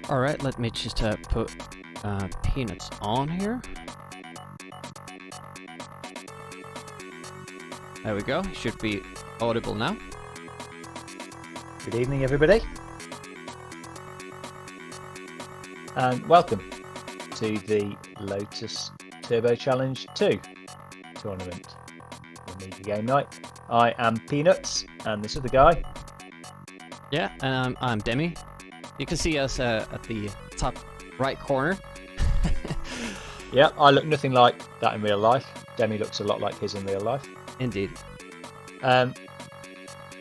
Alright, let me just put pnutttz on here. There we go, should be audible now. Good evening, everybody, and welcome to the Lotus Turbo Challenge II tournament for the GameNight. I am pnutttz, and this other guy. Yeah, I'm Demi. You can see us at the top right corner. Yeah, I look nothing like that in real life. Demi looks a lot like his in real life. Indeed.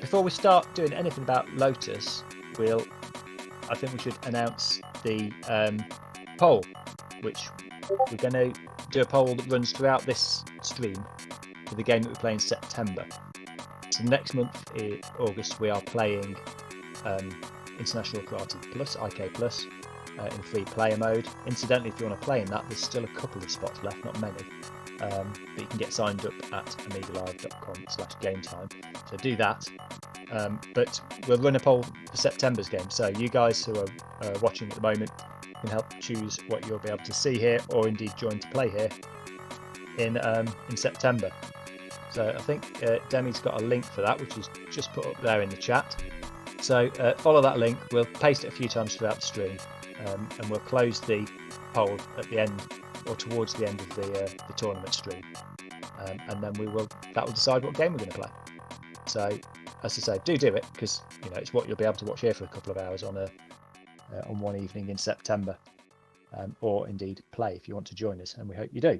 Before we start doing anything about Lotus, I think we should announce the poll, which we're going to do a poll that runs throughout this stream for the game that we play in September. So next month, in August, we are playing International Karate Plus, IK Plus, in free player mode. Incidentally, if you want to play in that, there's still a couple of spots left, not many. But you can get signed up at amigalive.com/gametime. So do that. But we'll run a poll for September's game. So you guys who are watching at the moment can help choose what you'll be able to see here, or indeed join to play here in September. So I think Demi's got a link for that, which is just put up there in the chat. So follow that link. We'll paste it a few times throughout the stream, and we'll close the poll at the end or towards the end of the tournament stream, and then that will decide what game we're going to play. So, as I say, do it, because it's what you'll be able to watch here for a couple of hours on one evening in September, or indeed play if you want to join us, and we hope you do.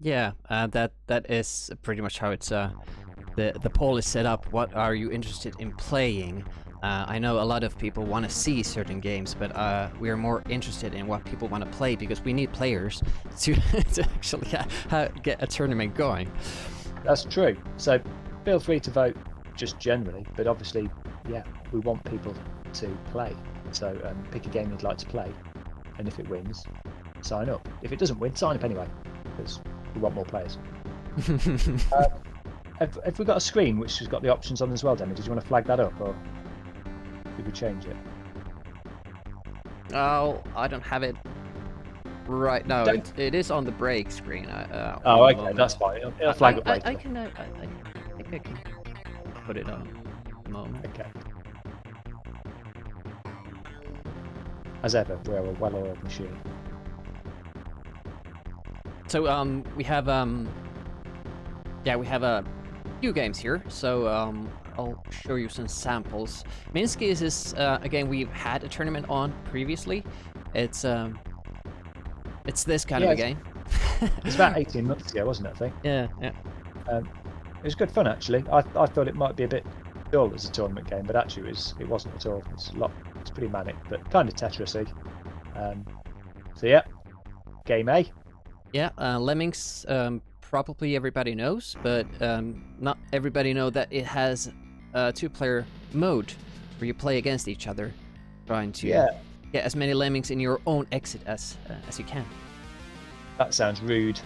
Yeah, that is pretty much how it's the poll is set up. What are you interested in playing? I know a lot of people want to see certain games, but we are more interested in what people want to play, because we need players to actually get a tournament going. That's true. So feel free to vote just generally, but obviously, yeah, we want people to play. So pick a game you'd like to play, and if it wins, sign up. If it doesn't win, sign up anyway, because we want more players. Have we got a screen which has got the options on as well, Demi? Did you want to flag that up, or did we change it? Oh, I don't have it right now. It is on the break screen. Oh, okay, that's fine. It'll flag up later. I think I can put it on a moment. Okay. As ever, we're a well-oiled machine. So we have a few games here. So I'll show you some samples. Minsky is a game we've had a tournament on previously. It's this kind of a game. It's about 18 months ago, wasn't it? I think. Yeah. It was good fun actually. I thought it might be a bit dull as a tournament game, but actually it wasn't at all. It's pretty manic, but kind of Tetrisy. So yeah, game A. Yeah, Lemmings. Probably everybody knows, but not everybody know that it has a two-player mode where you play against each other, trying to get as many lemmings in your own exit as you can. That sounds rude.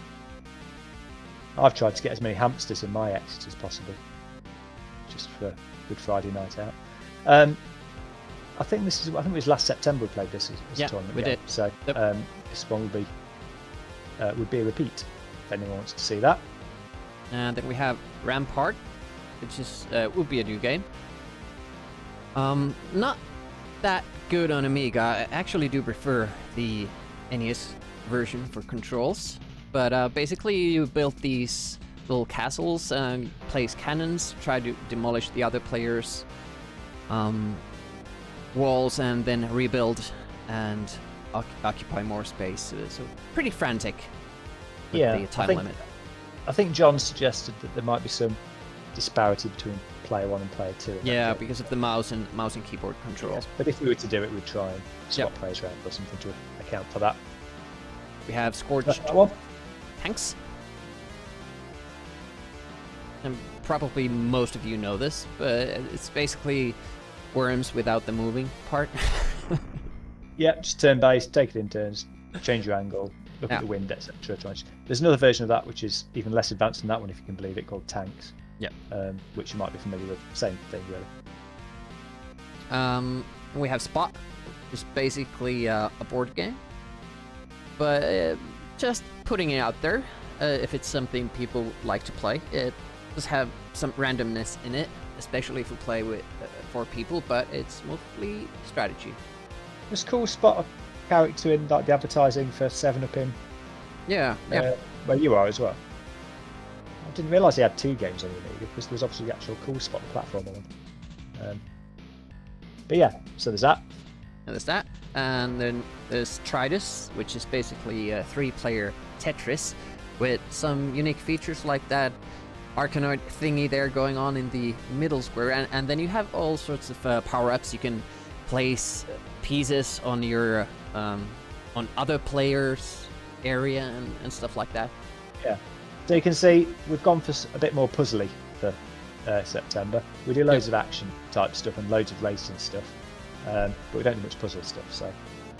I've tried to get as many hamsters in my exit as possible, just for Good Friday night out. I think it was last September we played this as a tournament we game. did. So this one would be a repeat if anyone wants to see that. And then we have Rampart, which is would be a new game. Not that good on Amiga. I actually do prefer the NES version for controls. But basically, you build these little castles and place cannons, try to demolish the other players' walls, and then rebuild and occupy more space. So pretty frantic with the time limit. I think John suggested that there might be some disparity between player 1 and player 2. Yeah, because of the mouse and keyboard control. Yes, but if we were to do it, we'd try and swap players around or something to account for that. We have Scorched Tanks. And probably most of you know this, but it's basically worms without the moving part. Yeah, just turn-based, take it in turns, change your angle, look at the wind, etc. There's another version of that which is even less advanced than that one, if you can believe it, called Tanks. Yeah. Which you might be familiar with. Same thing, really. We have Spot, which is basically a board game. But just putting it out there, if it's something people like to play. It does have some randomness in it, especially if you play with 4 people, but it's mostly strategy. It's cool Spot a character in like the advertising for 7-Up in Yeah. where you are as well. I didn't realise he had 2 games on the because there was obviously the actual cool Spot platform on them. But yeah, so there's that. And there's that. And then there's Tridus, which is basically a 3-player Tetris with some unique features like that Arkanoid thingy there going on in the middle square. And then you have all sorts of power-ups. You can place pieces on your on other players' area and stuff like that. Yeah. So you can see we've gone for a bit more puzzly for September. We do loads of action type stuff and loads of racing stuff, but we don't do much puzzle stuff. So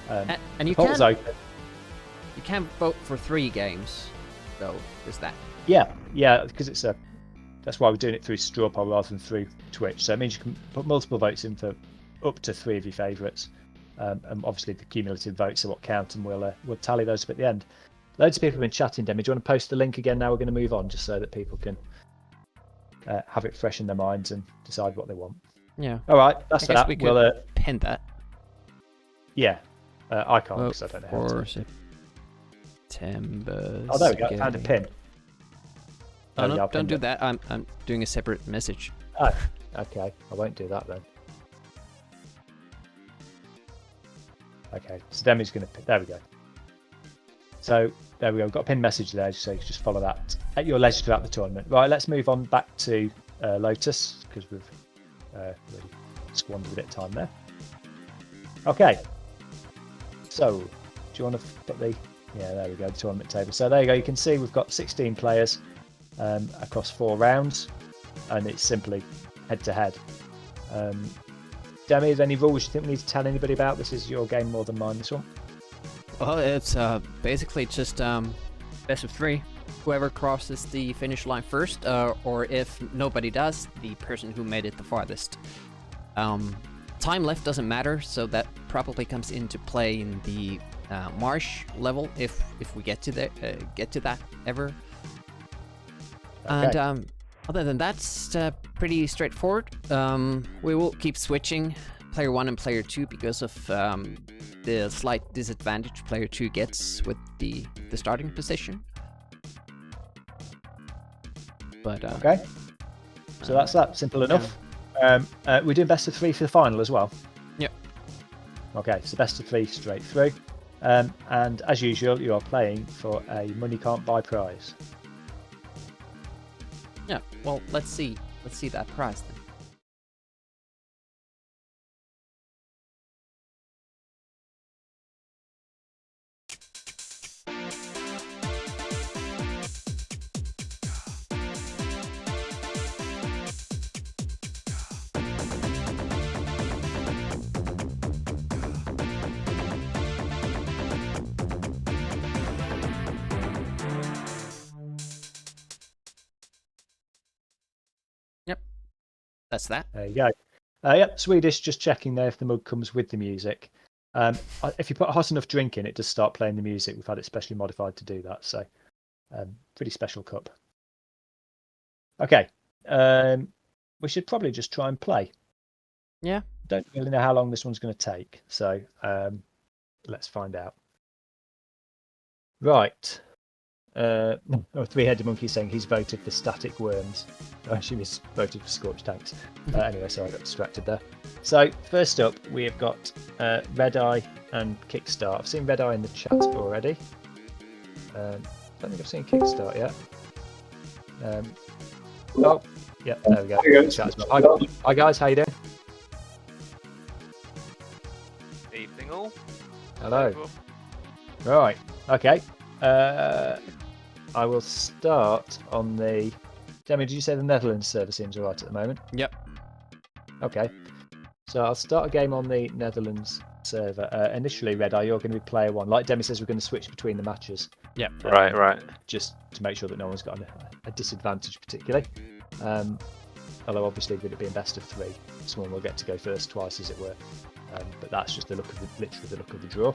and you polls open. You can vote for 3 games, though. There's that. Yeah, because it's that's why we're doing it through straw poll rather than through Twitch. So it means you can put multiple votes in for up to 3 of your favourites, and obviously the cumulative votes are what count, and we'll tally those up at the end. Loads of people have been chatting, Demi. Do you want to post the link again now? We're going to move on just so that people can have it fresh in their minds and decide what they want. Yeah. All right, that's for that. We'll pin that. Yeah. I can't because I don't know how to. September. Oh, there we go. Found a pin. Oh, no, don't do that. I'm doing a separate message. Oh, okay. I won't do that then. Okay, so Demi's going to... There we go. So, there we go. We've got a pinned message there, so you can just follow that at your leisure throughout the tournament. Right, let's move on back to Lotus, because we've really squandered a bit of time there. Okay. So, do you want to put the... Yeah, there we go, the tournament table. So there you go. You can see we've got 16 players across 4 rounds, and it's simply head-to-head. Demi, is there any rules you think we need to tell anybody about? This is your game more than mine, this one. Well, it's basically just best of 3. Whoever crosses the finish line first, or if nobody does, the person who made it the farthest. Time left doesn't matter, so that probably comes into play in the marsh level if we get to that ever. Okay. And other than that, it's pretty straightforward. We will keep switching player 1 and player 2 because of the slight disadvantage player 2 gets with the starting position. But okay. So that's that. Simple enough. Yeah. We're doing best of 3 for the final as well. Yep. Okay, so best of 3 straight through. And as usual, you are playing for a money can't buy prize. Yeah, well, let's see that prize then. That's that. There you go. Yep, Swedish, just checking there if the mug comes with the music. If you put a hot enough drink in, it does start playing the music. We've had it specially modified to do that, so pretty special cup. Okay, we should probably just try and play. Yeah. Don't really know how long this one's going to take, so let's find out. Right. Three-headed monkey saying he's voted for static worms. I assume he's voted for scorched tanks. Anyway, so I got distracted there. So first up, we have got Red Eye and Kickstart. I've seen Red Eye in the chat already. Don't think I've seen Kickstart yet. Oh, yeah, there we go. Hi guys, how you doing? Evening all. Hello. Right. Okay. I will start on the... Demi, did you say the Netherlands server seems alright at the moment? Yep. Okay. So I'll start a game on the Netherlands server. Initially, Red Eye, you're going to be player 1. Like Demi says, we're going to switch between the matches. Yep. Right. Just to make sure that no one's got a disadvantage particularly. Although obviously with it being best of 3, someone will get to go first twice, as it were. But that's just literally the look of the draw.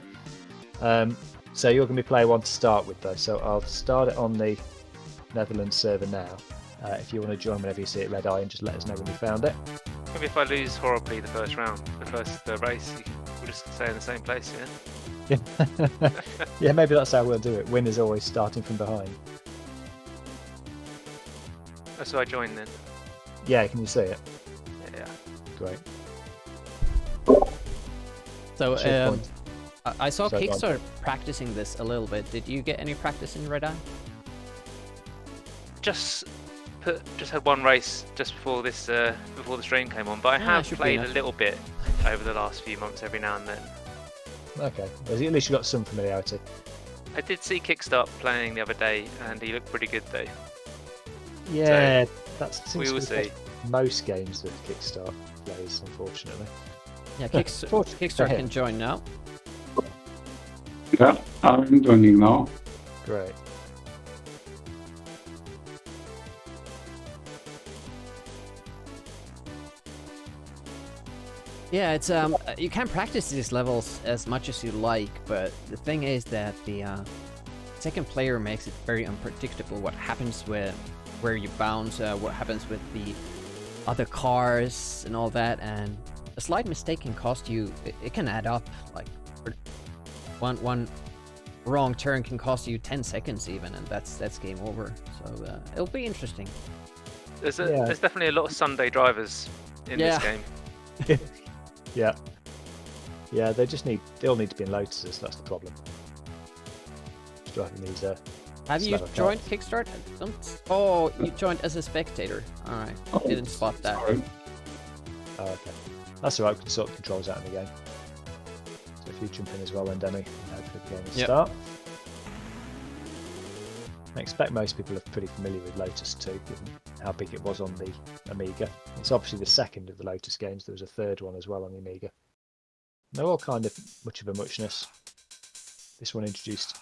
So you're going to be player 1 to start with, though. So I'll start it on the Netherlands server now. If you want to join whenever you see it red eye, and just let us know when you found it. Maybe if I lose horribly the first round, the first race, we'll just stay in the same place, yeah? Yeah, maybe that's how we'll do it. Win is always starting from behind. Oh, so I join then? Yeah, can you see it? Yeah. Great. So Checkpoint. I saw Sorry, go on. Kickstarter practicing this a little bit. Did you get any practice in Red Eye? Just had one race just before this before the stream came on, but I have should be played a enough. little bit over the last few months every now and then. Okay, well, at least you got some familiarity. I did see Kickstart playing the other day, and he looked pretty good though. Yeah, that seems We to will be see. most games that Kickstart plays, unfortunately. Yeah, Fortunately for Kickstarter him. can join now. Yeah, I'm joining now. Great. Yeah, it's you can practice these levels as much as you like, but the thing is that the second player makes it very unpredictable what happens with where you bounce, what happens with the other cars and all that, and a slight mistake can cost you. It can add up. Like one wrong turn can cost you 10 seconds even, and that's game over. So it'll be interesting. There's Yeah. there's definitely a lot of Sunday drivers in Yeah. this game. Yeah. Yeah, they all need to be in Lotuses, that's the problem. Just driving these Have you Slava joined Kickstarter? Oh, you joined as a spectator. Alright, Oh, didn't spot that. Sorry. Oh, okay. That's alright, we can sort the controls out in the game. So if you jump in as well then, Demi, hopefully the game will Yep. start. I expect most people are pretty familiar with Lotus 2, given how big it was on the Amiga. It's obviously the second of the Lotus games. There was a third one as well on the Amiga. They're all kind of much of a muchness. This one introduced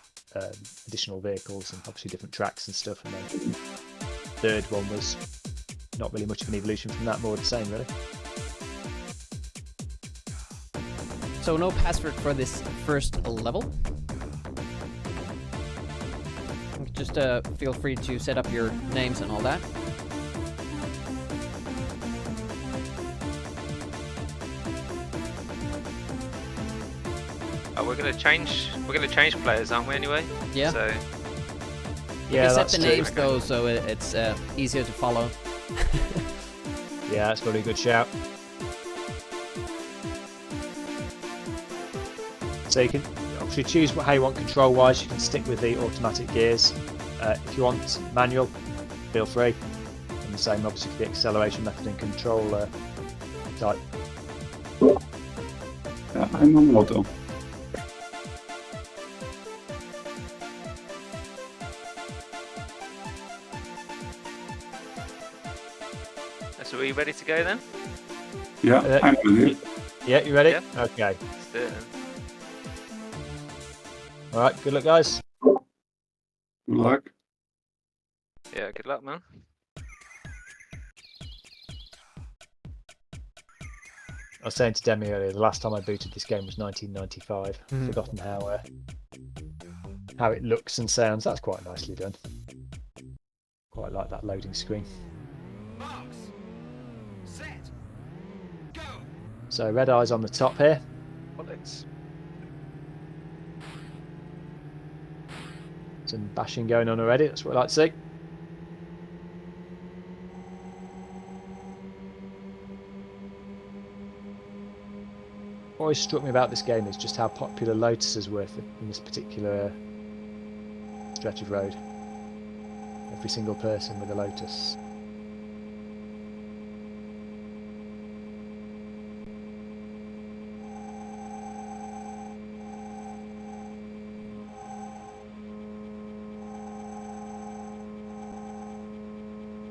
additional vehicles and obviously different tracks and stuff, and then the third one was not really much of an evolution from that, more the same really. So no password for this first level. Just feel free to set up your names and all that. Oh, we're gonna change players, aren't we? Anyway. Yeah. So You Yeah, can set that's the true. names though, so it's easier to follow. Yeah, that's probably a good shout. So you can obviously choose how you want control-wise. You can stick with the automatic gears. If you want manual, feel free. And the same obviously for the acceleration method and control type. Yeah, I'm on auto. So are you ready to go then? Yeah, I'm ready. Yeah, you ready? Yeah. Okay. Let's do it then. All right. Good luck, guys. Good luck. Yeah, good luck, man. I was saying to Demi earlier, the last time I booted this game was 1995. Mhm. Forgotten how it looks and sounds. That's quite nicely done. Quite like that loading screen. So red eyes on the top here. Bullets. Some bashing going on already. That's what I like to see. What always struck me about this game is just how popular Lotuses were in this particular stretch of road. Every single person with a Lotus.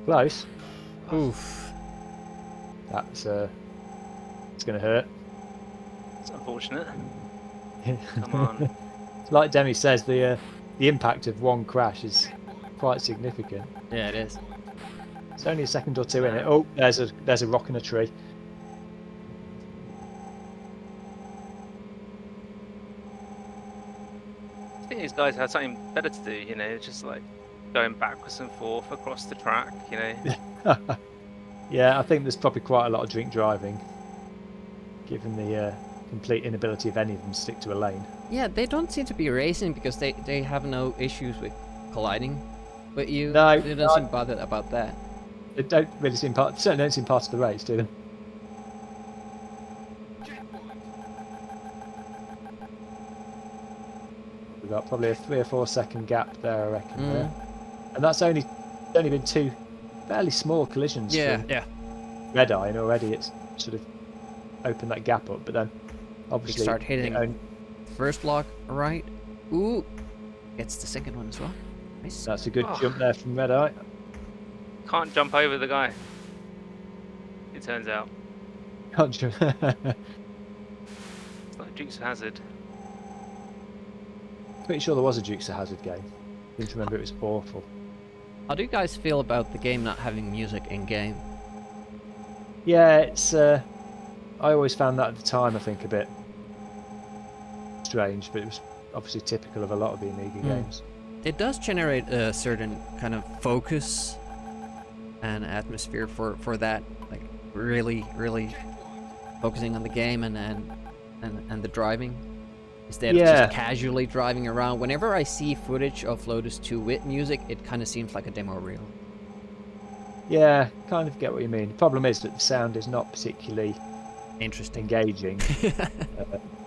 Close. Oof. That's it's going to hurt. It's unfortunate. Come on. Like Demi says, the impact of one crash is quite significant. Yeah, it is. It's only a second or two in it. Oh, there's a rock in a tree. I think these guys had something better to do, you know, just like going backwards and forth across the track, you know. Yeah, I think there's probably quite a lot of drink driving, given the complete inability of any of them to stick to a lane. Yeah, they don't seem to be racing because they have no issues with colliding. But they don't seem bothered about that. They don't really seem certainly don't seem part of the race, do they? We've got probably a 3 or 4 second gap there, I reckon. There. And that's only been 2 fairly small collisions. Yeah. Red Eye, and already it's sort of opened that gap up. But then, obviously, we start hitting first block right. Ooh, gets the second one as well. Nice. That's a good jump there from Red Eye. Can't jump over the guy, it turns out. Can't jump. It's like Dukes of Hazzard. Pretty sure there was a Dukes of Hazzard game. I seem to remember it was awful. How do you guys feel about the game not having music in game? Yeah, it's. I always found that at the time, I think, a bit strange, but it was obviously typical of a lot of the Amiga games. It does generate a certain kind of focus and atmosphere for that, like really focusing on the game and the driving instead of just casually driving around. Whenever I see footage of Lotus 2 with music, it kind of seems like a demo reel. Yeah, kind of get what you mean. The problem is that the sound is not particularly interesting, engaging.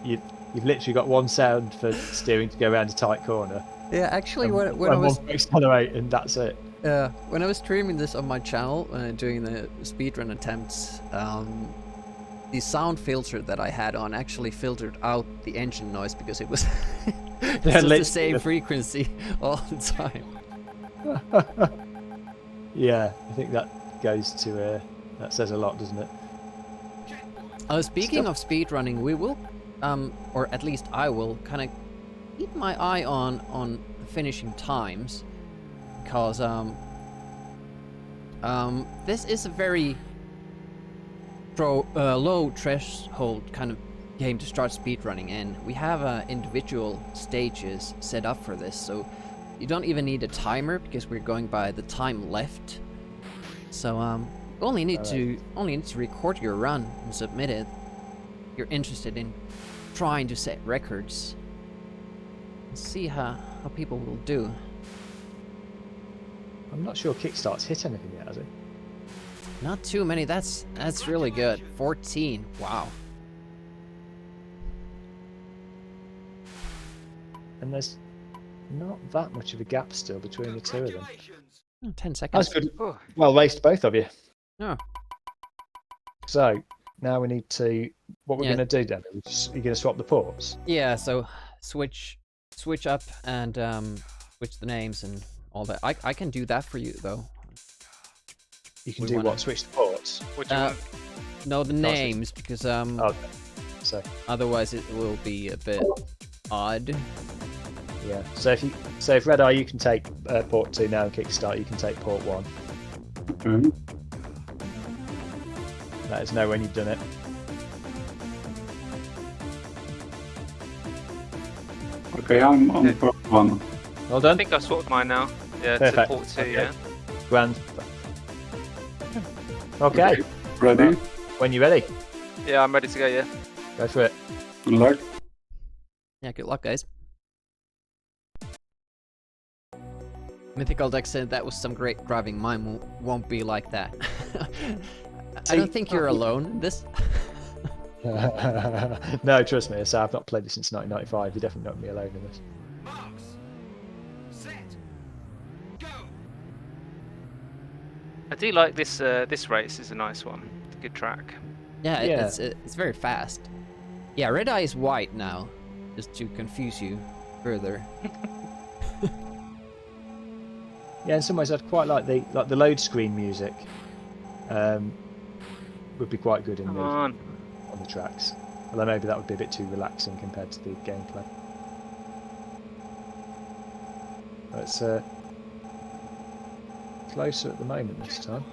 You've literally got one sound for steering to go around a tight corner. Yeah, actually, when I was accelerate, and that's it. When I was streaming this on my channel, doing the speedrun attempts, the sound filter that I had on actually filtered out the engine noise because it was just the same frequency all the time. Yeah, I think that goes to that says a lot, doesn't it? Speaking of speedrunning, we will, or at least I will, kind of keep my eye on the finishing times, because this is a very low threshold kind of game to start speedrunning, and we have individual stages set up for this, so you don't even need a timer because we're going by the time left. So only need to record your run and submit it. You're interested in trying to set records. Let's see how people will do. I'm not sure Kickstart's hit anything yet, has it? Not too many. That's really good. 14. Wow. And there's not that much of a gap still between the two of them. 10 seconds. That's good. Well raced, both of you. Oh. So now we need to. What we're going to do, then? You're going to swap the ports. Yeah. So switch up and switch the names and all that. I can do that for you though. You can do what? Switch the ports. No, the names, because okay. So otherwise it will be a bit odd. Yeah. So if Red Eye, you can take port 2 now, and Kickstart, you can take port 1. Okay. Let us know when you've done it. Okay, I'm on port 1. Well done. I think I swapped mine now. Yeah, Perfect. to port 2, Okay. yeah. Grand. Okay. Ready? When you're ready, Yeah, I'm ready to go, yeah. go for it. Good luck. Yeah, good luck, guys. Mythical Dex said that was some great driving. Mine won't be like that. I don't think you're alone in this. No, trust me. So I've not played this since 1995. You're definitely not me alone in this. I do like this this race is a nice one. It's a good track. Yeah, Yeah. it's very fast. Yeah, Red Eye is white now, just to confuse you further. Yeah, in some ways, I'd quite like the load screen music. Would be quite good Come on. on the tracks. Although maybe that would be a bit too relaxing compared to the gameplay. But it's closer at the moment this time.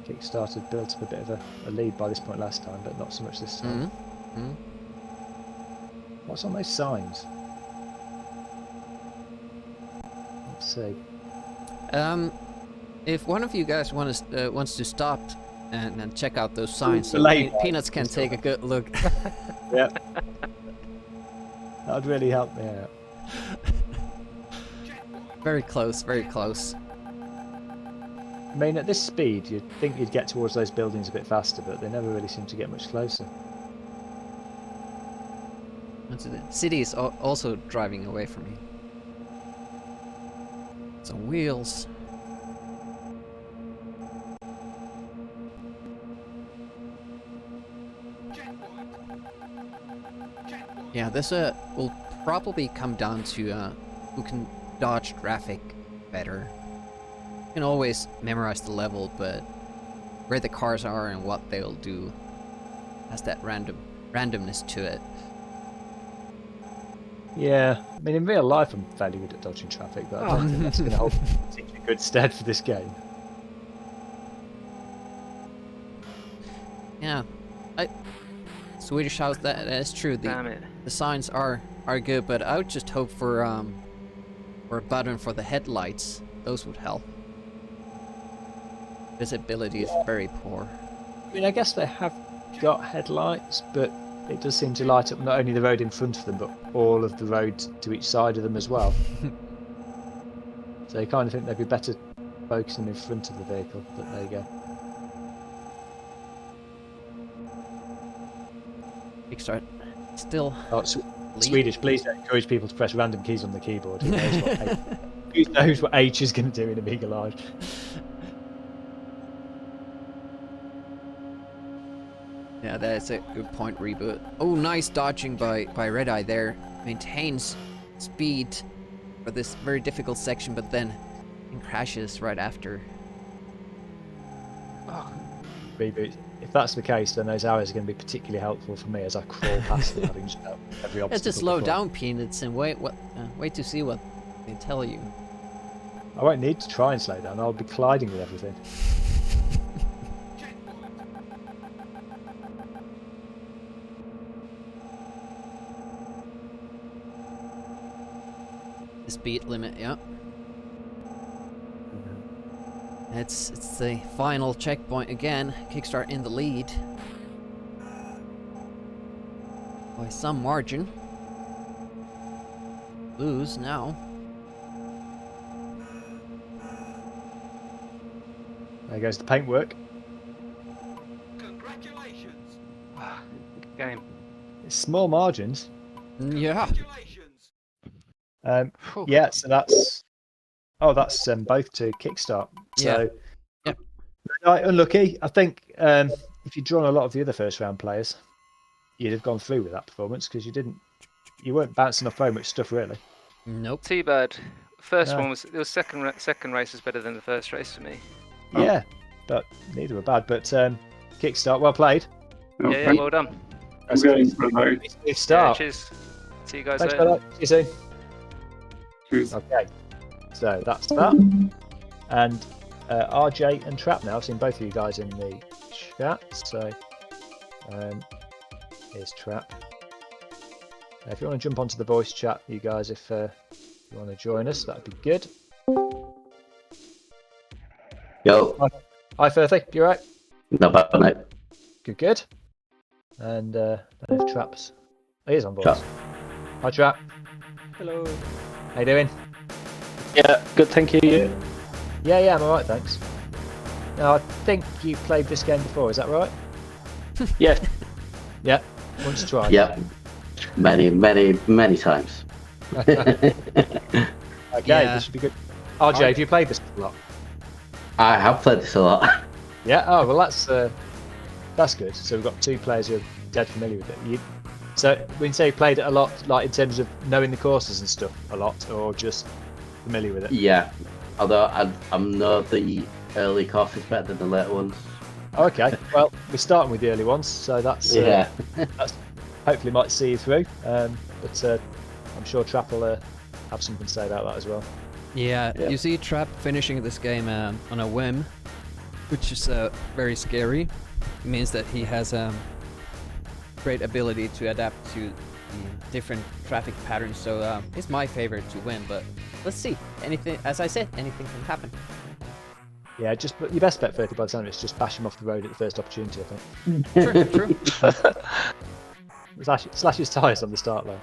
Kickstart had built up a bit of a lead by this point last time, but not so much this time. What's on those signs? Let's see. If one of you guys wants to stop and check out those signs, so Late. Peanuts can take a good look. Yeah. That would really help me out. Very close, very close. I mean, at this speed, you'd think you'd get towards those buildings a bit faster, but they never really seem to get much closer. The city is also driving away from me. It's on wheels. Yeah, this will probably come down to who can dodge traffic better. You can always memorize the level, but where the cars are and what they'll do has that randomness to it. Yeah, I mean, in real life, I'm fairly good at dodging traffic, but I don't think that's going to hold particularly good stead for this game. Yeah, Swedish House, that is true. Damn it. The signs are good, but I would just hope for a button for the headlights. Those would help. Visibility is very poor. I mean, I guess they have got headlights, but it does seem to light up not only the road in front of them, but all of the road to each side of them as well. So you kind of think they'd be better focusing them in front of the vehicle, but there you go. Kickstart still. Oh, Swedish, please don't encourage people to press random keys on the keyboard. Who knows what H is going to do in Amiga Live? Yeah, that's a good point, Reboot. Oh, nice dodging by Red Eye there. Maintains speed for this very difficult section, but then crashes right after. Oh. Reboot. If that's the case, then those arrows are going to be particularly helpful for me as I crawl past them, having just every obstacle. Let's just slow before. down, Peanuts, and wait to see what they tell you. I won't need to try and slow down. I'll be colliding with everything. The speed limit, yeah. It's the final checkpoint again. Kickstart in the lead by some margin. Lose now. There goes the paintwork. Congratulations. Good game. It's small margins. Yeah. Congratulations. Yeah, so that's both to Kickstart. So Yeah. Right, unlucky. I think if you'd drawn a lot of the other first round players, you'd have gone through with that performance because you weren't bouncing off very much stuff really. Nope. T-Bird. First No. one was second race was better than the first race for me. Oh. Yeah, but neither were bad. But Kickstart, well played. Yeah, Yeah, thank well done. That's you good. guys. Bye-bye. Good Yeah, start. cheers. See you guys Thanks later. for that. See you soon. Cheers. Okay, so that's that. And RJ and Trap now. I've seen both of you guys in the chat. So here's Trap. If you want to jump onto the voice chat, you guys, if you want to join us, that'd be good. Yo, Hi, Firthy. You right? not bad, mate. Good. And I don't know if Trap's. Oh, he is on voice. Trap. Hi, Trap. Hello. How you doing? Yeah, good, thank you. Yeah, I'm alright, thanks. Now, I think you played this game before, is that right? Yeah, Yeah, once or twice. Yep. Many times. Okay, Yeah. this should be good. RJ, have you played this a lot? I have played this a lot. Yeah. Oh well, that's good. So we've got two players who are dead familiar with it. So when you say you played it a lot, like in terms of knowing the courses and stuff a lot, or just familiar with it? Yeah, although I'm not the early courses better than the later ones. Okay. Well, we're starting with the early ones, so that's Yeah. that's hopefully might see you through. But I'm sure Trap will have something to say about that as well. Yeah, Yeah. you see Trap finishing this game on a whim. which is very scary. It means that he has great ability to adapt to the different traffic patterns. So he's my favorite to win. But let's see. Anything, as I said, anything can happen. Yeah, but your best bet, 30 by the time is just bash him off the road at the first opportunity, I think. True. Slash his tyres on the start line.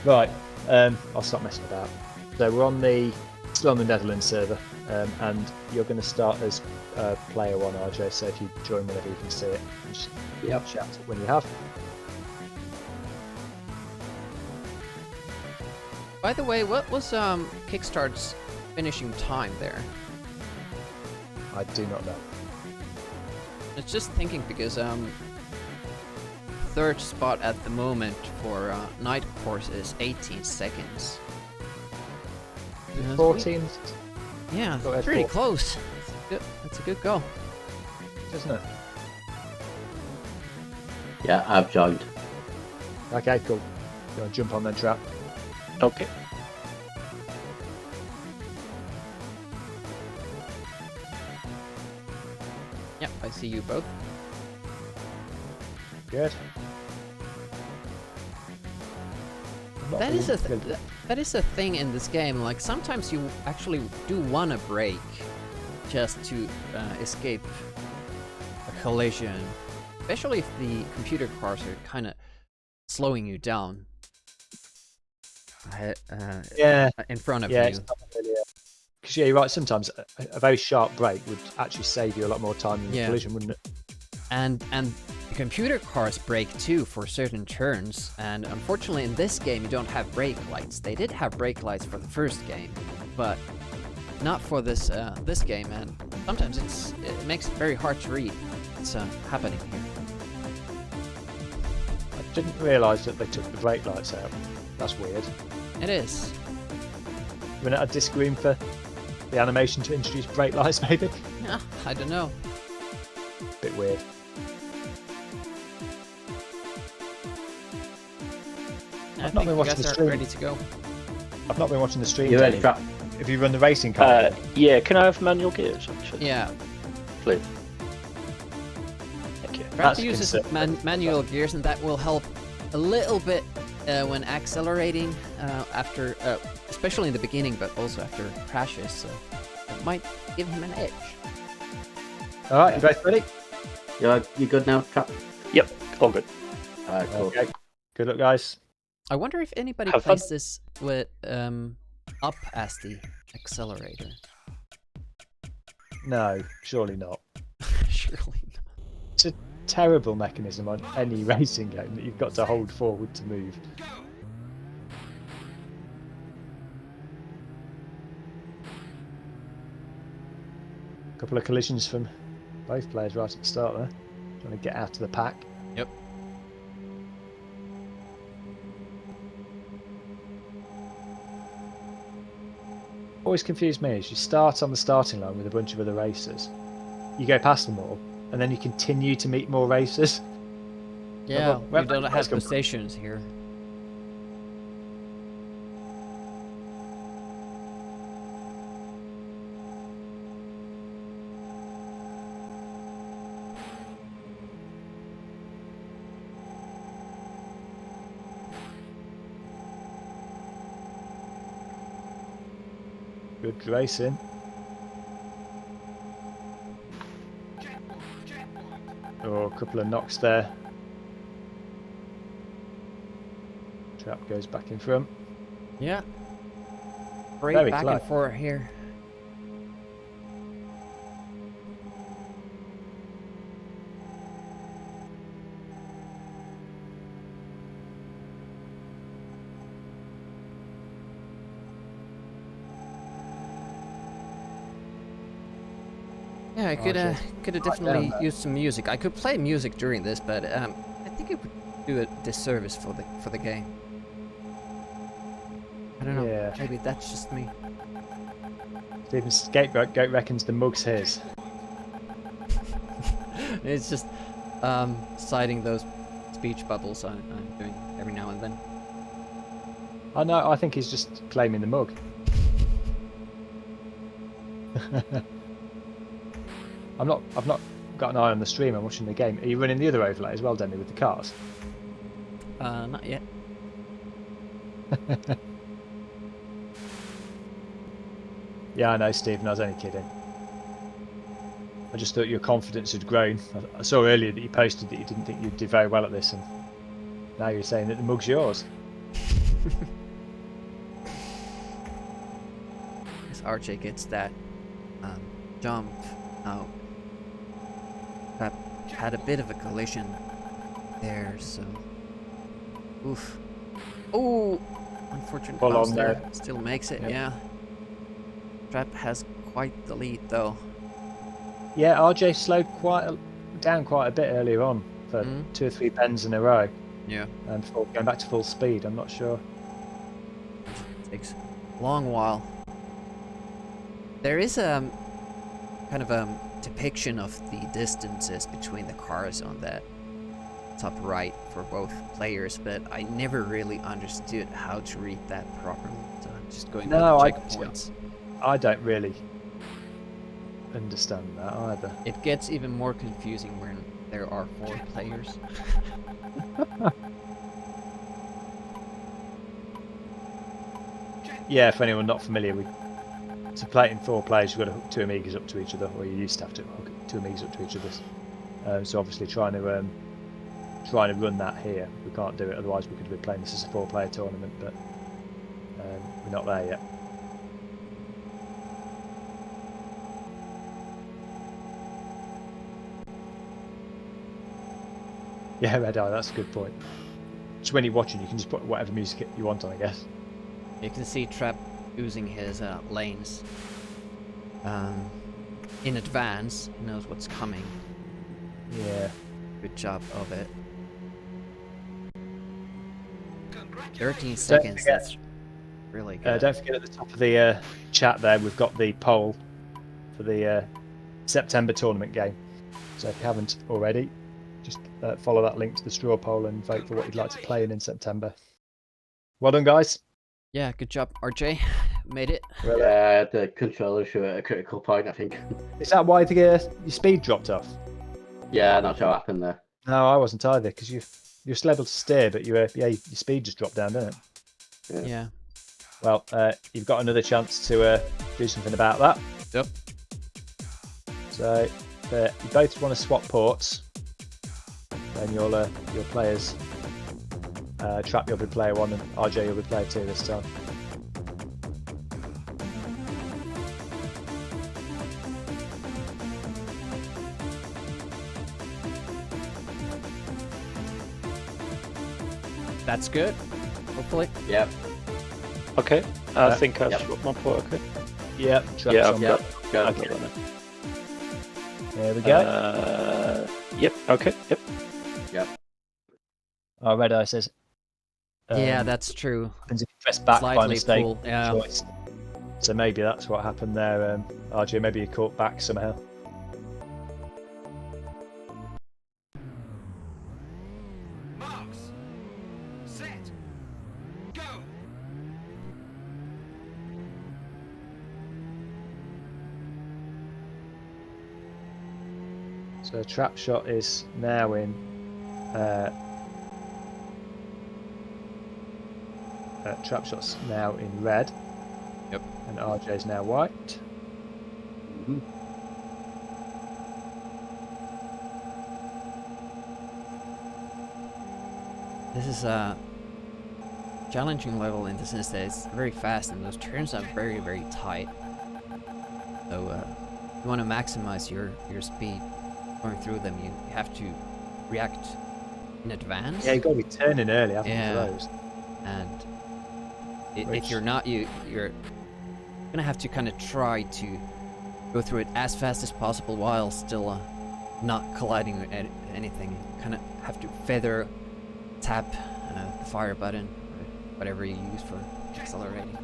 Right, I'll stop messing about. So we're still on the Netherlands server, and you're going to start as player 1, RJ, so if you join whenever you can see it, just shout it when you have. By the way, what was Kickstart's finishing time there? I do not know. I was just thinking because third spot at the moment for night course is 18 seconds. 14, Yeah, Go ahead, pretty 4. close. That's a good goal. isn't it? Yeah, I've joined. Okay, cool. You want to jump on then, Trap? Okay. Yep, I see you both. Good. That is a thing in this game. Like sometimes you actually do want to brake just to escape a collision, especially if the computer cars are kind of slowing you down. In front of you. It's not really, because you're right. Sometimes a very sharp brake would actually save you a lot more time than a collision, wouldn't it? And the computer cars brake too for certain turns, and unfortunately in this game you don't have brake lights. They did have brake lights for the first game, but not for this this game, and sometimes it makes it very hard to read what's happening here. I didn't realise that they took the brake lights out. That's weird. It is. We're not a disc room for the animation to introduce brake lights, maybe? Yeah, I don't know. Bit weird. I I've not think been you watching guys the are stream. ready to go. I've not been watching the stream. You ready, Danny. Trap? If you run the racing car, Yeah, can I have manual gears, actually? Yeah, Please. Thank you. Raptor uses manual gears, and that will help a little bit when accelerating after, especially in the beginning, but also after crashes. So it might give him an edge. all right, you both ready? You good now, Trap? Yep, all good. Alright, cool. Okay. Good luck, guys. I wonder if anybody Have plays fun. this with up as the accelerator. No, surely not. Surely not. It's a terrible mechanism on any racing game that you've got to hold forward to move. A couple of collisions from both players right at the start there. Trying to get out of the pack. Yep. Always confused me is you start on the starting line with a bunch of other racers. You go past them all, and then you continue to meet more racers. Yeah, where we don't have have come from? positions here. Good racing. Oh, a couple of knocks there. Trap goes back in front. Yeah. Great Very back close. and forth here. Yeah, I could have definitely down used some music. I could play music during this, but I think it would do a disservice for the game. I don't know. Yeah. Maybe that's just me. Stephen Scapegoat reckons the mug's his. It's just citing those speech bubbles I'm doing every now and then. Oh no, I think he's just claiming the mug. I've not got an eye on the stream. I'm watching the game. Are you running the other overlay as well, Demi, with the cars? Not yet. Yeah, I know, Stephen. I was only kidding. I just thought your confidence had grown. I saw earlier that you posted that you didn't think you'd do very well at this, and now you're saying that the mug's yours. As RJ gets that jump out, that had a bit of a collision there, so oof. Oh, unfortunate Full bounce on there. there. Still makes it, Yep. yeah. Trap has quite the lead though. Yeah, RJ slowed down quite a bit earlier on for 2 or 3 bends in a row, Yeah. and before going back to full speed. I'm not sure. Takes a long while. There is a kind of a depiction of the distances between the cars on that top right for both players, but I never really understood how to read that properly. So I'm just going No, with checkpoints. I don't really understand that either. It gets even more confusing when there are 4 players. Yeah, for anyone not familiar, to play it in 4 players, you've got to hook 2 Amigas up to each other, or you used to have to hook 2 Amigas up to each other. So obviously trying to run that here, we can't do it. Otherwise, we could be playing this as a 4-player tournament, but we're not there yet. Yeah, Red Eye, that's a good point. Just when you're watching, you can just put whatever music you want on, I guess. You can see Trap using his lanes in advance. He knows what's coming. Yeah. Good job of it. 13 seconds, forget- that's really good. Don't forget at the top of the chat there, we've got the poll for the September tournament game. So if you haven't already, just follow that link to the straw poll and vote for what you'd like to play in September. Well done, guys. Yeah, good job, RJ. Made it. Well, Yeah, the controller show at a critical point, I think. is that why your speed dropped off? Yeah, not sure what happened there. No, I wasn't either, because you're still able to steer, but your speed just dropped down, didn't it? Yeah. Well, you've got another chance to do something about that. Yep. So you both want to swap ports, then your players, Trap, you'll be player 1, and RJ, you'll be player 2 this time. That's good. Hopefully. Yep. Okay, I Yeah. think I've Yep. swapped my port. Okay. Yeah, Trap's Yeah, on I've Yep. got. Go. I've got that now. There we go. Yep. Okay. Yep. Yep. Oh, Red Eye says. Yeah, that's true. Happens if you press back by Slightly mistake. pull, yeah. Choice. So maybe that's what happened there, RJ. Maybe you caught back somehow. Marks. Set. Go. So Trap Shot is now in. Trap Shot's now in red. Yep. And RJ's now white. Mhm. This is a challenging level in the sense that it's very fast and those turns are very, very tight. So you want to maximize your speed going through them. You have to react in advance. Yeah, you've got to be turning early, haven't you, Yeah. for those? And if Which- you're not, you're gonna have to kind of try to go through it as fast as possible while still not colliding with anything. Kind of have to feather tap the fire button or whatever you use for accelerating.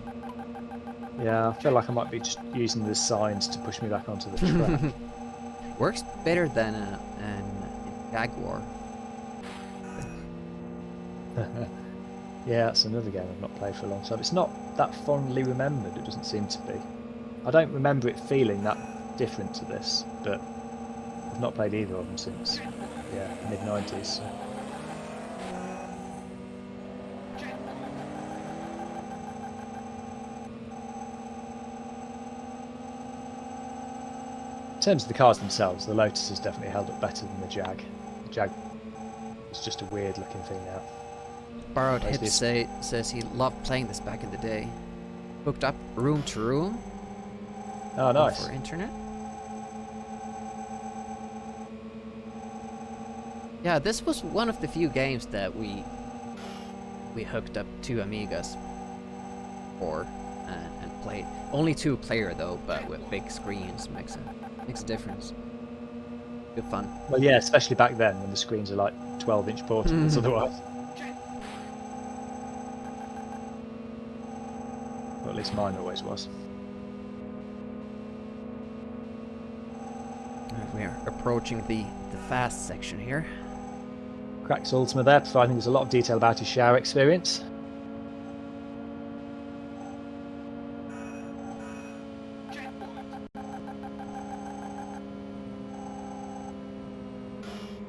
Yeah, I feel like I might be just using the signs to push me back onto the track. Works better than an Jaguar. Yeah, that's another game I've not played for a long time. It's not that fondly remembered, it doesn't seem to be. I don't remember it feeling that different to this, but I've not played either of them since mid-90s. So. In terms of the cars themselves, the Lotus has definitely held up better than the Jag. The Jag is just a weird looking thing now. Borrowed Hip says he loved playing this back in the day. Hooked up room to room. Oh, nice. For internet. Yeah, this was one of the few games that we hooked up two Amigas for and played. Only 2-player though, but with big screens makes a difference. Good fun. Well, yeah, especially back then when the screens are like 12-inch portables otherwise. Well, at least mine always was. We're approaching the fast section here. Crack's Ultima there, providing us a lot of detail about his shower experience.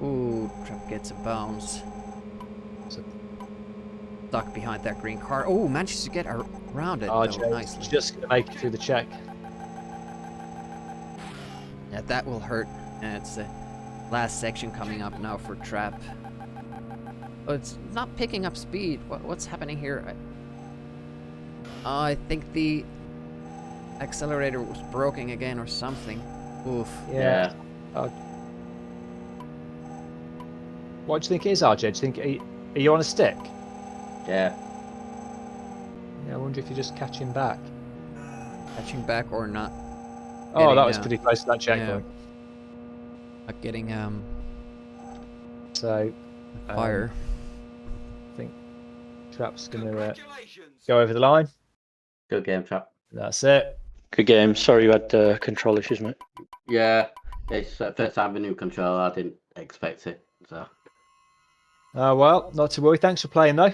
Ooh, Trap gets a bounce. Stuck behind that green car. Oh, managed to get around it. RJ though, nicely. just going to make it through the check. Yeah, that will hurt. And it's the last section coming up now for Trap. Oh, it's not picking up speed. What's happening here? I think the accelerator was broken again or something. Oof. Yeah. What do you think it is, RJ? Do you think are you on a stick? Yeah. Yeah, I wonder if you're just catching back. Catching back or not. Oh, that was pretty close to that checkpoint. Not getting So fire. I think Trap's gonna go over the line. Good game, Trap. That's it. Good game. Sorry you had control issues, mate. Yeah, it's the first time with a new controller. I didn't expect it. So. Well, not to worry. Thanks for playing though.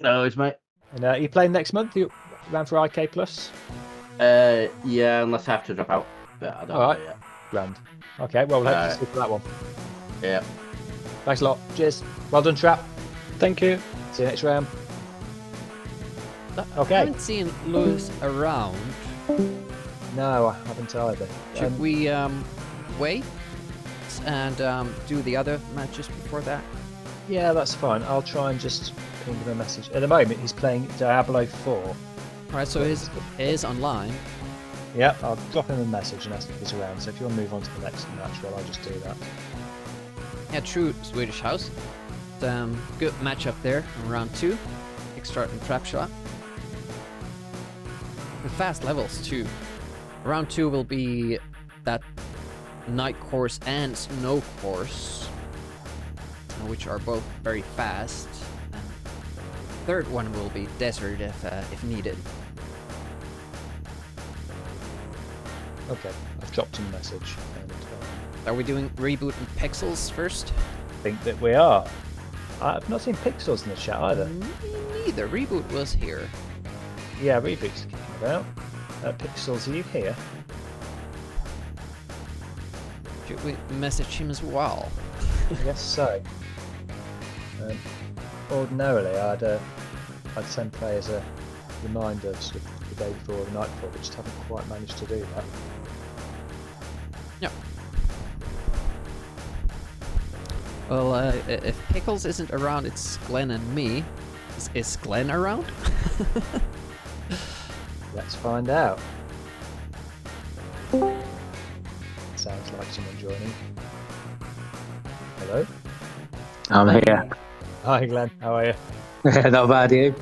No, it's mate. And are you playing next month? You around for IK Plus? Yeah, unless I have to drop out. But I don't know Alright. yet. Grand. Okay, well, we'll hope to see for that one. Yeah. Thanks a lot. Cheers. Well done, Trap. Thank you. See you next round. I Okay. haven't seen Lewis around. No, I haven't either. Should we wait and do the other matches before that? Yeah, that's fine. I'll try and just ping him a message. At the moment, he's playing Diablo 4. Alright, so it is online. Yeah, I'll drop him a message and ask if he's around. So if you want to move on to the next match, well, I'll just do that. Yeah, true Swedish house. Good matchup there in round 2. Kickstart and trap shot. And fast levels too. Round 2 will be that night course and snow course, which are both very fast. And third one will be desert if needed. Okay, I've dropped him a message. And, Are we doing reboot and pixels first? I think that we are. I've not seen Pixels in the chat either. Me neither. Reboot was here. Yeah, Reboot's kicking about. Pixels, are you here? Should we message him as well? I guess so. Ordinarily, I'd send players a reminder sort of the day before or the night before, but just haven't quite managed to do that. Yep. Well, if Pickles isn't around, it's Glenn and me. Is Glenn around? Let's find out. Sounds like someone joining. Hello? I'm here. Hi Glenn, how are you? Not bad, you?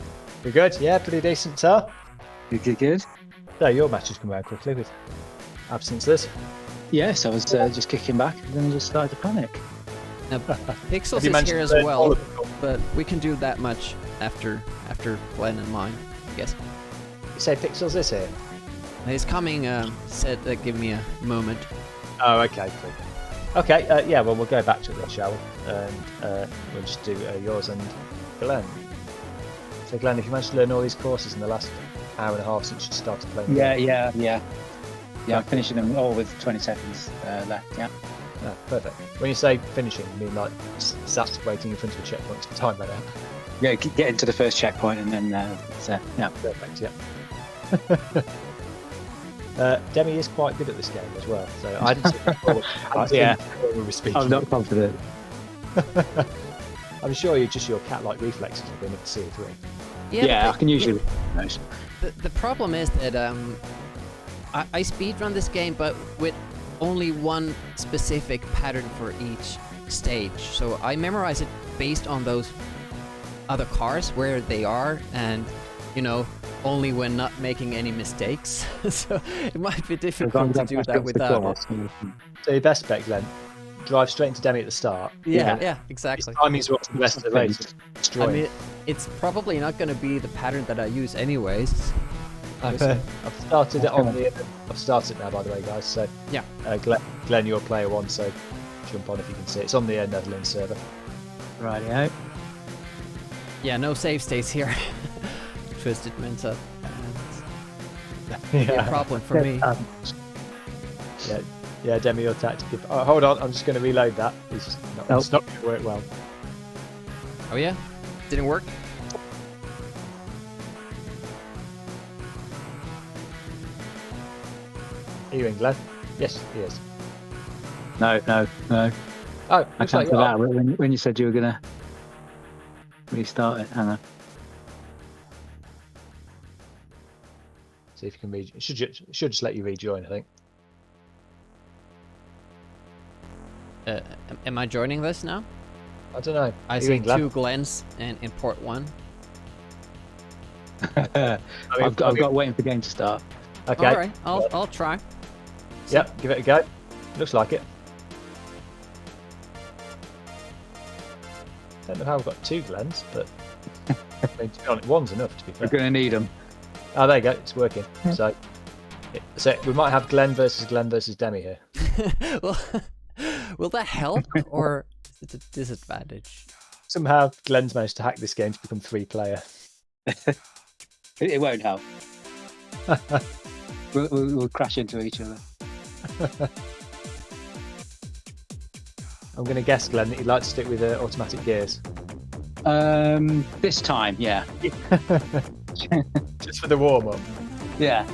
You good? Yeah, pretty decent, sir. Good. So your match has come around quickly with absences. Yes, I was just kicking back and then I just started to panic. Now, Pixels Have you is managed here to as learn all well, of them? but we can do that much after Glenn and mine, I guess. You say Pixels is here? He's coming, said give me a moment. Oh, okay, cool. Okay, yeah, well, we'll go back to it then, shall we? And we'll just do yours and Glenn. So, Glenn, if you managed to learn all these courses in the last hour and a half since you started playing, Yeah, I'm finishing them all with 20 seconds left, yeah. Ah, perfect. When you say finishing, you mean like sat waiting in front of a checkpoint for time run out? Yeah, get into the first checkpoint and then yeah. Perfect, yeah. Demi is quite good at this game as well, so I didn't see it before. Yeah. We were speaking. I'm not confident. I'm sure you're just your cat-like reflexes of being able to see it through. Yeah, I can usually. The problem is that I speedrun this game, but with only one specific pattern for each stage. So I memorize it based on those other cars, where they are, and, you know, only when not making any mistakes. So it might be difficult to do that without it. So your best bet, Glenn, drive straight into Demi at the start. Yeah, exactly. Timing's what's the rest of the race. Destroy I mean, it's probably not going to be the pattern that I use anyways. I've started it on the. I've started it now, by the way, guys. So Yeah. Glenn, you're player one, so jump on if you can see it. It's on the Netherlands server. Rightio. Yeah, no save states here. Twisted Mental. And a problem for me. Yeah, Demi, your tactic. Oh, hold on, I'm just going to reload that. It's not going to work well. Oh yeah? Didn't work? Are you in, Glenn? Yes, he is. No. Oh, I looks like cancelled you are. out when you said you were gonna restart it. Hang on. See if you can read. It should just let you rejoin, I think. Am I joining this now? I don't know. I Are you see in, Glenn? 2 Glens in port 1. I've got waiting for the game to start. Okay. Alright, I'll try. Yep, give it a go. Looks like it. Don't know how we've got 2 Glens, but I mean, to be honest, one's enough, to be fair. We're gonna need them. Oh, there you go. It's working. So we might have Glenn versus Demi here. Well, will that help, or is it a disadvantage? Somehow Glenn's managed to hack this game to become 3-player. It won't help. We'll crash into each other. I'm going to guess, Glenn, that you'd like to stick with automatic gears. This time, yeah. Just for the warm-up. Yeah.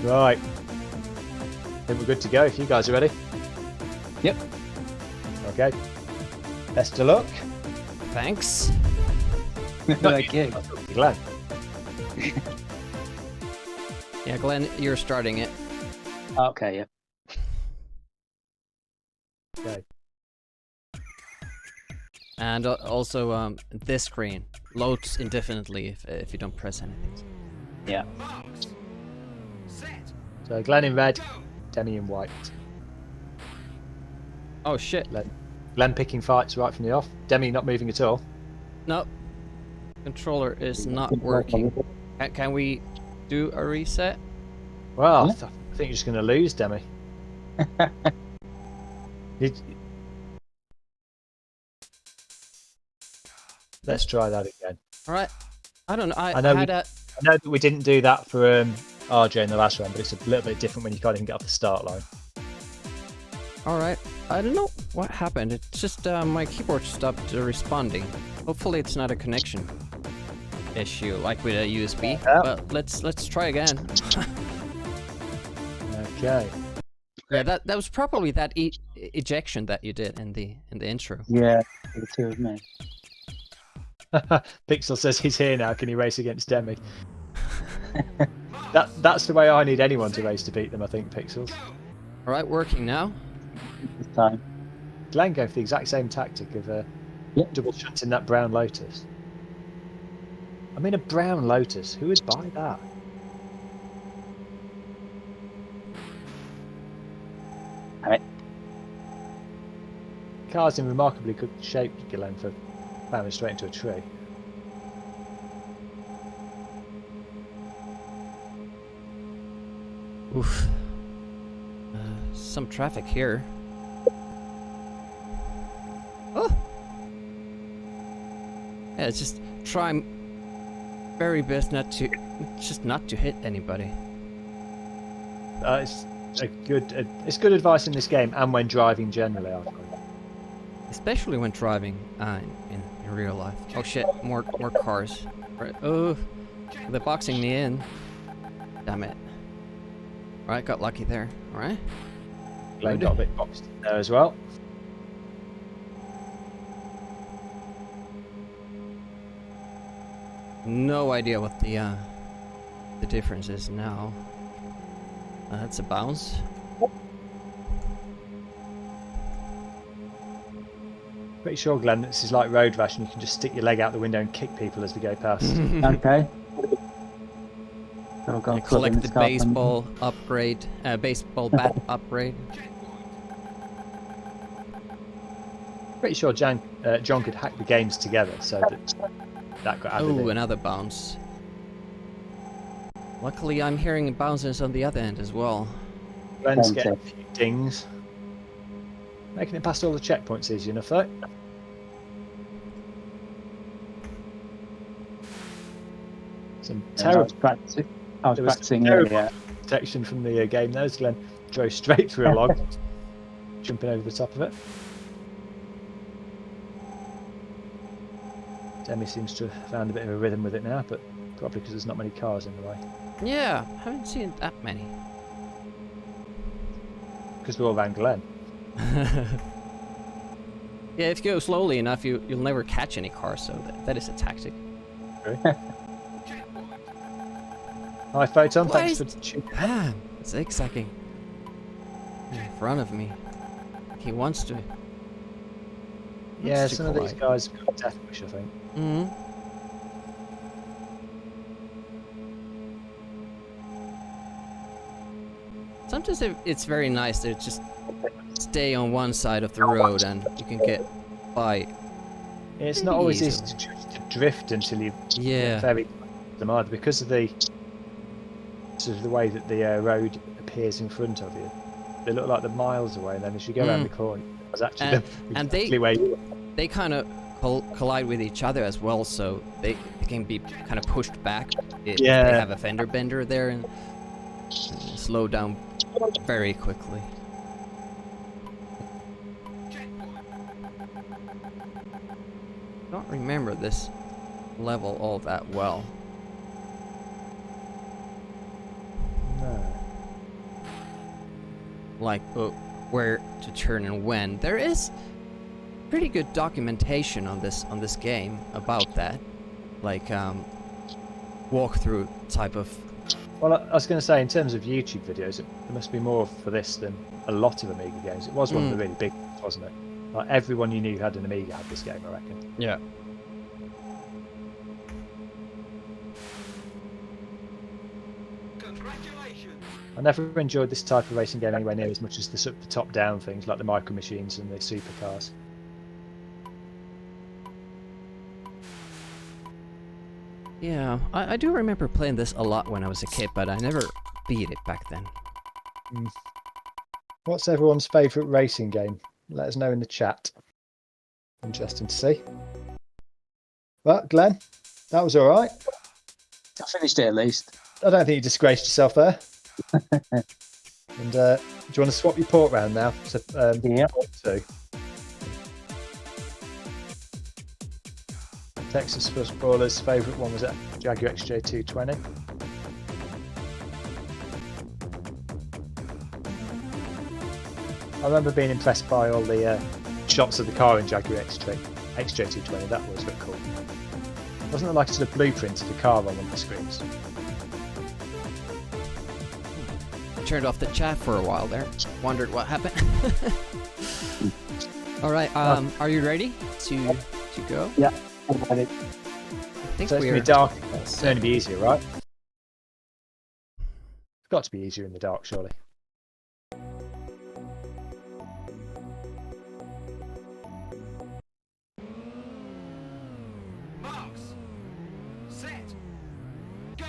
Right. I think we're good to go if you guys are ready. Yep. Okay. Best of luck. Thanks. Thank you. Glenn. Yeah, Glenn, you're starting it. Okay, yeah. Okay. And also, this screen loads indefinitely if you don't press anything. Yeah. So Glenn in red, Demi in white. Oh shit. Glenn picking fights right from the off. Demi not moving at all. No. Controller is not working. Can we do a reset? Well, Huh? I think you're just going to lose, Demi. Let's try that again. Alright. I don't know. I know had a... I know that we didn't do that for RJ in the last round, but it's a little bit different when you can't even get off the start line. Alright. I don't know what happened. It's just my keyboard stopped responding. Hopefully it's not a connection issue like with a USB. Yeah. But let's try again. Okay. Yeah, that was probably that ejection that you did in the intro. Yeah, the two of me. Pixel says he's here now. Can he race against Demi? That's the way I need anyone to race to beat them, I think, Pixels. Alright, working now. This time. Glenn going for the exact same tactic of double shunting that brown Lotus. I mean, a brown Lotus. Who would buy that? Alright. Car's in remarkably good shape, Glenn, for plowing straight into a tree. Oof. Some traffic here. Oh! Yeah, just try very best not to hit anybody. it's good advice in this game and when driving generally. I find. Especially when driving in real life. Oh shit, more cars. Right. Oh, they're boxing me in. Damn it. Right, got lucky there. Alright. Glenn got a bit boxed in there as well. No idea what the difference is now. That's a bounce. Pretty sure, Glenn, this is like Road Rash and you can just stick your leg out the window and kick people as they go past. Okay. So I've got I a club in collect the the scarf and- baseball upgrade, baseball bat upgrade. Pretty sure John could hack the games together so that got added Oh, in. another bounce. Luckily, I'm hearing bounces on the other end as well. Glenn's getting a few dings. Making it past all the checkpoints easy enough though. Some terrible I was There was practicing terrible earlier. protection from the game. There's Glenn. Drove straight through a log, jumping over the top of it. Demi seems to have found a bit of a rhythm with it now, but probably because there's not many cars in the way. Yeah, haven't seen that many. Because we're all around Glenn. Yeah, if you go slowly enough, you'll never catch any cars, so that is a tactic. Hi, Photon. Why Thanks for is- tuning in. Ah, zigzagging in front of me. He wants to. Yeah, Wants to some of these collide. guys have got death wish, I think. Hmm. Sometimes it's very nice to just stay on one side of the road and you can get by. It's not always Easily. easy to drift until you Yeah. very them either because of the sort of the way that the road appears in front of you. They look like they're miles away, and then as you go around the corner, it's actually And exactly where you they kind of collide with each other as well, so they can be kind of pushed back if they Yeah. have a fender bender there and slow down very quickly. Don't remember this level all that well. No. Like where to turn and when. There is pretty good documentation on this game about that, like walkthrough type of. Well, I was going to say, in terms of YouTube videos, there must be more for this than a lot of Amiga games. It was one of the really big ones, wasn't it? Like everyone you knew who had an Amiga had this game, I reckon. Yeah. Congratulations! I never enjoyed this type of racing game anywhere near as much as the sort of the top-down things like the micro machines and the supercars. Yeah, I do remember playing this a lot when I was a kid, but I never beat it back then. What's everyone's favourite racing game? Let us know in the chat. Interesting to see. But Glenn, that was all right. I finished it at least. I don't think you disgraced yourself there. And do you want to swap your port round now? To, Yep. port 2. Texas Footballer's favourite one was a Jaguar XJ220. I remember being impressed by all the shots of the car in Jaguar XJ220. That was very cool. Wasn't there like a sort of blueprint of the car on one of the screens? Turned off the chat for a while there. Wondered what happened. All right. Are you ready to go? Yeah. I'm ready. I think So it's going we're to be dark. It's going to be easier, right? It's got to be easier in the dark, surely. Marks! Set! Go!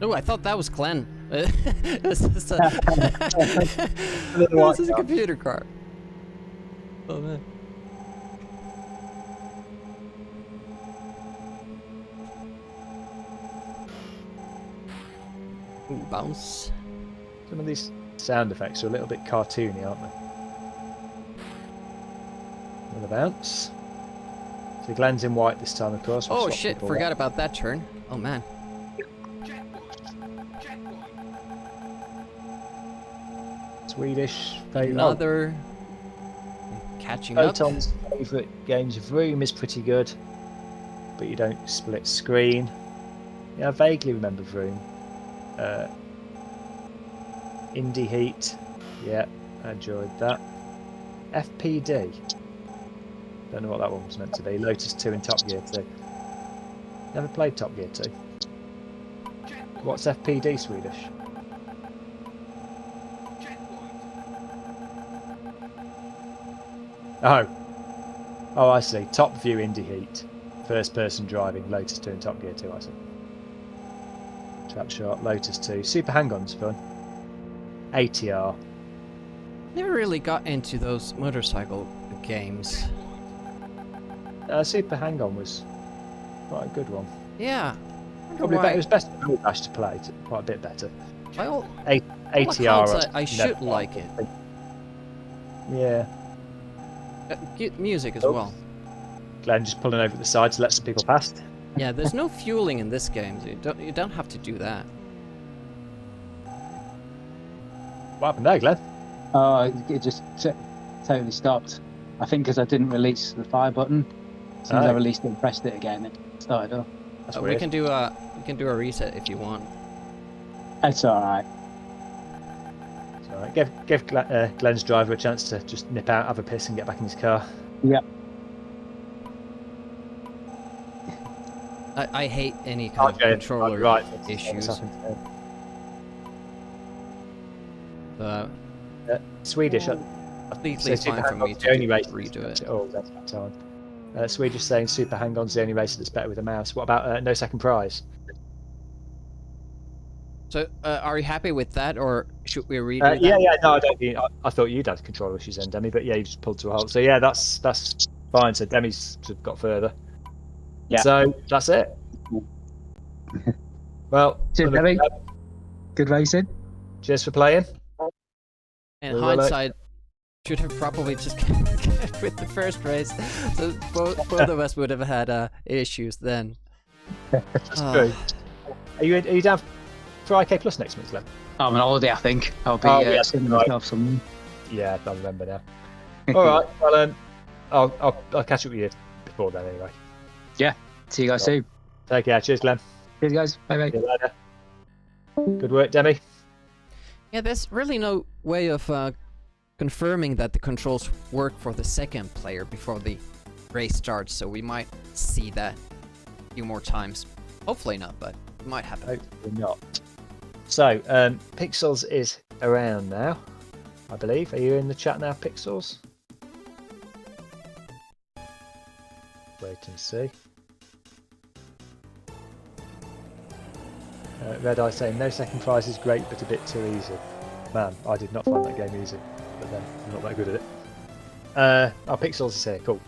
Oh, I thought that was Glenn. This is a, white this is a car. computer car. Oh man. Ooh, bounce. Some of these sound effects are a little bit cartoony, aren't they? Another bounce. So Glenn's in white this time, of course. We'll Oh swap shit, people forgot about that turn. Oh man. Checkpoint. Checkpoint. Swedish. Favourite. Another. Catching up. Photon's favourite games of Vroom is pretty good, but you don't split screen. Yeah, I vaguely remember Vroom. Indie Heat. Yeah, I enjoyed that. FPD. Don't know what that one was meant to be. Lotus 2 and Top Gear 2. Never played Top Gear 2. What's FPD Swedish? Oh, I see. Top View Indie Heat. First person driving. Lotus 2 and Top Gear 2, I see. Trap Shot, Lotus 2. Super Hang-On's fun. ATR. Never really got into those motorcycle games. Super Hang-On was quite a good one. Yeah. Probably better. It was best for Dash to play. Quite a bit better. Well, ATR. I should like it. Yeah. Good music as Oh. well. Glenn just pulling over the side to let some people past. Yeah, there's no fueling in this game. So you don't have to do that. What happened there, Glenn? Oh, it just totally stopped. I think because I didn't release the fire button. As soon as I released it and pressed it again, it started up. That's we weird. can do a reset if you want. It's alright. It's all right. Give Glenn's driver a chance to just nip out, have a piss, and get back in his car. Yep. I hate any kind of controller issues. Swedish. Completely fine for me to redo it. Oh, that's time. Swedish saying Super Hang-On's the only racer that's better with a mouse. What about No Second Prize? So, are you happy with that, or should we redo that? Yeah. No, I don't. I thought you'd had control issues then, Demi, but yeah, you just pulled to a halt. So yeah, that's fine. So Demi's sort of got further. Yeah. So that's it. Well, Cheers, Demi. Good racing. Cheers for playing. In We will, hindsight, should have probably just kept with the first race. So both of us would have had issues then. That's true. Are you down for IK Plus next month, Glenn? I'm on holiday, I think. I'll be yeah, sending right. myself some. Yeah, I remember now. All right. Well, I'll catch up with you before then anyway. See you guys soon. Take care. Cheers, Glenn. Cheers, guys. Bye bye. See you later. Good work, Demi. Yeah, there's really no way of confirming that the controls work for the second player before the race starts, so we might see that a few more times. Hopefully not, but it might happen. Hopefully not. So, Pixels is around now, I believe. Are you in the chat now, Pixels? Wait and see. Red Eye saying No Second Prize is great, but a bit too easy. Man, I did not find that game easy, but then I'm not that good at it. Our Pixels is here, cool.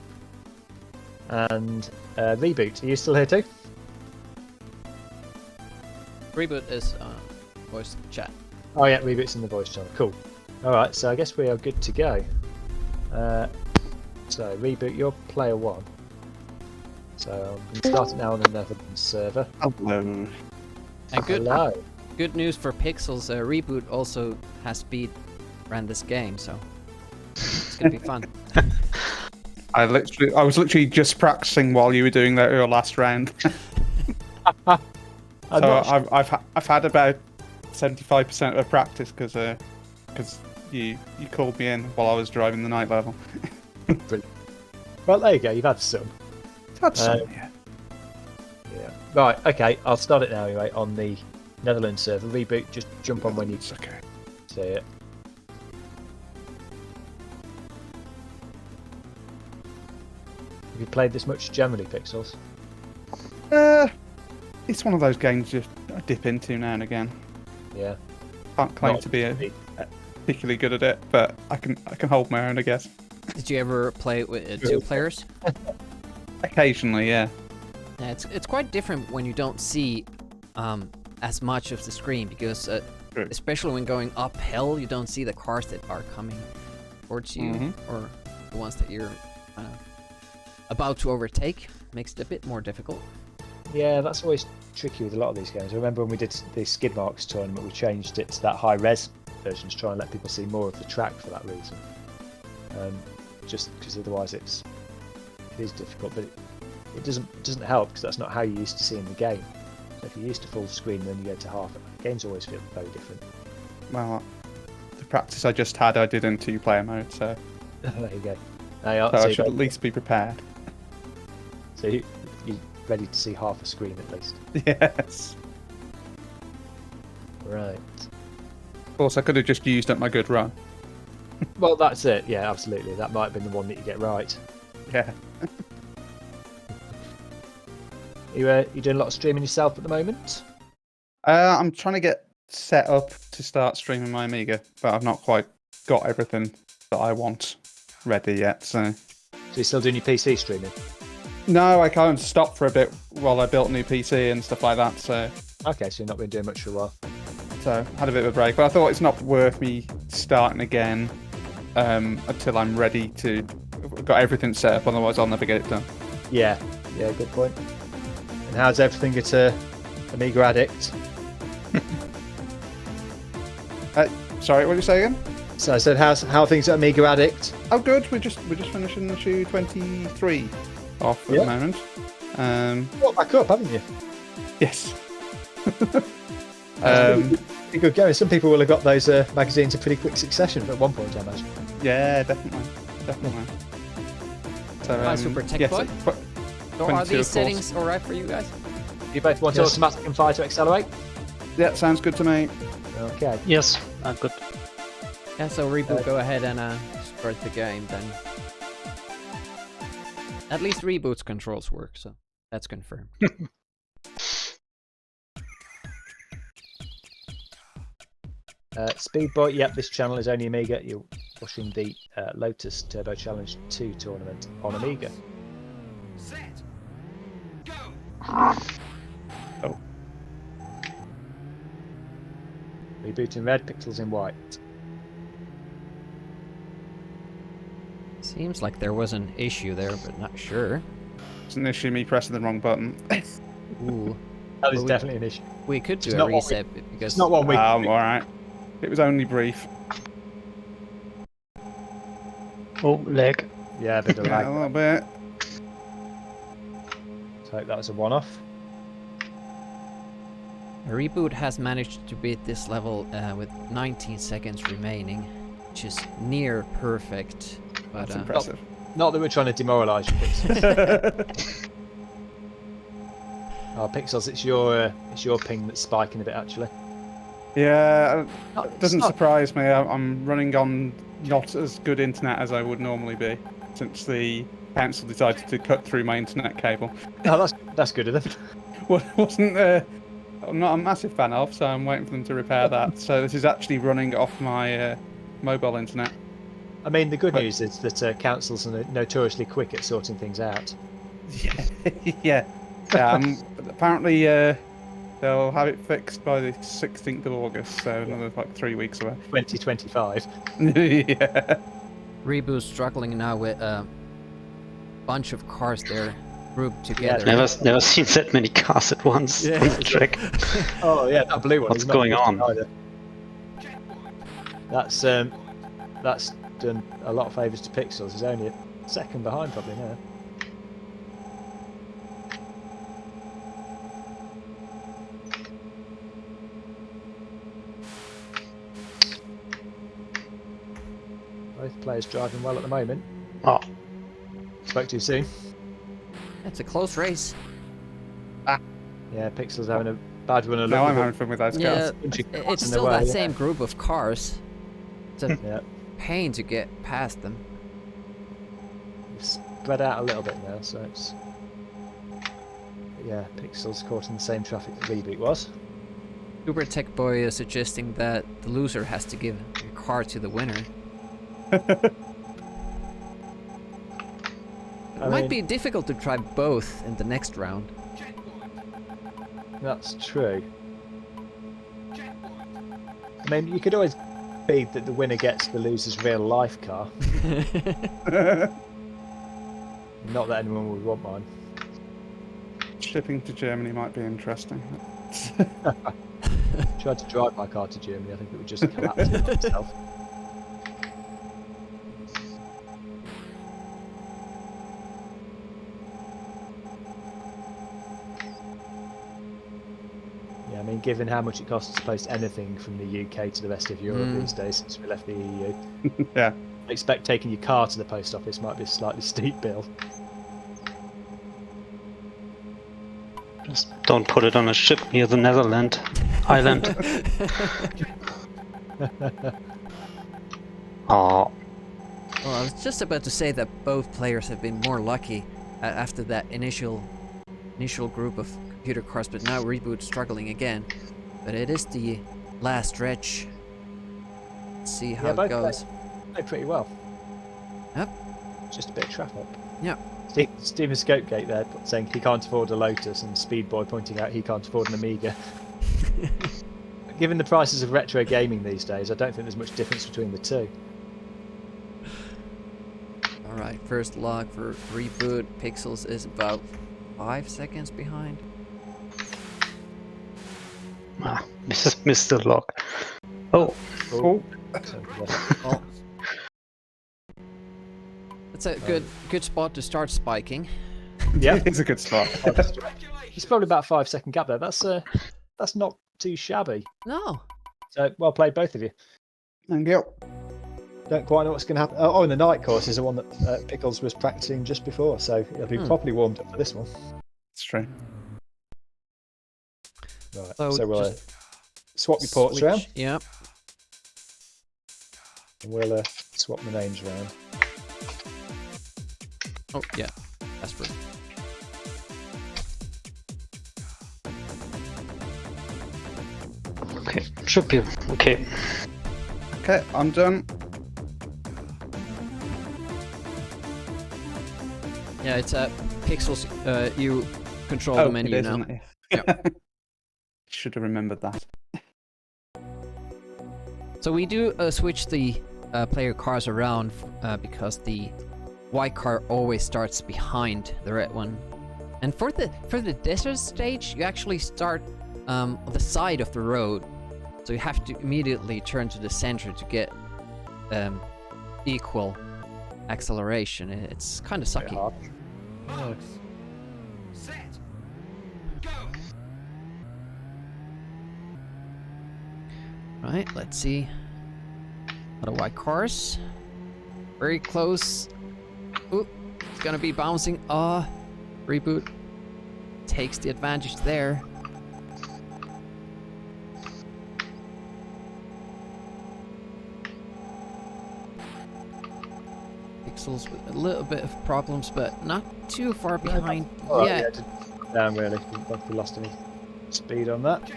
And Reboot, are you still here too? Reboot is voice chat. Oh yeah, Reboot's in the voice channel, cool. Alright, so I guess we are good to go. So Reboot, you're player 1. So I'm going to start it now on the Netherlands server. And Hello. good news for Pixels, Reboot also has speed ran this game, so it's gonna be fun. I was literally just practicing while you were doing that your last round. So I've had about 75% of practice because you called me in while I was driving the night level. Well, there you go. You've had some. That's yeah. Yeah. Right. Okay. I'll start it now anyway on the Netherlands server. Reboot. Just jump on when you It's okay. see it. Have you played this much generally, Pixels? It's one of those games I dip into now and again. Yeah. Can't claim Not to be particularly good at it, but I can hold my own, I guess. Did you ever play it with 2 players? Occasionally, yeah. Yeah, it's quite different when you don't see as much of the screen because especially when going uphill, you don't see the cars that are coming towards you or the ones that you're about to overtake. Makes it a bit more difficult. Yeah, that's always tricky with a lot of these games. I remember when we did the Skid Marks tournament, we changed it to that high res version to try and let people see more of the track for that reason. Just because otherwise it is difficult, but it doesn't help because that's not how you're used to seeing the game. So if you're used to full screen and then you go to half, games always feel very different. Well, the practice I just had, I did in 2-player mode, so There you go. so I should at least be prepared. So you're ready to see half a screen at least. Yes. Right. Of course, I could have just used up my good run. Well, that's it. Yeah, absolutely. That might have been the one that you get right. Yeah. You doing a lot of streaming yourself at the moment? I'm trying to get set up to start streaming my Amiga, but I've not quite got everything that I want ready yet. So you're still doing your PC streaming? No, I kind of stopped for a bit while I built a new PC and stuff like that. So okay, so you've not been doing much for a while. So had a bit of a break, but I thought it's not worth me starting again until I'm ready to got everything set up. Otherwise, I'll never get it done. Yeah, good point. And how's everything at Amiga Addict? Sorry, what did you say again? So I said, how are things at Amiga Addict? Oh, good. We're just finishing issue 23 off at the moment. Got back up, haven't you? Yes. Pretty good going. Some people will have got those magazines in pretty quick succession at one point, I imagine. Yeah, definitely. So, Hi, Super Tech Boy. So are these settings alright for you guys? You both want automatic and fire to accelerate? Yeah, sounds good to me. Okay. Yes, I'm good. Yeah, so Reboot, go ahead and start the game then. At least Reboot's controls work, so that's confirmed. Speedboy, yep, this channel is only Amiga. You're watching the Lotus Turbo Challenge II tournament on Amiga. Set. Go. Oh. Reboot in red, pixels in white. Seems like there was an issue there, but not sure. It's an issue me pressing the wrong button. Ooh. That is definitely an issue. We could do It's a not reset because It's not one we. Alright. It was only brief. Oh, lag. Yeah, a bit of Yeah, lag. a little bit. So that was a one-off. Reboot has managed to beat this level with 19 seconds remaining, which is near perfect. But That's impressive. Not that we're trying to demoralise you, Pixels. Oh, Pixels, it's your ping that's spiking a bit actually. Yeah, No, it doesn't surprise me. I'm running on not as good internet as I would normally be, since the council decided to cut through my internet cable. No, that's good of them. Wasn't I'm not a massive fan of, so I'm waiting for them to repair that. So this is actually running off my mobile internet. I mean, the good news is that councils are notoriously quick at sorting things out. Yeah. Apparently they'll have it fixed by the 16th of August, so another like 3 weeks away. 2025. Yeah. Reboot's struggling now with a bunch of cars there grouped together. Never seen that many cars at once on the track. Oh yeah, that blue one. What's is not going good on? either. That's done a lot of favours to Pixels. He's only a second behind probably now. Both players driving well at the moment. Oh, Spoke too soon. It's a close race. Yeah, Pixels having a bad run. Now I'm having fun with those Yeah, cars. it's still that same group of cars. It's a Yeah, pain to get past them. it's spread out a little bit now, so it's. Yeah, Pixels caught in the same traffic that Reboot was. Super Tech Boy is suggesting that the loser has to give a car to the winner. It might be difficult to try both in the next round. That's true. mean, you could always be that the winner gets the loser's real life car. Not that anyone would want mine. Shipping to Germany might be interesting. Tried to drive my car to Germany, I think it would just collapse in on itself. Yeah, I mean, given how much it costs to post anything from the UK to the rest of Europe these days since we left the EU, Yeah. I expect taking your car to the post office might be a slightly steep bill. Just don't put it on a ship near the Netherlands island. Oh, Well, I was just about to say that both players have been more lucky after that initial group of computer cars, but now Reboot struggling again. But it is the last stretch. Let's see how it goes. Play pretty well. Yep. Just a bit of traffic. Yep. Steven Scopegate there saying he can't afford a Lotus, and Speedboy pointing out he can't afford an Amiga. Given the prices of retro gaming these days, I don't think there's much difference between the two. Alright, first log for Reboot. Pixels is about 5 seconds behind. missed the lock. Oh, Oh. So, Well, it's a good spot to start spiking. yeah, It's a good start. it's probably about a 5 second gap there. That's not too shabby. No. So well played, both of you. Thank you. Don't quite know what's going to happen. Oh, and the night course is the one that Pickles was practicing just before, so he'll be properly warmed up for this one. It's true. Right, So so we'll just swap your ports switch. around, Yeah. and we'll swap the names around. Oh, yeah. That's right. okay. Should be okay. Okay, I'm done. Yeah, it's Pixels. You control the menu it is, now. isn't it? Yeah. Should have remembered that. So we do switch the player cars around because the white car always starts behind the red one. And for the desert stage, you actually start on the side of the road, so you have to immediately turn to the center to get equal acceleration. It's kind of sucky. Hard. Set. Go. Right, let's see. A lot of white cars. Very close. Ooh, it's gonna be bouncing. Reboot takes the advantage there. Pixels with a little bit of problems, but not too far behind yet. Down really. Don't think we lost any speed on that.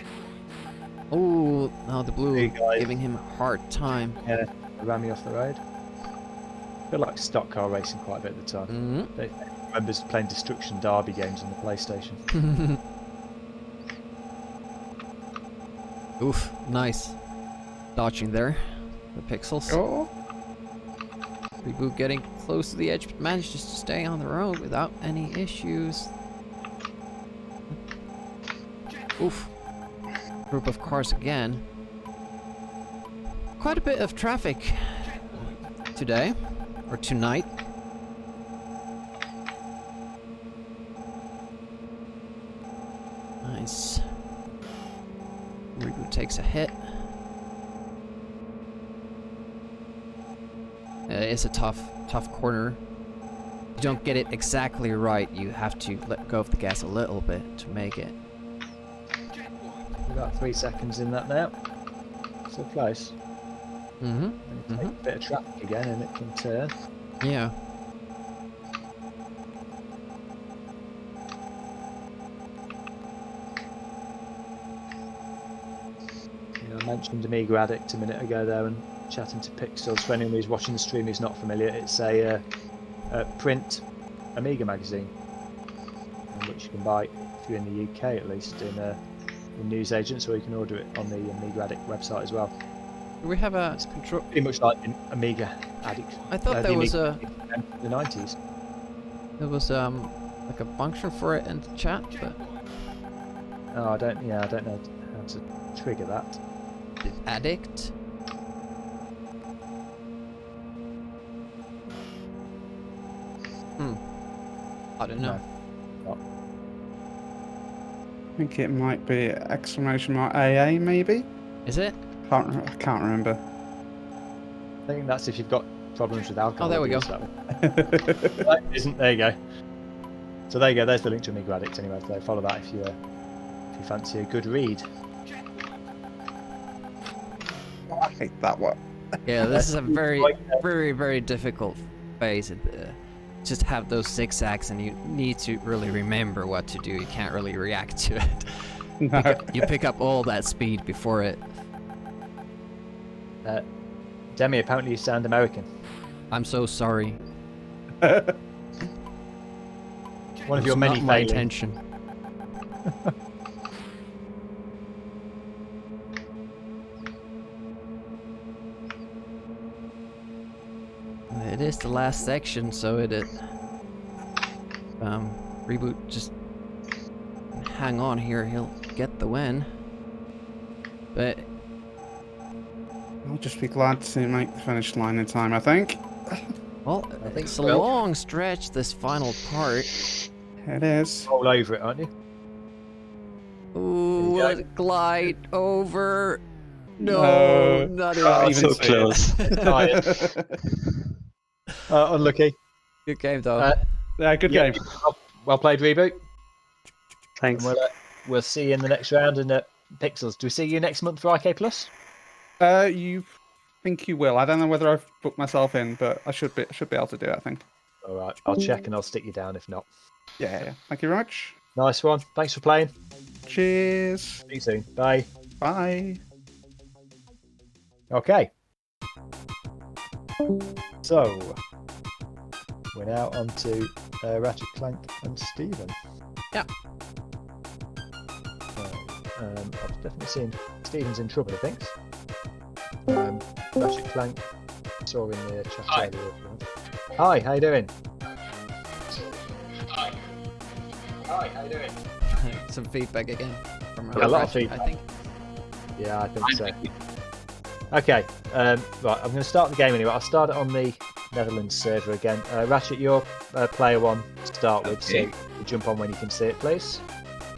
Oh, now the blue Hey, guys. giving him a hard time. Yeah, they ran me off the road. I feel like stock car racing quite a bit at the time. Mm-hmm. I remember playing Destruction Derby games on the PlayStation. Oof, nice. Dodging there. The Pixels. Oh. Reboot getting close to the edge, but manages to stay on the road without any issues. Oof. Group of cars again. Quite a bit of traffic today, or tonight. Nice. Reboot takes a hit. It's a tough corner. You don't get it exactly right. You have to let go of the gas a little bit to make it. About 3 seconds in that now. So close. Mm-hmm. And take a bit of traffic again, and it can turn. Yeah. I mentioned Amiga Addict a minute ago there, and chatting to Pixels. For anyone who's watching the stream who's not familiar, it's a print Amiga magazine, which you can buy if you're in the UK at least in newsagents, or you can order it on the Amiga Addict website as well. Do we have a control? Pretty much like an Amiga Addict. I thought the there was Amiga a in the 90s. like a function for it in the chat, but Oh, I don't know how to trigger that. addict. I don't know. I think it might be exclamation mark AA, maybe. Is it? I can't remember. I think that's if you've got problems with alcohol. Oh, there we go. That isn't. There you go. So there you go. There's the link to Amiga Addict anyway. So follow that if you fancy a good read. I hate that one. Yeah, this is a very, very, very difficult phase. Just have those zigzags, and you need to really remember what to do. You can't really react to it. No. You pick up all that speed before it. Demi, apparently you sound American. I'm so sorry. One of your It's many not my failings. intention. It is the last section, so Reboot just hang on here, he'll get the win. But I'll just be glad to make the finish line in time, I think. well, think it's a so. long stretch, this final part. It is. Roll over it, aren't you? Ooh, will it glide over? No. Not Can't even. even So close. Unlucky. Good game though. Yeah, good game. Well played, Reboot. Thanks. And we'll see you in the next round in Pixels. Do we see you next month for IK Plus? You think you will? I don't know whether I've booked myself in, but I should be able to do it, I think. All right, I'll check and I'll stick you down if not. Yeah. Thank you very much. Nice one. Thanks for playing. Cheers. See you soon. Bye. Bye. Okay. So we're now on to Ratchet Clank and Stephen. Yeah. I've definitely seen Stephen's in trouble, I think. Ratchet Clank saw in the chat earlier. Hi, how you doing? Hi, how you doing? Some feedback again from A lot of Ratchet, feedback. I think. Yeah, I think so. Okay, right, I'm going to start the game anyway. I'll start it on the Netherlands server again. Ratchet, you're player one to start with, so jump on when you can see it, please.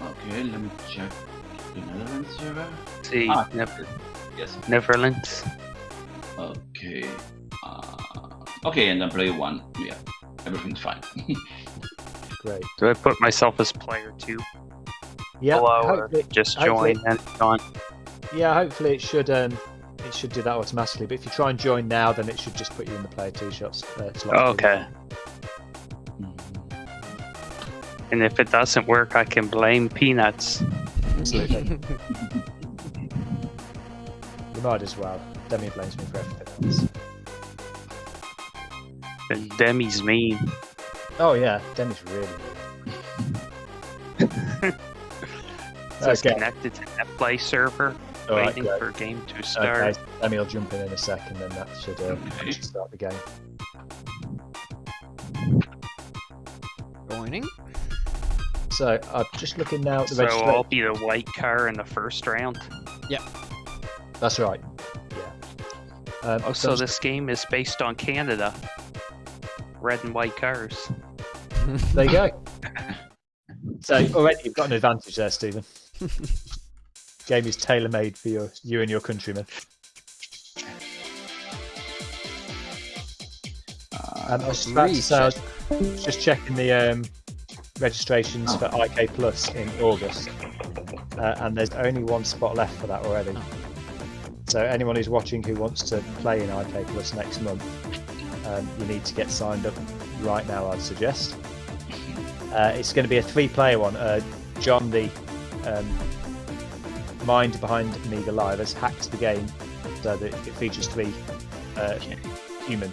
Okay, let me check the Netherlands server. See, Yes. Netherlands. Okay. Okay, and then player one. Yeah, everything's fine. Great. Do I put myself as player 2 Yeah, below, or hopefully, just hopefully- join and on? yeah, hopefully it should do that automatically. But if you try and join now, then it should just put you in the player two shots. Slot. Okay. And if it doesn't work, I can blame pnutttz. Absolutely. You might as well. Demi blames me for everything else. And Demi's mean. Oh yeah, Demi's really. So it's Okay. connected to that play server, All right, waiting great. for a game to start. Okay, Demi will jump in a second, and that should start the game. Joining. So I'm just looking now at the So registration. I'll be the white car in the first round. That's right. Yeah. Oh, so this game is based on Canada. Red and white cars. There you go. So already you've got an advantage there, Stephen. Game is tailor-made for you and your countrymen. I was about to say, I was just checking the registrations for IK Plus in August, and there's only one spot left for that already. So anyone who's watching who wants to play in IK Plus next month, you need to get signed up right now, I'd suggest. It's going to be a 3-player one. John, the mind behind Amiga Live, has hacked the game so that it features 3 human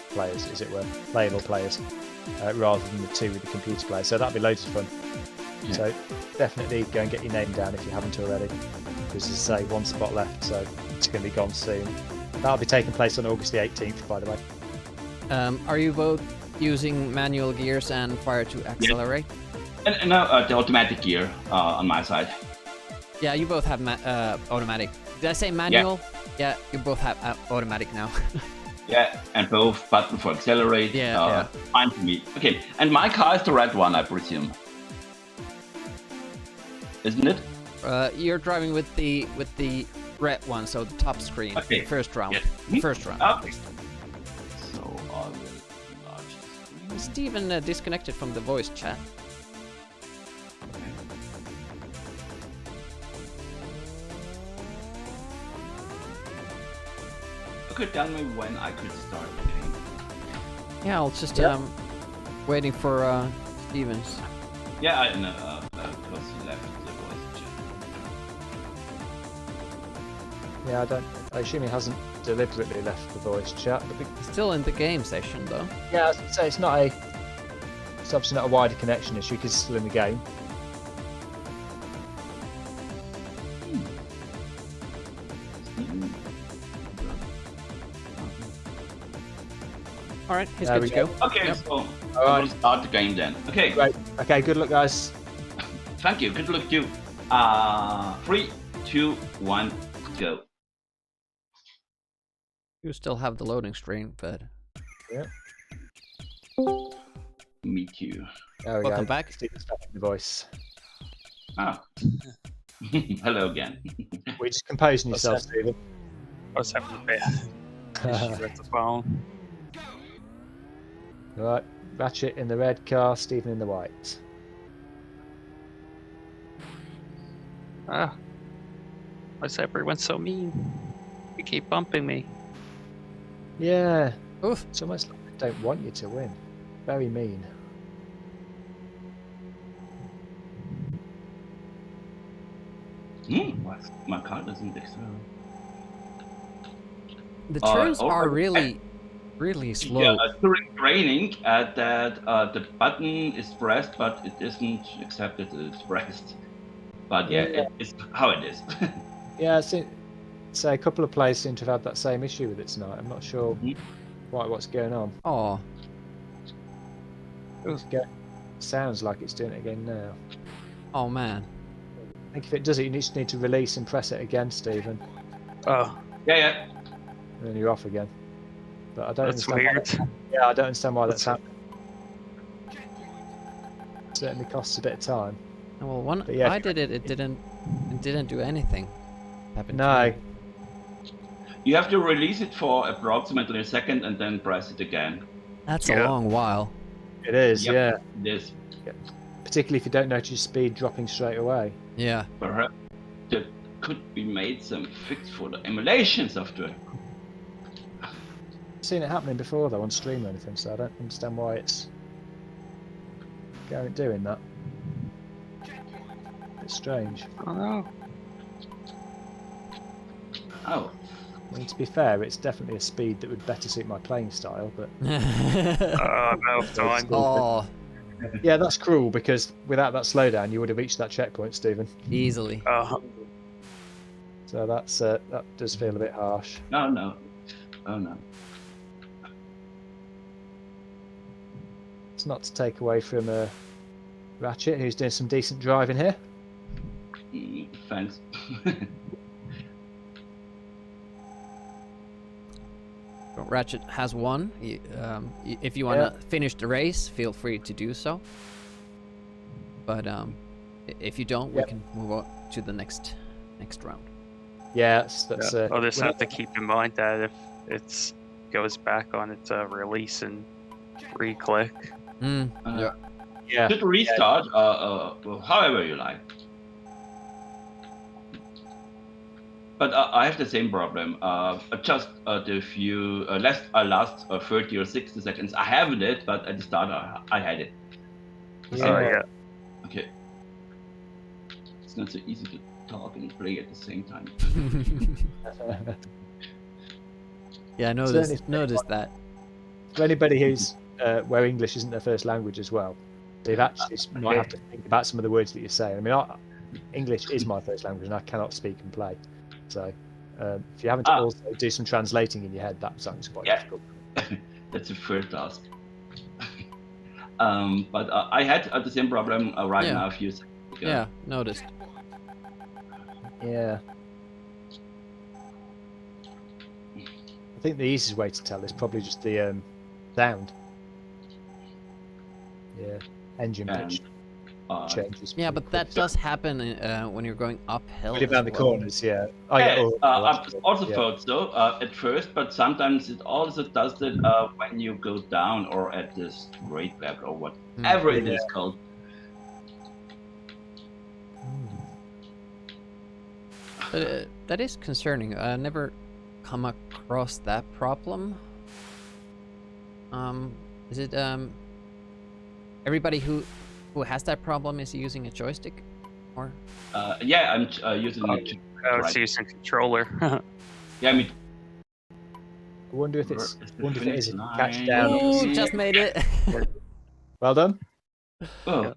players, as it were, playable players, rather than the 2 with the computer players. So that'll be loads of fun. Yeah. So definitely go and get your name down if you haven't already, because as I say, one spot left, so it's going to be gone soon. That'll be taking place on August the 18th, by the way. Are you both using manual gears and fire to accelerate? And now the automatic gear on my side. Yeah, you both have automatic. Did I say manual? Yeah, you both have automatic now. Yeah, and both button for accelerate. Yeah. Fine for me. Okay, and my car is the red one, I presume. Isn't it? You're driving with the red one, so the top screen. Okay. The first round. Yes. The first round. Okay. So I will enlarge the screen. Steven disconnected from the voice chat. Okay, tell me when I could start the game. Yeah, I'll just waiting for Stevens. Yeah, I know, because he left the voice chat. Yeah, I assume he hasn't deliberately left the voice chat. But Still in the game session though. yeah, I was gonna say it's obviously not a wider connection issue because it's still in the game. All right, he's There good we to go. Okay, Yep. so I will start the game then. Okay, Right. Okay, good luck, guys. thank you. Good luck too. 3, 2, 1, go. You still have the loading screen, but Me too. There we welcome go. back. Stephen's back in the voice. Ah. Hello again. We're just composing yourself, Stephen. I was having a bit issues with the phone. Right, Ratchet in the red car, Stephen in the white. Ah, why is everyone so mean? You keep bumping me. Yeah, Oof. it's almost like they don't want you to win. Very mean. My car doesn't accelerate. The turns are already- really slow. Yeah, during training, that the button is pressed, but it isn't accepted that it's pressed. But yeah, it's how it is. Yeah, so a couple of players seem to have had that same issue with it tonight. I'm not sure what's going on. Oh, Sounds like it's doing it again now. oh man. I think if it does it, you just need to release and press it again, Stephen, Oh, Yeah. and then you're off again. But I don't that's understand. weird. I don't understand why that's That's- happening. Certainly costs a bit of time. Well, one But yeah, I did it. It didn't do anything. Happened to No. me. You have to release it for approximately a second and then press it again. That's a Yeah. long while. It is, Yep. yeah. This Particularly if you don't notice your speed dropping straight away. Yeah. perhaps there could be made some fix for the emulation software. I've seen it happening before though on stream or anything, so I don't understand why it's doing that. It's strange. Oh no. Oh, I mean, to be fair, it's definitely a speed that would better suit my playing style, but Oh no, time. Oh, yeah, that's cruel because without that slowdown, you would have reached that checkpoint, Stephen. easily. Oh, So that does feel a bit harsh. no. Oh no. It's not to take away from Ratchet, who's doing some decent driving here. Thanks. Ratchet has won. If you wanna finish the race, feel free to do so. But if you don't, we Yep. can move on to the next round. Yeah, that's. I'll just have to keep in mind that if it goes back on its release and re-click. Yeah. Should restart, however you like. But I have the same problem. Just the few last 30 or 60 seconds, I have it, but at the start I had it. Oh yeah. Okay. It's not so easy to talk and play at the same time. Yeah, I Certainly noticed that. For anybody who's where English isn't their first language as well, they've actually might have to think about some of the words that you're saying. I mean, English is my first language, and I cannot speak and play. So If you haven't to also do some translating in your head, that sounds quite difficult. That's the first task. But I had the same problem right now a few seconds ago. Yeah, noticed. Yeah. I think the easiest way to tell is probably just the sound. Yeah, engine pitch changes. Yeah, but that does happen when you're going uphill. Around the corners, yeah. I also thought so at first, but sometimes it also does it when you go down or at the straight level or whatever it is called. But, that is concerning. I never come across that problem. Is it everybody who has that problem is using a joystick, or? Yeah, I'm using it. I was using controller. Yeah, I mean. I wonder if it's. Wonder if it is if you catch down. Oh, just made it. Well done. Oh.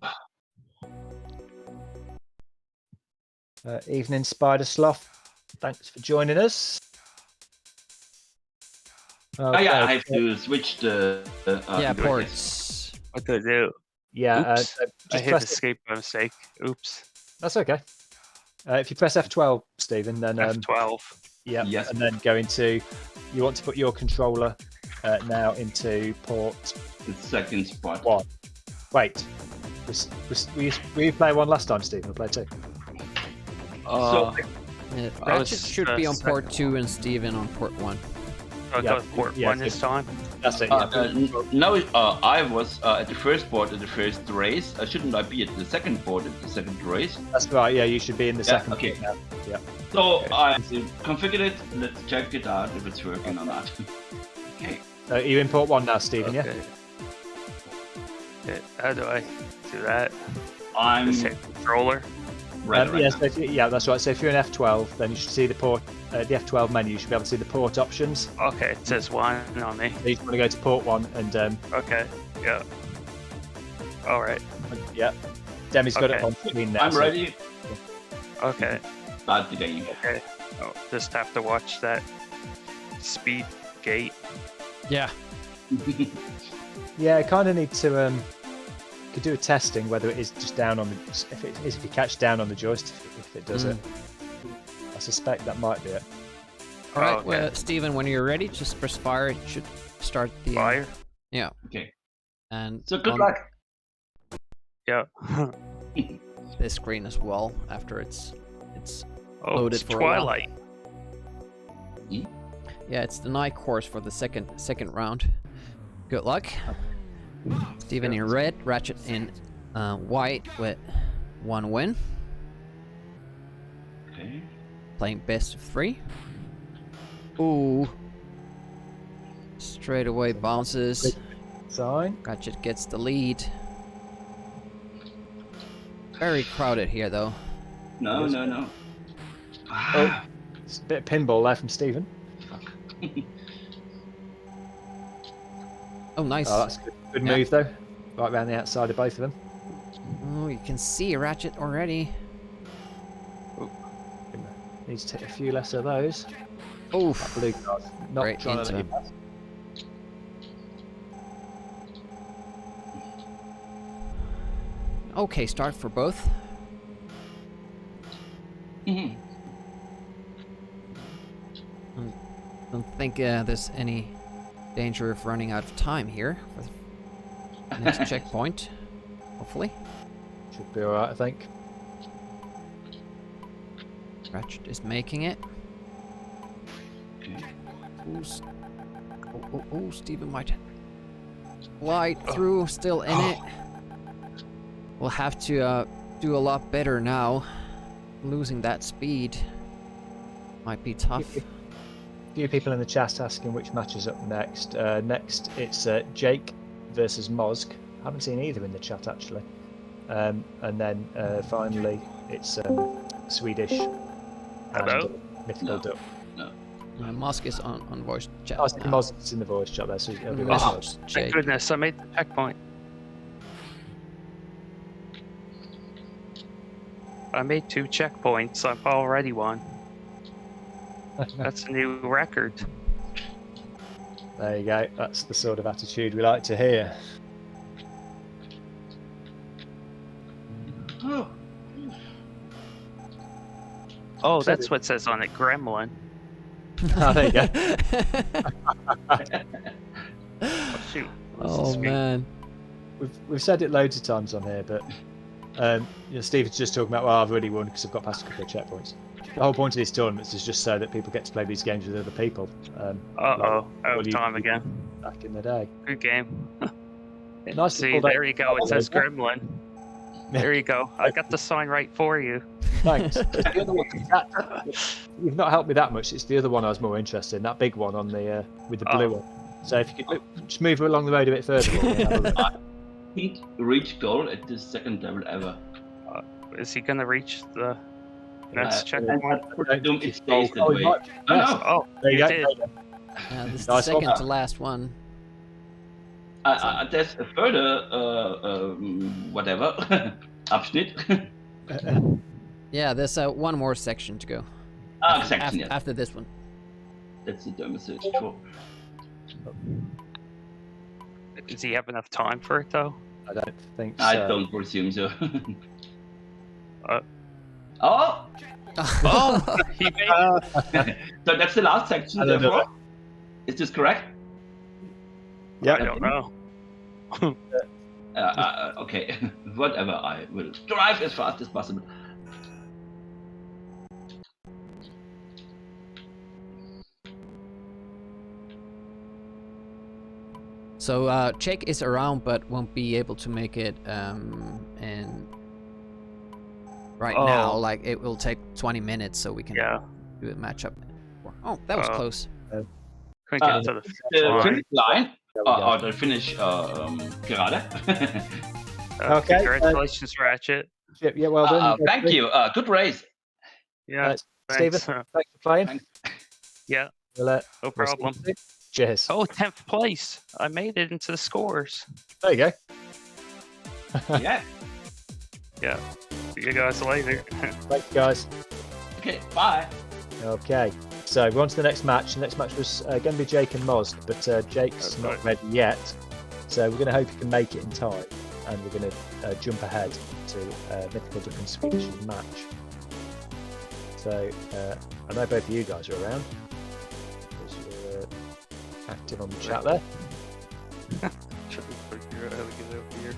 Evening, Spider Sloth. Thanks for joining us. Okay. Yeah, I have to switch the. Ports. What do I do? Yeah, Oops. I hit escape by mistake. Oops. That's okay. If you press F12, Stephen, then F12. Yeah, yes. And then go into. You want to put your controller now into port. The second spot. One. Wait. Were you play one last time, Stephen? Or play two? Ratchet should be on port 2 and Steven on port 1. I got port 1 this time. That's it. No, I was at the first port at the first race. Shouldn't I be at the second port at the second race? That's right. Yeah, you should be in the second. Okay. Port now. Yeah. So I configured it. Let's check it out if it's working or not. Okay. You in port 1 now, Stephen? Okay. How do I do that? I'm controller. Yeah, that's right. So if you're in F12, then you should see the port, the F12 menu. You should be able to see the port options. Okay, it says 1 on me. So you want to go to port 1 and. Okay. Yeah. All right. Yeah. Demi's got it on screen now. I'm ready. Okay. Start the game. Okay. Oh, just have to watch that speed gate. Yeah. Yeah, I kind of need to could do a testing whether it is just down on the if you catch down on the joystick if it does it. I suspect that might be it. All right, well, Stephen, when you're ready, just press fire. It should start the fire. Yeah. Okay. And so good luck. Yeah. This screen as well after it's loaded for Twilight. A while. Yeah, it's the night course for the second round. Good luck. Steven in red, Ratchet in white with 1 win. Okay. Playing best of 3. Ooh. Straight away bounces. Sign. Ratchet gets the lead. Very crowded here though. No. Oh, it's a bit of pinball there from Steven. Oh, nice. Oh, that's a good move though. Right around the outside of both of them. Oh, you can see Ratchet already. Oh. Needs to take a few less of those. Oh, blue card. Not right trying to let into you pass. Okay, start for both. Don't think there's any danger of running out of time here for the next checkpoint. Hopefully. Should be alright, I think. Ratchet is making it. Oh, Steven might glide through, still in it. We'll have to do a lot better now. Losing that speed might be tough. A few people in the chat asking which match is up next. Next, it's Jake versus Mozg. Haven't seen either in the chat actually. And then finally, it's Swedish and Mythical Duck. Mozg is on voice chat. Oh, Mozg's in the voice chat there, so it'll be thank goodness, I made the checkpoint. I made 2 checkpoints. I've already won. That's a new record. There you go. That's the sort of attitude we like to hear. Oh, Oh, that's what it says on it, Gremlin. Oh, there you go. Oh, shoot. What's Oh the screen? man. We've said it loads of times on here, but Steven's just talking about, well, I've already won because I've got past a couple of checkpoints. The whole point of these tournaments is just so that people get to play these games with other people. Uh-oh, out of time again. Back in the day. Good game. Nice to See, pull that- there you go. It says Gremlin. There you go. I got the sign right for you. Thanks. It's the other one. You've not helped me that much. It's the other one I was more interested in. That big one on the with the blue one. So if you could just move along the road a bit further. We'll have a look. he reached goal at the second level ever. Is he gonna reach the next Uh, checkpoint? Don't it stays that he way. might- Oh, yes. no. Oh, There you you go. did. This is the Nice one. second to last one. There's a further, whatever, Abschnitt. Yeah, there's one more section to go. Section, yes. After this one. That's the Derma search for. Does he have enough time for it though? I don't think so. I don't presume so. Uh. Oh! Oh, he made it. So that's the last section, I don't know. therefore. Is this correct? Yeah. I don't know. Okay, whatever. I will drive as fast as possible. So Jake is around, but won't be able to make it. And right now, like it will take 20 minutes, so we can do a matchup. Oh, that was close. Couldn't get to the The line. finish line, There we go. or the finish gerade. Okay, Congratulations, Ratchet. Yeah, well done. Thank you. Good race. Yeah. Steven, Thanks. thanks for playing. Thanks. Yeah. We'll, No we'll see problem. you soon. Cheers. Oh, 10th place. I made it into the scores. There you go. Yeah. Yeah. See you guys later. Thanks, guys. Okay. Bye. Okay, so we're on to the next match. The next match was going to be Jake and Moz, but Jake's That's not right. ready yet. So we're going to hope he can make it in time, and we're going to jump ahead to Mythical Duck and Swedish match. So I know both of you guys are around, because you're active on the chat there. Trying to figure out how to get over here.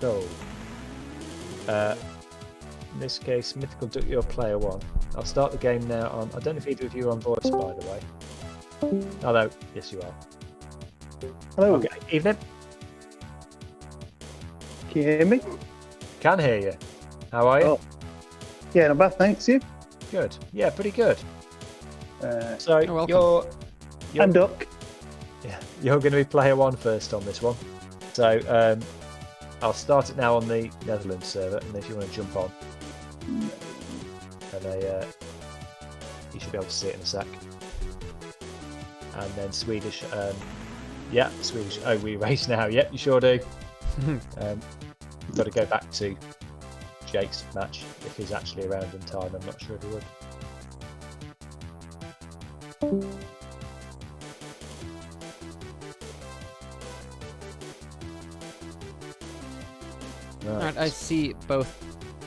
So, in this case, Mythical Duck, you're player one. I'll start the game now on. I don't know if either of you are on voice, by the way. Hello, yes, you are. Hello, Okay, evening. can you hear me? Can hear you. How are you? Oh. Yeah, not bad, thanks. You? Good. Yeah, pretty good. So You're welcome. I'm Duck. Yeah, you're going to be player one first on this one. So I'll start it now on the Netherlands server, and if you want to jump on, and you should be able to see it in a sec. And then Swedish, yeah, Swedish. Oh, we race now. Yep, you sure do. We've got to go back to Jake's match if he's actually around in time. I'm not sure if he would. Alright, I see both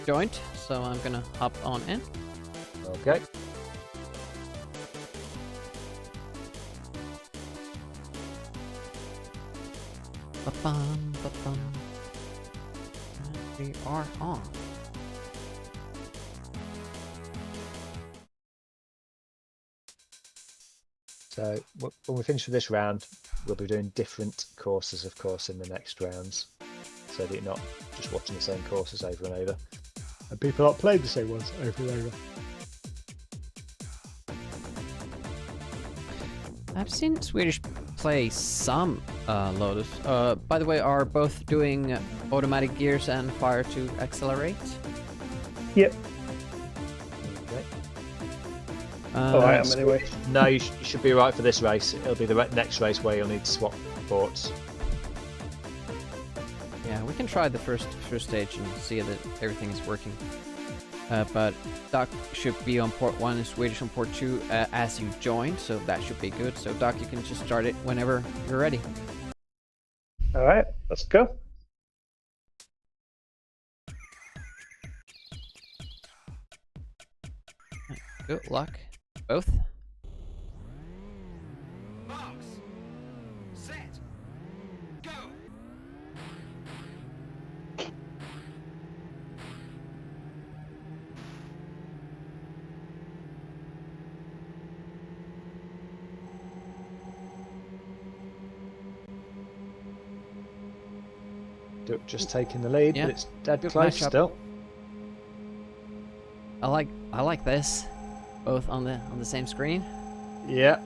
joined, so I'm gonna hop on in. Okay. Ba-bum, ba-bum. And we are on. So when we finish with this round, we'll be doing different courses, of course, in the next rounds, so that you're not just watching the same courses over and over, and people aren't playing the same ones over and over. I've seen Swedish play some Lotus. By the way, are both doing automatic gears and fire to accelerate? Yep. Okay. Oh, I am anyway. No, you should be right for this race. It'll be the next race where you'll need to swap ports. Yeah, we can try the first stage and see that everything is working. but Doc should be on port 1 and Swedish on port 2 as you join, so that should be good. So Doc, you can just start it whenever you're ready. All right, let's go. Good luck, both. Box. Set. Go. Duck just taking the lead, Yeah. but it's dead Good close matchup. still. I like this, both on the same screen. Yeah.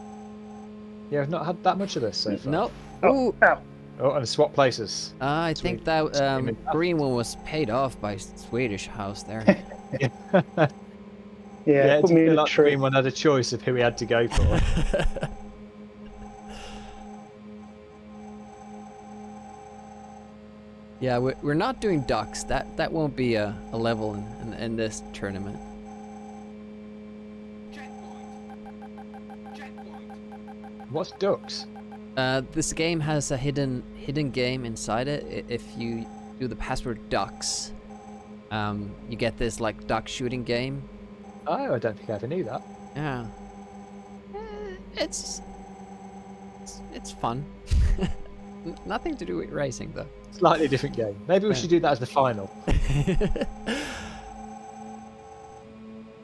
Yeah, I've not had that much of this so far. No. Oh, Ooh. ow. Oh, and swap places. I think that green one was paid off by Swedish House there. Yeah, it put didn't me in feel a like the tree. green one had a choice of who he had to go for. Yeah, we're not doing ducks. That won't be a level in this tournament. Checkpoint. Checkpoint. What's ducks? This game has a hidden game inside it. If you do the password ducks, you get this like duck shooting game. Oh, I don't think I ever knew that. Yeah. It's fun. Nothing to do with racing though. Slightly different game. Maybe we should do that as the final.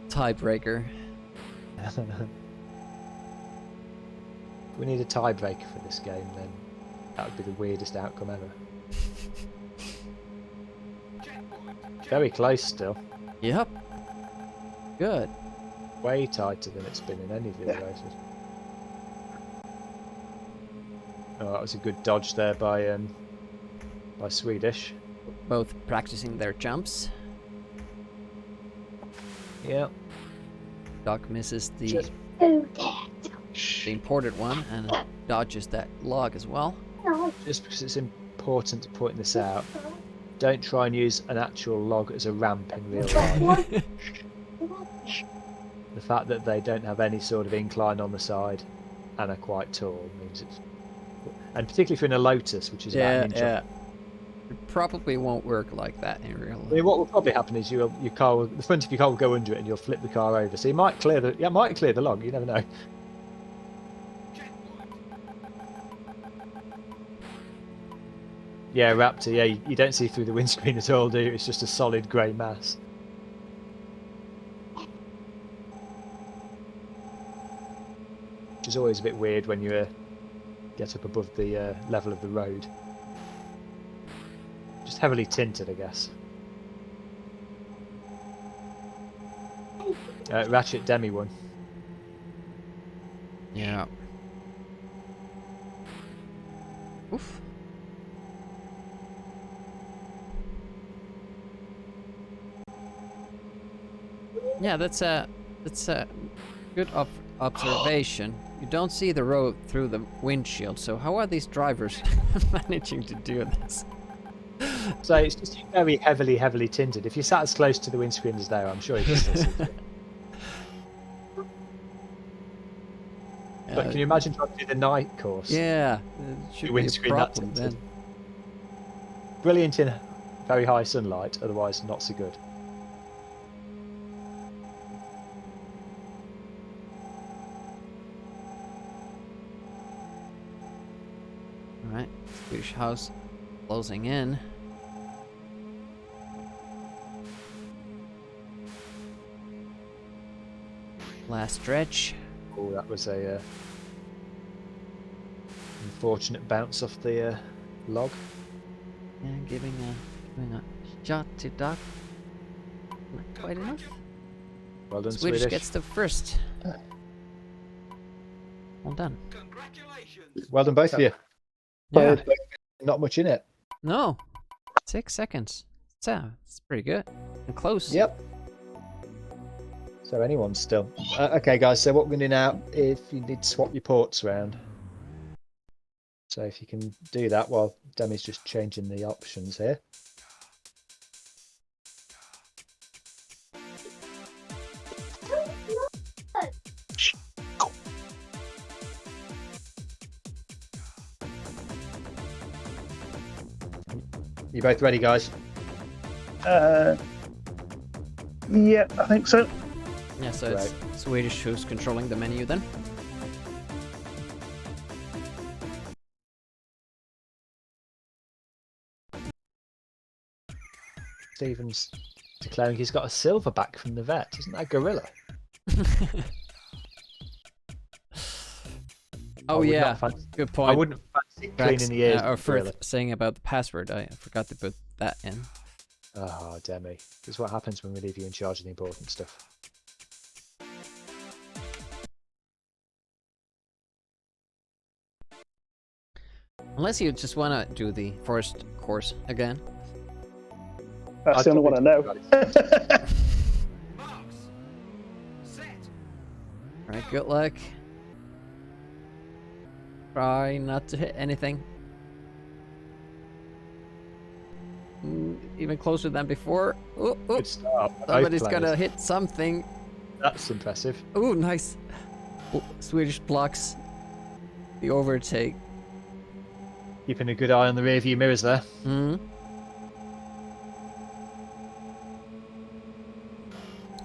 Tiebreaker. If we need a tiebreaker for this game, then that would be the weirdest outcome ever. Very close still. Yep. Good. Way tighter than it's been in any of the other races. Oh, that was a good dodge there by Swedish. Both practicing their jumps. Yeah. Doc misses the Just- imported one and dodges that log as well. Just because it's important to point this out, don't try and use an actual log as a ramp in real life. The fact that they don't have any sort of incline on the side and are quite tall means it's... And particularly if you're in a Lotus, which is about an inch off. It probably won't work like that in real I life. mean, what will probably happen is your car, the front of your car will go under it, and you'll flip the car over. So you might clear the log. You never know. Yeah, Raptor. Yeah, you don't see through the windscreen at all, do you? It's just a solid grey mass. Which is always a bit weird when you get up above the level of the road. Just heavily tinted, I guess. Ratchet Demi won. Yeah. Oof. Yeah, that's a good observation. You don't see the road through the windshield, so how are these drivers managing to do this? So it's just very heavily tinted. If you sat as close to the windscreen as they are, I'm sure you can still see it. But can you imagine trying to do the night course? Yeah, it should Your be a windscreen that problem tinted. then. Brilliant in very high sunlight, otherwise not so good. Alright, Swedish House closing in. Last stretch. Oh, that was a unfortunate bounce off the log. Yeah, giving a shot to Doc. Not quite enough. Well done, Swedish Swedish. gets the first. Well done. Well done, both of you. Yeah. Not much in it. No. 6 seconds. It's pretty good. And close. Yep. So anyone's still. Okay, guys, so what we're going to do now, if you need to swap your ports around. So if you can do that while Demi's just changing the options here. You both ready, guys? Yeah, I think so. Yeah, so it's Swedish who's controlling the menu then. Stephen's declaring he's got a silverback from the vet. Isn't that a gorilla? Oh yeah, good point. I wouldn't fancy cleaning the ears. Or for saying about the password, I forgot to put that in. Oh, Demi. This is what happens when we leave you in charge of the important stuff. Unless you just want to do the forest course again. That's the only one I know. Marks. Set. Alright, good luck. Try not to hit anything. Even closer than before. Oh, oh. Good start. Somebody's gonna hit something. That's impressive. Oh, nice. Oh, Swedish blocks the overtake. Keeping a good eye on the rear view mirrors there.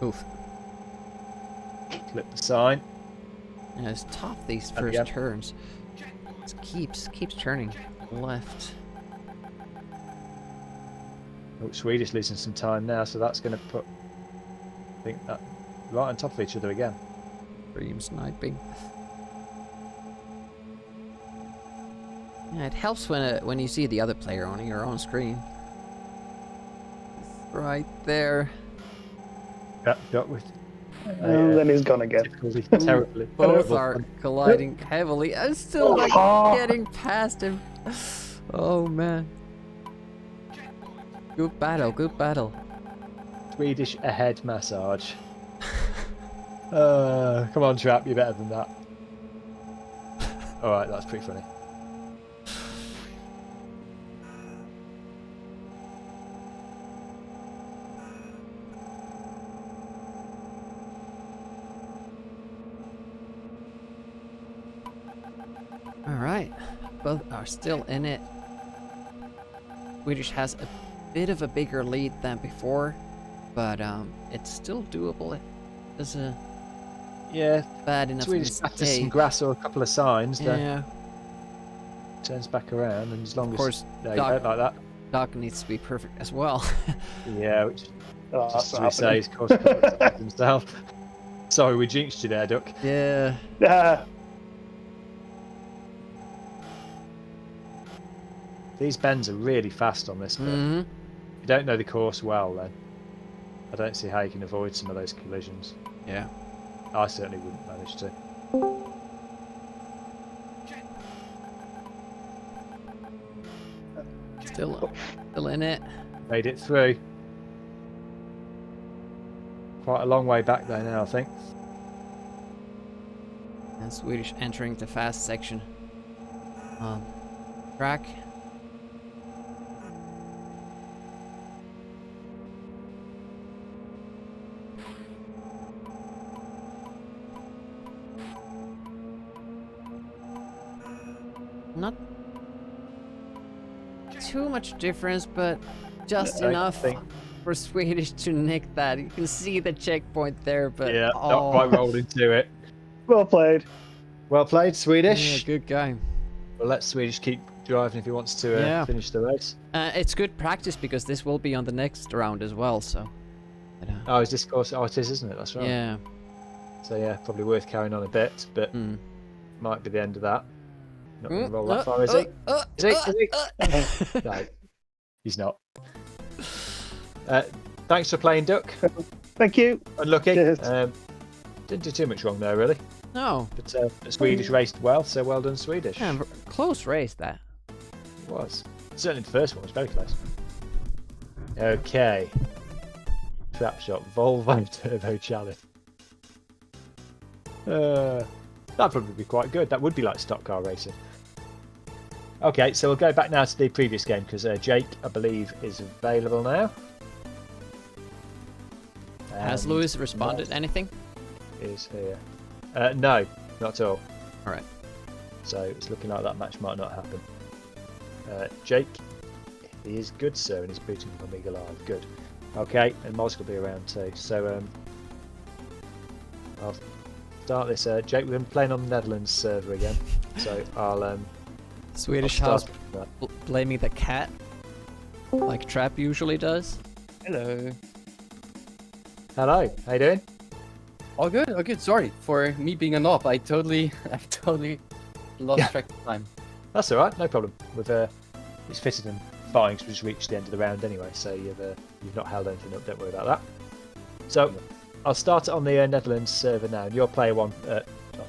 Oof. Flip the sign. Yeah, it's tough these first turns. It keeps turning left. Oh, Swedish losing some time now, so that's going to put, I think, that right on top of each other again. Dream sniping. Yeah, it helps when you see the other player on your own screen. It's right there. Yeah, got with. And then he's gone again. Terribly. Both are colliding heavily. I'm still like getting past him. Oh man. Good battle, good battle. Swedish ahead massage. Come on, Trap, you're better than that. Alright, that's pretty funny. Alright, both are still in it. Swedish has a bit of a bigger lead than before, but it's still doable. It is a bad enough Swedish after some mistake. grass or a couple of signs, then Yeah, turns back around, and as long of as course, no, you don't like that. Doc needs to be perfect as well. Yeah, which Oh, that's just not to say, happening. he's caused himself. Sorry, we jinxed you there, Duck. Yeah. These bends are really fast on this bit. Mm-hmm. If you don't know the course well, then I don't see how you can avoid some of those collisions. Yeah. I certainly wouldn't manage to. Still in it. Made it through. Quite a long way back there now, I think. And Swedish entering the fast section. Track. Not too much difference, but just enough for Swedish to nick that. You can see the checkpoint there, but Yeah, not quite rolled into it. Well played. Well played, Yeah, Swedish. good guy. We'll let Swedish keep driving if he wants to finish the race. It's good practice because this will be on the next round as well, so. Oh, is this course? Oh, it is, isn't it? That's right. Yeah. So yeah, probably worth carrying on a bit, but might be the end of that. Not going to roll that far, is he? Is he? No, he's not. Thanks for playing, Duck. Thank you. Unlucky. Cheers. Didn't do too much wrong there, really. No. But Swedish raced well, so well done, Swedish. Yeah, close race that. It was. Certainly the first one was very close. Okay. Trap shot, Volvo Turbo Challenge. That'd probably be quite good. That would be like stock car racing. Okay, so we'll go back now to the previous game because Jake, I believe, is available now. Has Lewis responded anything? Is here. No, not at all. Alright. So it's looking like that match might not happen. Jake, He is good, sir, and he's booting from Amiga Live. Good. Okay, and Moz will be around too. So I'll start this. Jake, we're going to be playing on the Netherlands server again. So I'll Swedish I'll House start with that. blaming the cat, like Trap usually does. Hello. Hello, how you doing? All good, all good. Sorry for me being a knob. I totally lost track of time. That's all right, no problem. It's fitted and fine because we just reached the end of the round anyway, so you've not held anything up. Don't worry about that. So I'll start it on the Netherlands server now. You're player one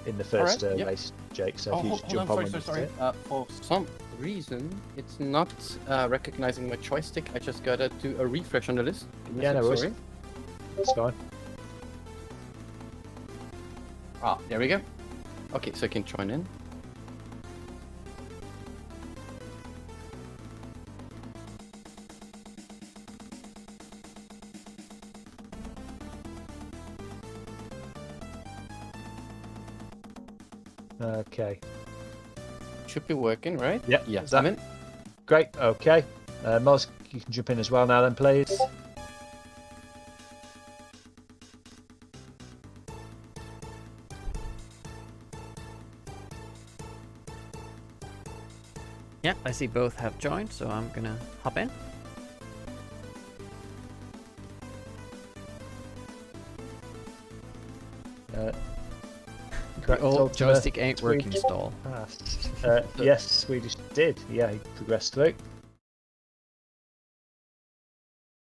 in the first race, Jake. So if you just jump on when you see it. For some reason, it's not recognizing my joystick. I just gotta do a refresh on the list. Yeah, no worries. It's fine. Ah, there we go. Okay, so I can join in. Okay. Should be working, right? Yep. Yes, that I'm in. Great. Okay. Moz, you can jump in as well now, then, please. Yeah, I see both have joined, so I'm gonna hop in. The old joystick ain't working stall. Yes, Swedish did. Yeah, he progressed through.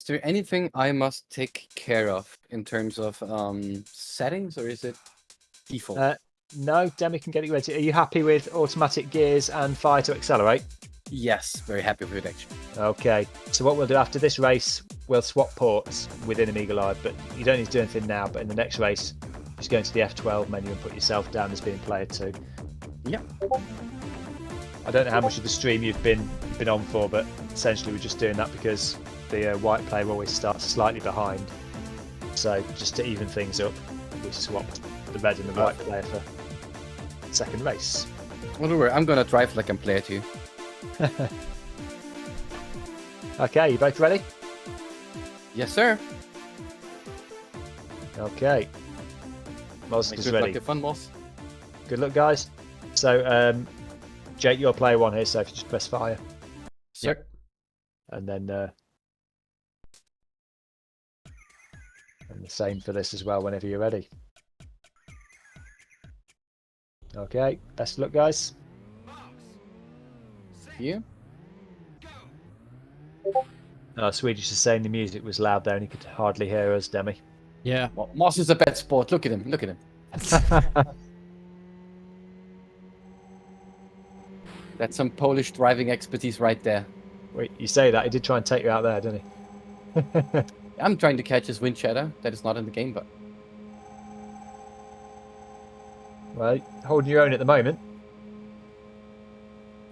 Is there anything I must take care of in terms of settings, or is it default? No, Demi can get it ready. Are you happy with automatic gears and fire to accelerate? Yes, very happy with it actually. Okay, so what we'll do after this race, we'll swap ports within Amiga Live, but you don't need to do anything now, but in the next race, just go into the F12 menu and put yourself down as being player 2. Yep. I don't know how much of the stream you've been on for, but essentially we're just doing that because the white player always starts slightly behind. So just to even things up, we swapped the red and the white player for the second race. Well, don't worry, I'm gonna drive like I'm player 2. Okay, you both ready? Yes, sir. Okay. Moz is Good ready. luck, fun, Moz. Good luck, guys. So, Jake, you're player 1 here, so if you just press fire. Sir. And then, and the same for this as well, whenever you're ready. Okay, best of luck, guys. You? Swedish is saying the music was loud there and he could hardly hear us, Demi. Yeah. Well, Moss is a bad sport. Look at him. Look at him. That's some Polish driving expertise right there. Wait, you say that? He did try and take you out there, didn't he? I'm trying to catch his wind shadow. That is not in the game, but... Well, holding your own at the moment.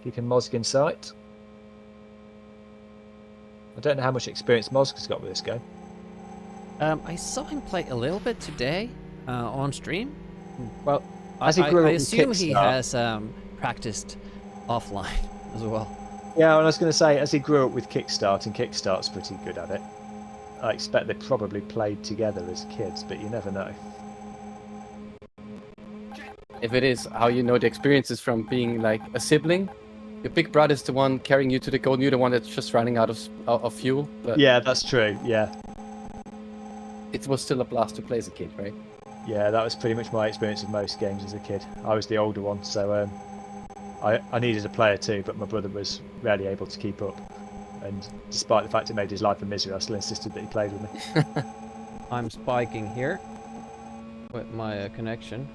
Keeping Mozg in sight. I don't know how much experience Mozg's got with this game. I saw him play a little bit today on stream. Well, as he grew I up assume he Kickstart- has practiced offline as well. Yeah, and I was going to say, as he grew up with Kickstart, and Kickstart's pretty good at it, I expect they probably played together as kids, but you never know. If it is how you know the experiences from being like a sibling, your big brother's the one carrying you to the goal, and you're the one that's just running out of fuel. But Yeah, that's true, yeah. it was still a blast to play as a kid, right? Yeah, that was pretty much my experience with most games as a kid. I was the older one, so I needed a player too, but my brother was rarely able to keep up. And despite the fact it made his life a misery, I still insisted that he played with me. I'm spiking here with my connection.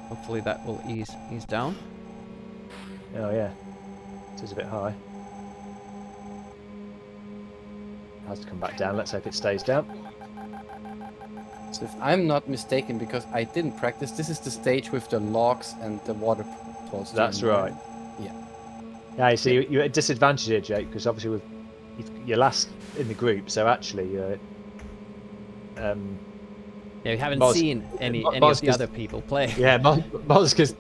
Hopefully that will ease down. Oh yeah, it is a bit high. Has to come back down. Let's hope it stays down. So if I'm not mistaken, because I didn't practice, this is the stage with the logs and the waterfalls. That's right. Yeah. Yeah, you see, you're at a disadvantage here, Jake, because obviously you're last in the group, so actually Yeah, we haven't Moz- seen any of Moz the is- other people play. Yeah, Mozga's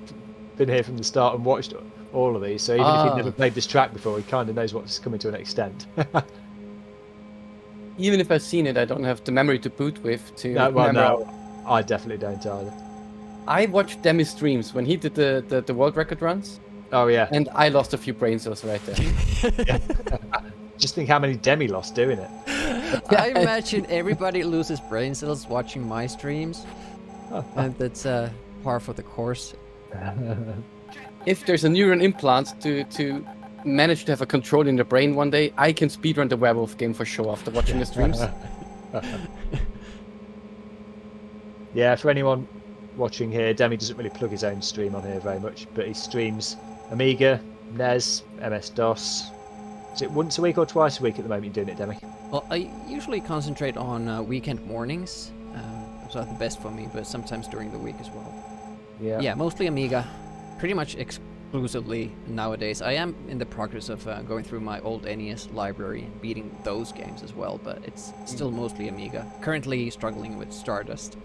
been here from the start and watched all of these. So even if he'd never played this track before, he kind of knows what's coming to an extent. Even if I've seen it, I don't have the memory to boot with to remember. No, I definitely don't either. I watched Demi's streams when he did the world record runs. Oh yeah. And I lost a few brain cells right there. Just think how many Demi lost doing it. I imagine everybody loses brain cells watching my streams, and that's par for the course. If there's a neuron implant to manage to have a control in the brain one day, I can speedrun the werewolf game for sure after watching the streams. Yeah, for anyone watching here, Demi doesn't really plug his own stream on here very much, but he streams Amiga, NES, MS-DOS. Is it once a week or twice a week at the moment you're doing it, Demi? Well, I usually concentrate on weekend mornings. Those are the best for me, but sometimes during the week as well. Yeah. Yeah, mostly Amiga. Pretty much exclusively nowadays. I am in the progress of going through my old NES library and beating those games as well, but it's still mostly Amiga. Currently struggling with Stardust.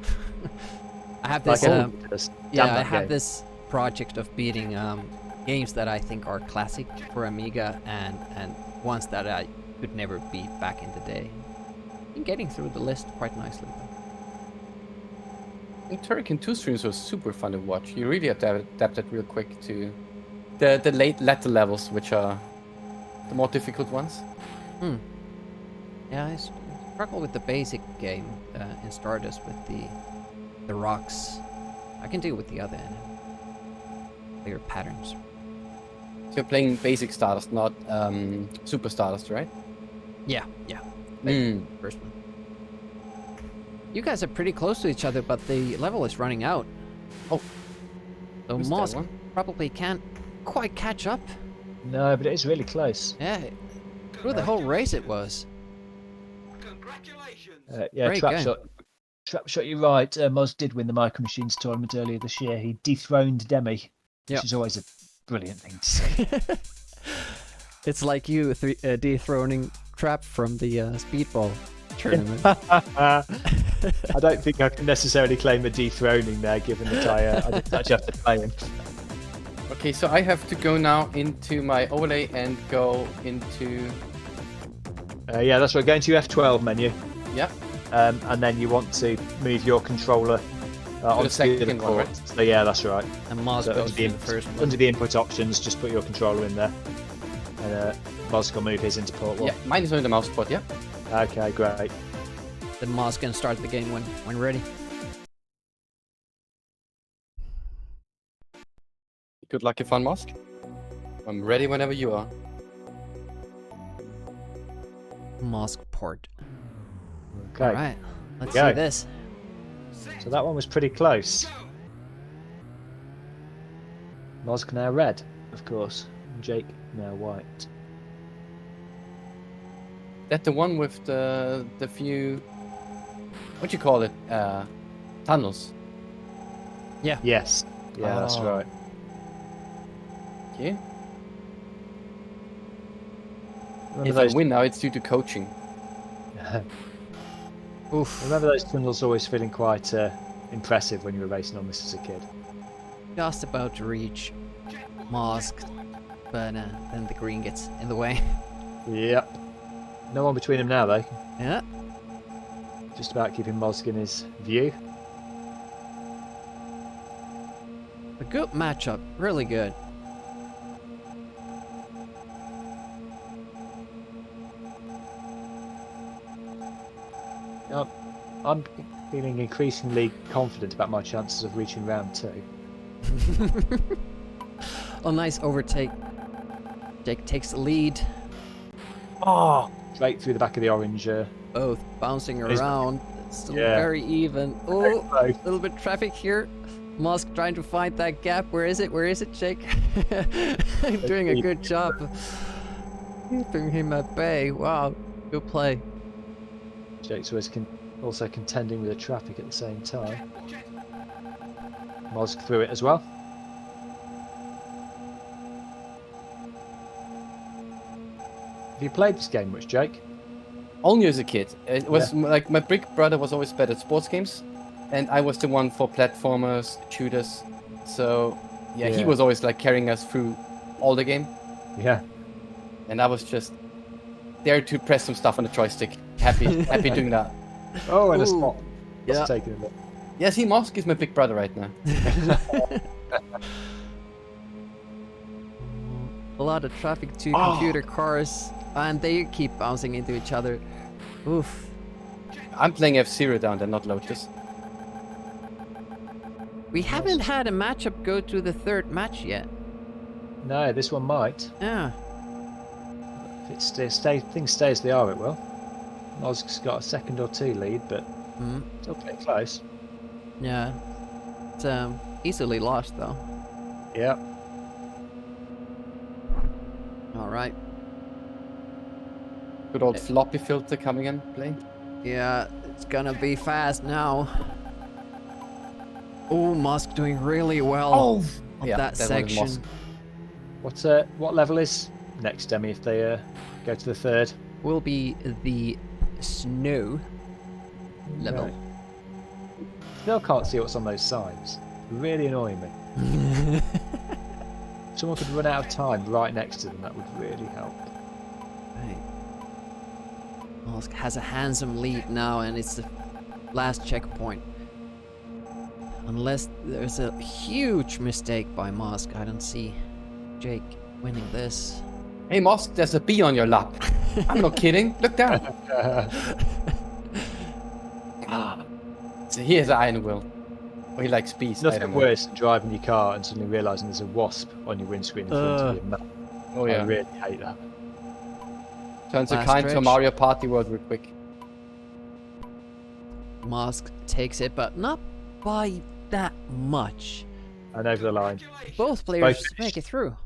I have this. I have this project of beating games that I think are classic for Amiga and ones that I could never beat back in the day. I'm getting through the list quite nicely. I think Turrican 2 streams was super fun to watch. You really adapted real quick to the latter levels, which are the more difficult ones. Yeah, I struggle with the basic game in Stardust with the rocks. I can deal with the other end. Bigger patterns. So you're playing basic Stardust, not Super Stardust, right? Yeah. First one. You guys are pretty close to each other, but the level is running out. Oh. So Moss probably can't quite catch up. No, but it is really close. Yeah. Through the whole race it was. Congratulations. Yeah, Great Trapshot, you're right. Moz did win the Micro Machines tournament earlier this year. He dethroned Demi, which is always a brilliant thing to say. It's like you dethroning Trap from the Speedball tournament. I don't think I can necessarily claim a dethroning there, given that I didn't actually have to play him. Okay, so I have to go now into my overlay and go into... Yeah, that's right. Go into your F12 menu. Yeah. And then you want to move your controller onto the second one, port. right? So yeah, that's right. And Moz goes to the first one. Under the input options, just put your controller in there. And Moz will move his into port 1. Yeah, mine is on the mouse port, yeah. Okay, great. Then Moz can start the game when ready. Good luck, fun, Mosk. I'm ready whenever you are. Mosk port. Okay. Alright, let's see this. So that one was pretty close. Mosk now red, of course. And Jake now white. That the one with the few... What do you call it? Tunnels. Yeah. Yes. Yeah, that's right. Okay. If I win now, it's due to coaching. Oof. Remember those tunnels always feeling quite impressive when you were racing on this as a kid. Just about to reach Mosk, but then the green gets in the way. Yep. No one between them now, though. Yeah. Just about keeping Mosk in his view. A good matchup, really good. I'm feeling increasingly confident about my chances of reaching round 2. A nice overtake. Jake takes the lead. Oh! Straight through the back of the orange. Both bouncing around. It's still very even. Oh, a little bit of traffic here. Mosk trying to find that gap. Where is it? Where is it, Jake? Doing a good job. Keeping him at bay. Wow, good play. Jake's also contending with the traffic at the same time. Mosk through it as well. Have you played this game much, Jake? Only as a kid. It was like my big brother was always better at sports games, and I was the one for platformers, shooters. So yeah, he was always like carrying us through all the game, Yeah. and I was just there to press some stuff on the joystick. Happy doing that. Oh, and a Ooh. spot. Yeah. Just taking a look. Yeah, see, Mosk is my big brother right now. A lot of traffic to computer cars, and they keep bouncing into each other. Oof. I'm playing F-Zero down there, not Lotus. We haven't had a matchup go to the third match yet. No, this one might. Yeah. If things stay as they are, it will. Mosk's got a second or two lead, but still pretty close. Yeah. It's easily lost though. Yeah. All right. Good old floppy filter coming in play. Yeah, it's gonna be fast now. Oh, Musk doing really well on Yeah, that that one is section. Musk. What level is next, Demi, if they go to the third? Will be the snow level. Right. Still can't see what's on those signs. Really annoying me. If someone could run out of time right next to them, that would really help. Right. Musk has a handsome lead now, and it's the last checkpoint. Unless there's a huge mistake by Musk, I don't see Jake winning this. Hey Mosk, there's a bee on your lap. I'm not kidding. Look down. So here's the iron will. Oh, he likes bees. I don't Nothing know. worse than driving your car and suddenly realising there's a wasp on your windscreen in front of you. Oh I yeah. really hate that. Turns a Last kind to a stretch. Mario Party world real quick. Musk takes it, but not by that much. And over the line. Both players finished. make it through.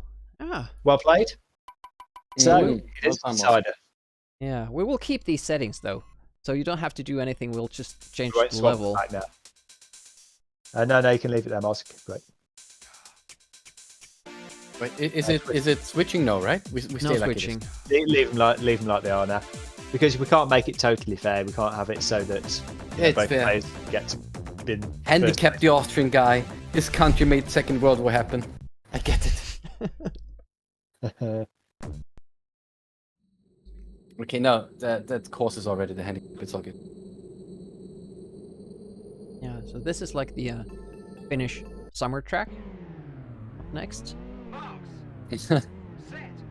Ah, Well played. So, Mm. it is Well done, Mosk. decider. yeah. We will keep these settings though, so you don't have to do anything. We'll just change Great the swap level. right now. No, you can leave it there, Mosk. Great. Wait, is it switching? No, right? We No stay like switching. it is. Leave them like they are now. Because we can't make it totally fair. We can't have it so that Yeah, it's both fair. players get been Handicap the Austrian guy. This country made Second World War happen. I get it. first. Okay, no, that causes already the handicap. It's all good. Yeah. So this is like the Finnish summer track. Next.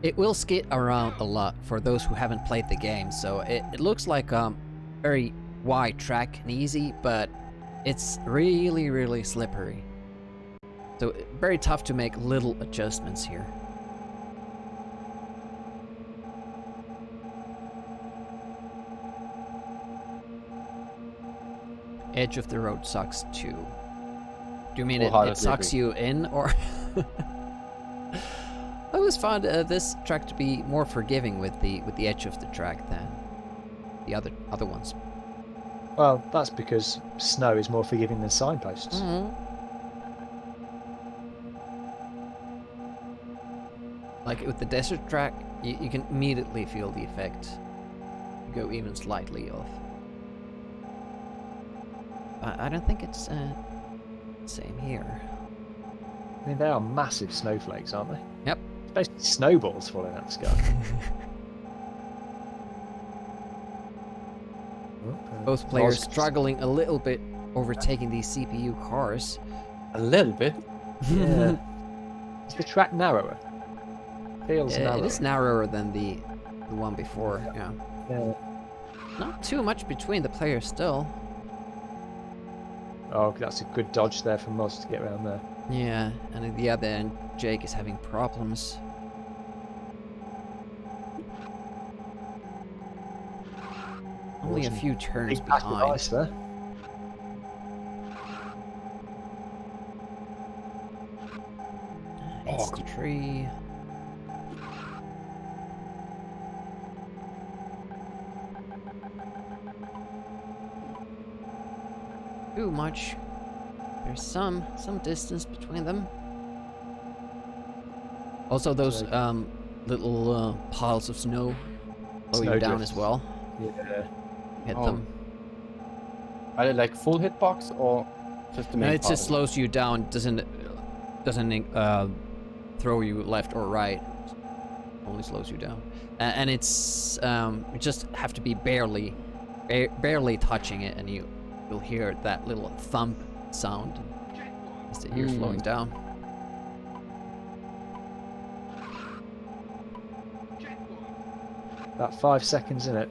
It will skid around a lot for those who haven't played the game, so it looks like very wide track and easy, but it's really slippery. So very tough to make little adjustments here. Edge of the road sucks too. Do you mean it Wholeheartedly sucks agree. you in, or? I always found this track to be more forgiving with the edge of the track than the other ones. Well, that's because snow is more forgiving than signposts. Like with the desert track, you can immediately feel the effect. Go even slightly off. I don't think it's same here. I mean, they are massive snowflakes, aren't they? Yep. It's basically snowballs falling out the sky. Both players Mosk- struggling a little bit overtaking these CPU cars. A little bit. Yeah. Is the track narrower? Feels narrower. It is narrower than the one before. Yeah. Yeah. Not too much between the players still. Oh, that's a good dodge there from Moz to get around there. Yeah, and at the other end, Jake is having problems. Only a few turns Big pack of behind. ice there. It's the tree. Too much. There's some distance between them. Also, those little piles of snow slow you down Snowdrifts. as well. Yeah. Hit Oh. them. Are they like full hitbox or just the No, main it part just of slows you down. Doesn't throw you left or right. Only slows you down. And it's you just have to be barely touching it, and you'll hear that little thump sound as you're slowing down. About 5 seconds in it.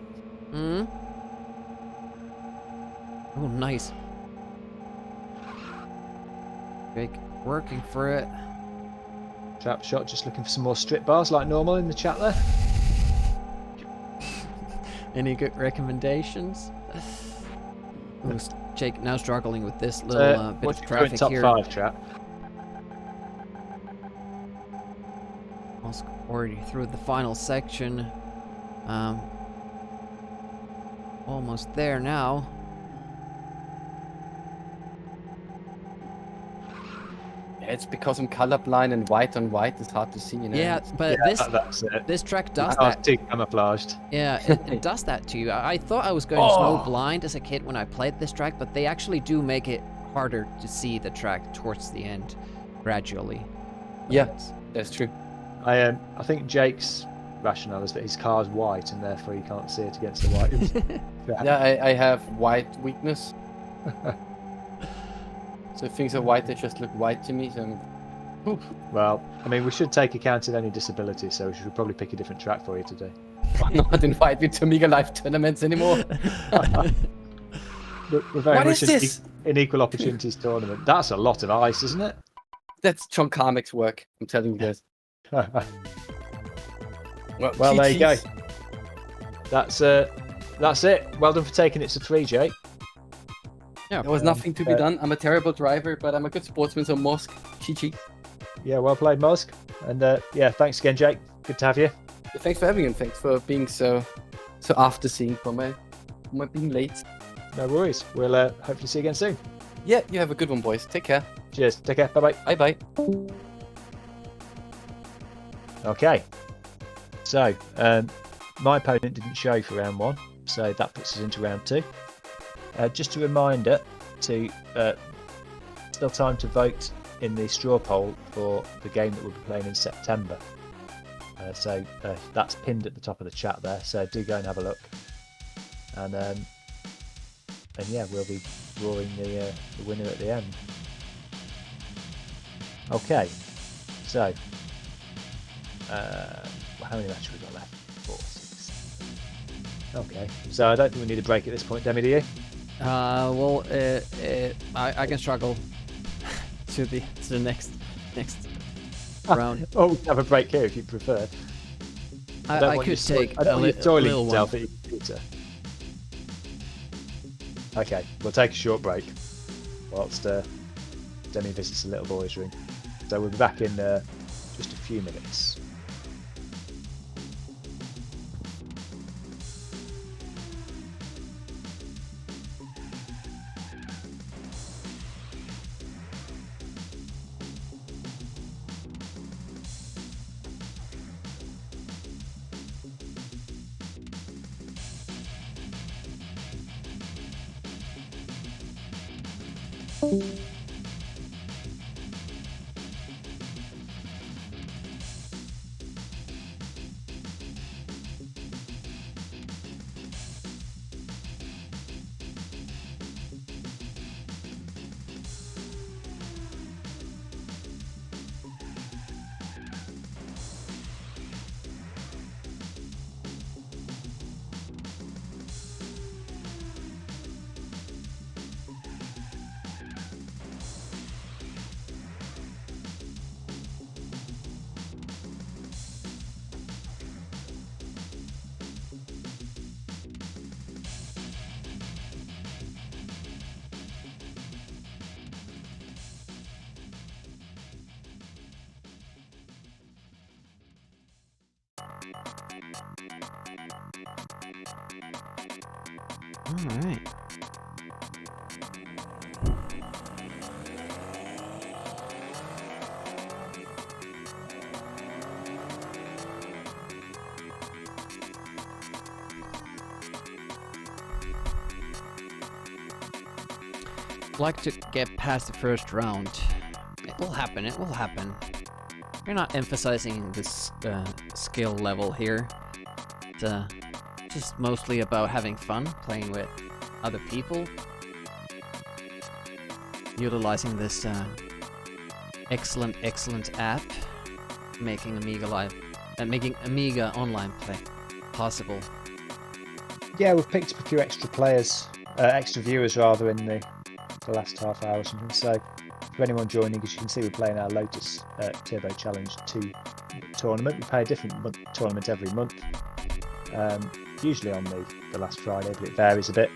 Oh, nice. Jake, working for it. Trap shot, just looking for some more strip bars like normal in the chat there. Any good recommendations? Ooh, Jake now struggling with this little bit what's of your current traffic top here. 5, Trap? Almost already through the final section. Almost there now. It's because I'm colorblind and white on white is hard to see, you know. Yeah, but That's it. this track does It's that. too camouflaged. Yeah, it does that to you. I thought I was going snow blind as a kid when I played this track, but they actually do make it harder to see the track towards the end, gradually. Yeah, that's true. I think Jake's rationale is that his car's white and therefore you can't see it against the white. Yeah, I have white weakness. So if things are white, they just look white to me. So Well, I mean, we should take account of any disabilities, so we should probably pick a different track for you today. not invite me to Mega Life tournaments anymore. We're very What much is this? an equal opportunities tournament. That's a lot of ice, isn't it? That's John Carmack's work. I'm telling you guys. Well, there you go. That's it. Well done for taking it to 3, Jake. Yeah, There was nothing to be done. I'm a terrible driver, but I'm a good sportsman, so Mosk, chi. Yeah, well played, Mosk. And yeah, thanks again, Jake. Good to have you. Thanks for having me, and thanks for being so after seeing for my being late. No worries. We'll hopefully see you again soon. Yeah, you have a good one, boys. Take care. Cheers. Take care. Bye-bye. Bye-bye. Okay. So, my opponent didn't show for round 1, so that puts us into round 2. Just a reminder to still time to vote in the straw poll for the game that we'll be playing in September. So that's pinned at the top of the chat there. So do go and have a look. And yeah, we'll be drawing the winner at the end. Okay. So how many matches we got left? 4, 6. Okay. So I don't think we need a break at this point, Demi, do you? Well, I can struggle to the next round. Oh, we can have a break here if you prefer. I could take I don't a want you toiling little yourself one. at your computer. Okay, we'll take a short break whilst Demi visits the little boy's room. So we'll be back in just a few minutes. Alright. Like to get past the first round. It will happen, it will happen. We're not emphasizing this skill level here. It's just mostly about having fun, playing with other people, utilizing this excellent app, making Amiga online play possible. Yeah, we've picked up a few extra viewers rather, in the last half hour or something. So for anyone joining, as you can see, we're playing our Lotus Turbo Challenge II tournament. We play a different tournament every month, usually on the last Friday, but it varies a bit.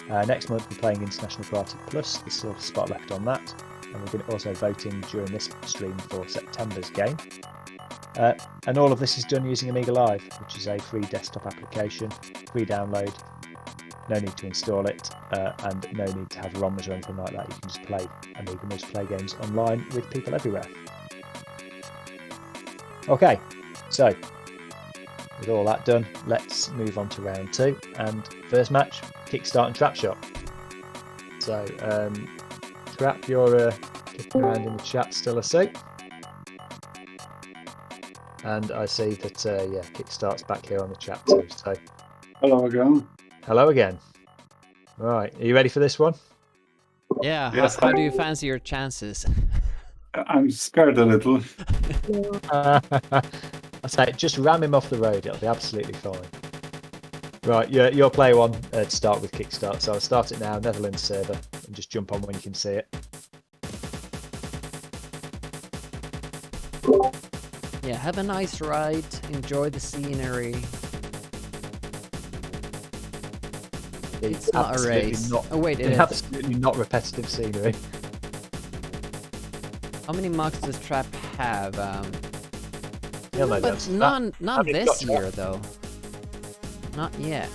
Next month we're playing International Karate Plus. There's still a spot left on that, and we're also voting during this stream for September's game. And all of this is done using Amiga Live, which is a free desktop application, free download, no need to install it, and no need to have ROMs or anything like that. You can just play Amiga multiplayer games online with people everywhere. Okay, so with all that done, let's move on to round 2, and first match, Kickstart and Trap Shot. So, Trap, you're kicking around in the chat still, I see. And I see that, Kickstart's back here on the chat too. So, hello again. Hello again. Right, are you ready for this one? Yeah. Yes, how do you fancy your chances? I'm scared a little. I say, just ram him off the road. It'll be absolutely fine. Right, you're player 1 to start with Kickstart. So I'll start it now. Netherlands server, and just jump on when you can see it. Yeah, have a nice ride, enjoy the scenery. It's not a race. Oh wait, it is. Absolutely not repetitive scenery. How many mugs does Trap have? No, but none this year though. Not yet.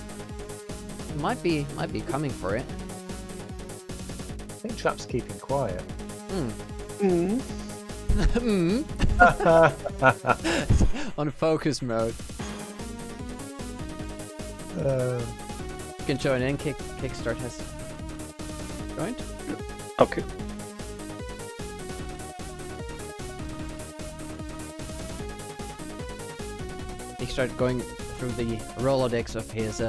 Might be coming for it. I think Trap's keeping quiet. On focus mode. You can join in. Kickstart has joined. Okay. He started going through the Rolodex of his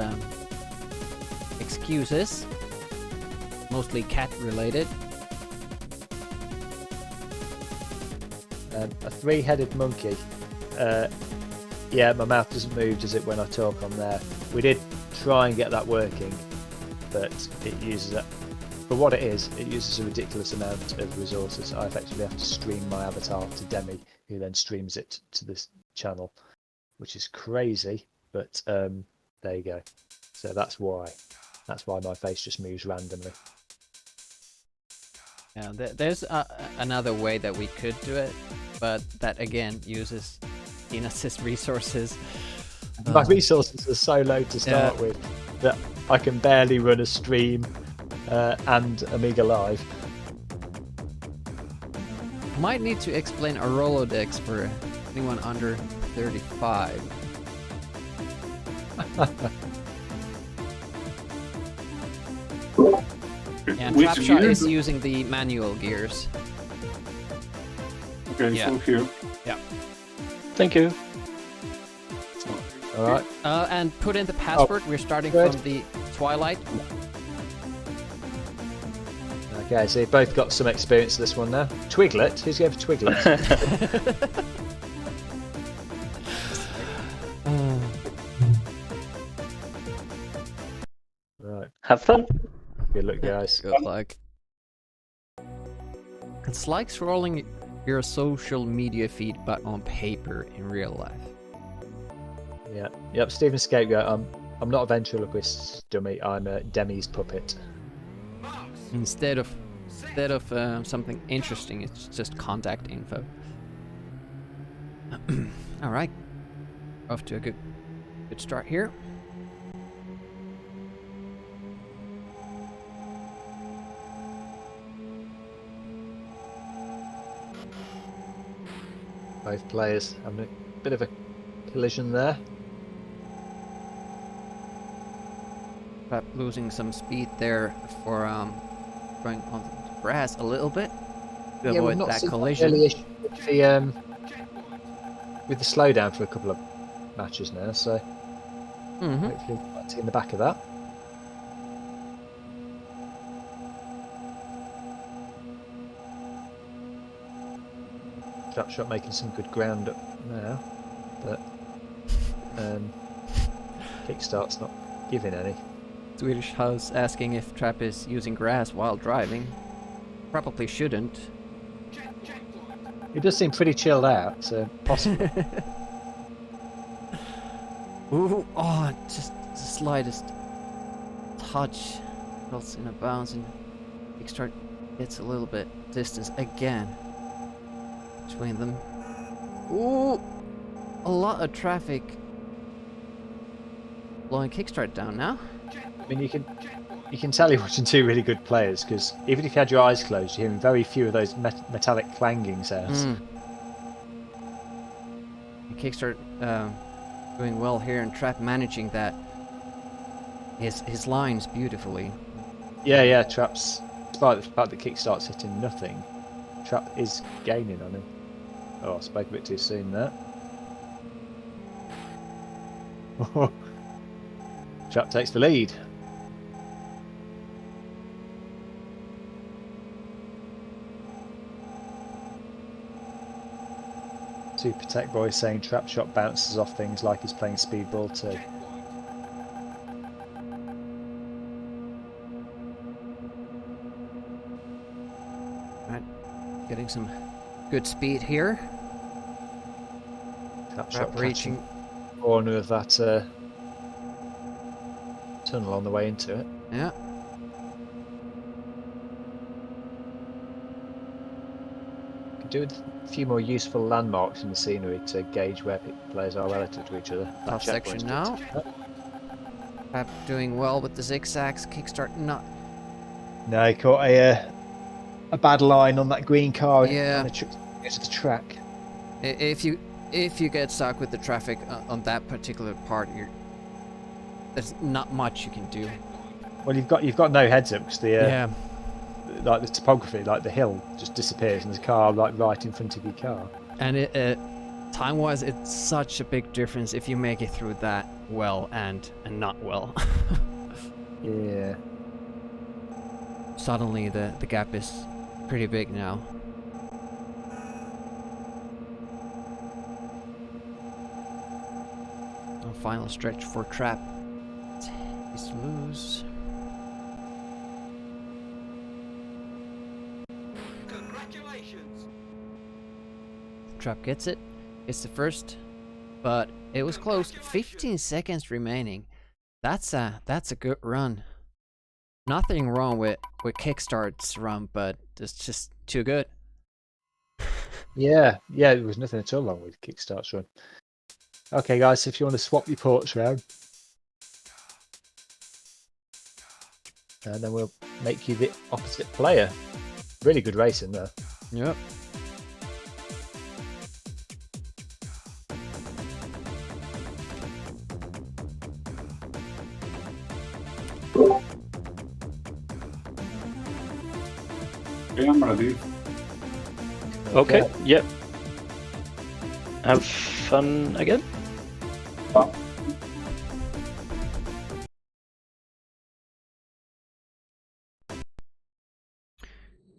excuses, mostly cat related. A three-headed monkey. Yeah, my mouth doesn't move, does it, when I talk on there? We did try and get that working, but it uses it. For what it uses a ridiculous amount of resources. I effectively have to stream my avatar to Demi, who then streams it to this channel, which is crazy, but there you go. So that's why my face just moves randomly. Yeah, there's another way that we could do it, but that again uses pnutttz resources. My resources are so low to start with that I can barely run a stream and Amiga Live. Might need to explain a Rolodex for anyone under 35. And Trapshot is using the manual gears. Okay, so here. Yeah. Thank you. All right. And put in the password. We're starting from the Twilight. Okay, so you've both got some experience of this one now. Twiglet? Who's going for Twiglet? Right. Have fun. Good luck, guys. Good luck. It's like scrolling your social media feed, but on paper in real life. Yeah. Yep. Stephen Scapegoat. I'm not a ventriloquist dummy. I'm a Demi's puppet. Instead of something interesting, it's just contact info. All right. Off to a good start here. Both players having a bit of a collision there. But losing some speed there for going on the grass a little bit to avoid that collision. Really issue with with the slowdown for a couple of matches now, so hopefully we'll get in the back of that. Trapshot making some good ground up now, but Kickstart's not giving any. Swedish House asking if Trap is using grass while driving. Probably shouldn't. He does seem pretty chilled out, so possibly. Ooh, oh, just the slightest touch results in a bounce, and Kickstart gets a little bit distance again between them. Ooh, a lot of traffic blowing Kickstart down now. I mean, you can tell you're watching two really good players, because even if you had your eyes closed, you're hearing very few of those metallic clanging sounds. Kickstart doing well here, and Trap managing that his lines beautifully. Yeah, Trap's, despite the fact that Kickstart's hitting nothing, Trap is gaining on him. Oh, I spoke a bit too soon there. Trap takes the lead. Super Tech Boy saying Trapshot bounces off things like he's playing Speedball too. Right, getting some good speed here. Trapshot reaching the corner of that tunnel on the way into it. Yeah. Could do with a few more useful landmarks in the scenery to gauge where players are relative to each other. Top section now. Trap doing well with the zigzags. Kickstart not. No, he caught a bad line on that green car. Yeah. And to the track. If you get stuck with the traffic on that particular part, there's not much you can do. Well, you've got no heads up because the like the topography, like the hill, just disappears and there's a car like right in front of your car. And time-wise, it's such a big difference if you make it through that well and not well. Yeah. Suddenly the gap is pretty big now. Final stretch for Trap. He's loose. Congratulations. Trap gets it. It's the first, but it was close. 15 seconds remaining. That's a good run. Nothing wrong with Kickstart's run, but it's just too good. Yeah, there was nothing at all wrong with Kickstart's run. Okay, guys, if you want to swap your ports around, and then we'll make you the opposite player. Really good racing there. Yep. Okay, I'm ready. Okay, yep. Have fun again.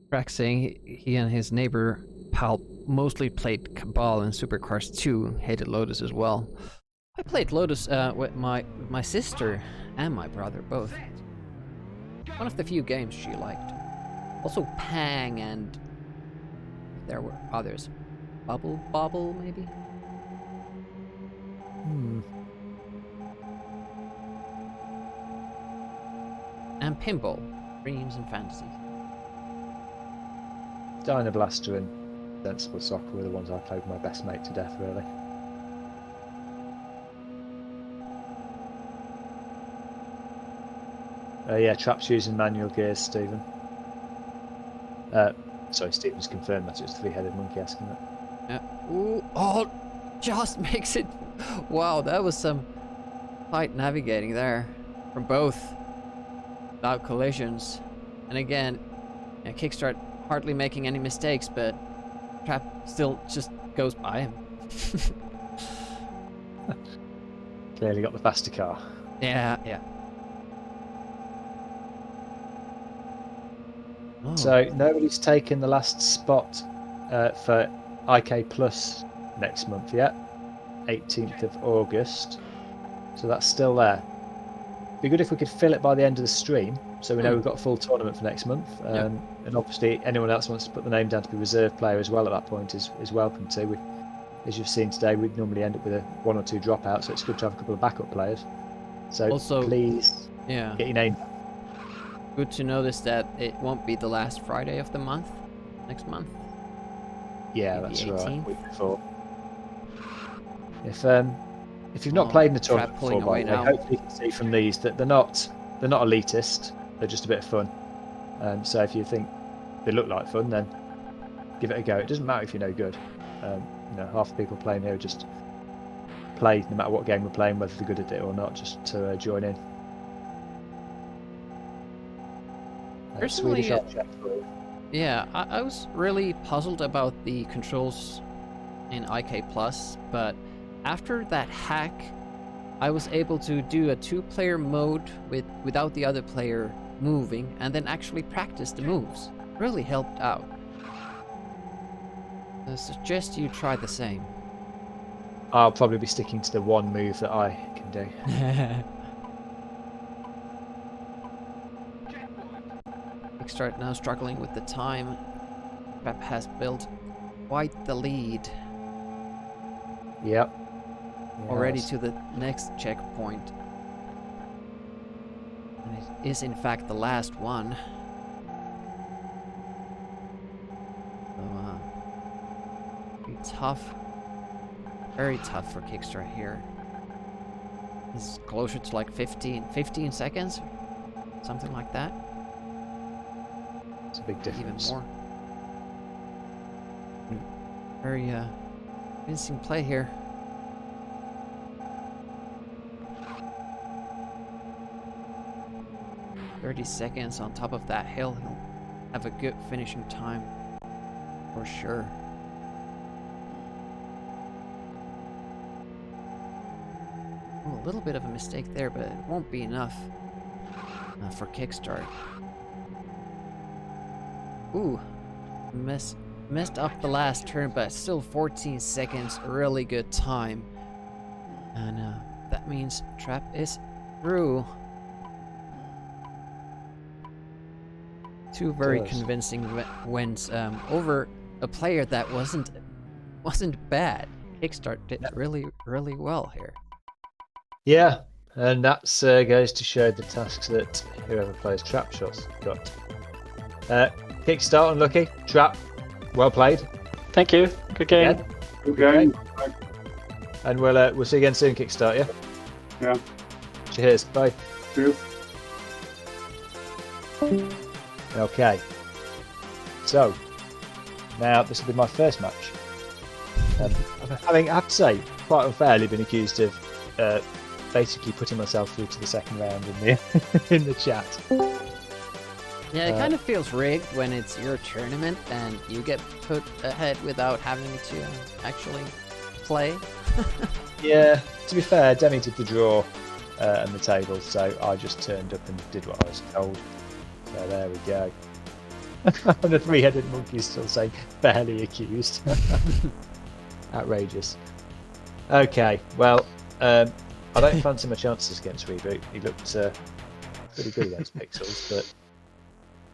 Crack saying he and his neighbor pal mostly played Cabal and Supercars 2, hated Lotus as well. I played Lotus with my sister and my brother both. One of the few games she liked. Also Pang, and there were others. Bubble maybe? And Pinball, Dreams and Fantasies. Dino Blaster and Sensible Soccer were the ones I played with my best mate to death, really. Yeah, Trap's using manual gears, Stephen. Sorry, Stephen's confirmed that it was three-headed monkey asking that. Yeah. Ooh, oh, just makes it. Wow, that was some tight navigating there from both. Without collisions. And again, Kickstart hardly making any mistakes, but Trap still just goes by him. Clearly got the faster car. Yeah, yeah. Oh. So nobody's taken the last spot for IK Plus next month yet. 18th of August. So that's still there. Be good if we could fill it by the end of the stream, so we know we've got a full tournament for next month. And obviously, anyone else wants to put the name down to be reserve player as well at that point is welcome to. As you've seen today, we'd normally end up with 1 or 2 dropouts, so it's good to have a couple of backup players. So also, please get your name. Good to notice that it won't be the last Friday of the month next month. Yeah, maybe that's 18th. right. Week before. If you've not played in the tournament before, by the way, hopefully you can see from these that they're not elitist. They're just a bit of fun. So if you think they look like fun, then give it a go. It doesn't matter if you're no good. Half the people playing here just play no matter what game we're playing, whether they're good at it or not, just to join in. Personally, yeah, I was really puzzled about the controls in IK Plus, but after that hack, I was able to do a 2-player mode without the other player moving, and then actually practice the moves. Really helped out. I suggest you try the same. I'll probably be sticking to the one move that I can do. Kickstart now struggling with the time. Pep has built quite the lead. Yep. Already to the next checkpoint. And it is in fact the last one. So, be tough. Very tough for Kickstart here. It's closer to like 15 seconds? Something like that. It's a big difference. Even more. Very convincing play here. "30 seconds on top of that hill, he'll have a good finishing time for sure." Oh, a little bit of a mistake there, but it won't be enough for Kickstart. Ooh, messed up the last turn, but still 14 seconds, a really good time. And that means Trap is through. Two very convincing wins over a player that wasn't bad. Kickstart did really well here. Yeah, and that's goes to show the tasks that whoever plays Trap Shots got. Kickstart unlucky. Trap, well played. Thank you. Good game. Good game. And we'll see you again soon, Kickstart. Yeah. Yeah. Cheers. Bye. Cheers. Okay. So now this will be my first match. I have to say, quite unfairly, been accused of basically putting myself through to the second round in the chat. Yeah, it kind of feels rigged when it's your tournament and you get put ahead without having to actually play. Yeah, to be fair, Demi did the draw and the table, so I just turned up and did what I was told. So there we go. And the three-headed monkey is still saying barely accused. Outrageous. Okay, well, I don't fancy my chances against Reboot. He looked pretty good against Pixels, but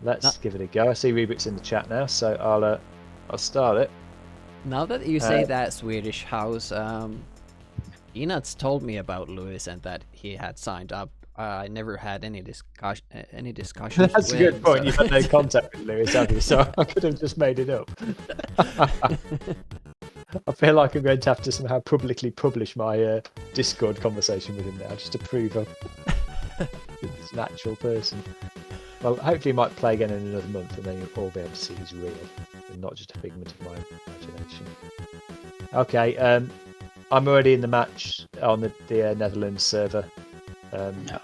let's give it a go. I see Reboot's in the chat now, so I'll start it. Now that you say that, Swedish House, pnutttz told me about Lewis and that he had signed up. I never had any discussions. That's a good point. You've had no contact with Lewis, have you? So I could have just made it up. I feel like I'm going to have to somehow publicly publish my Discord conversation with him now, just to prove I'm this natural person. Well, hopefully he might play again in another month, and then you'll all be able to see he's real, and not just a figment of my imagination. Okay, I'm already in the match on the Netherlands server.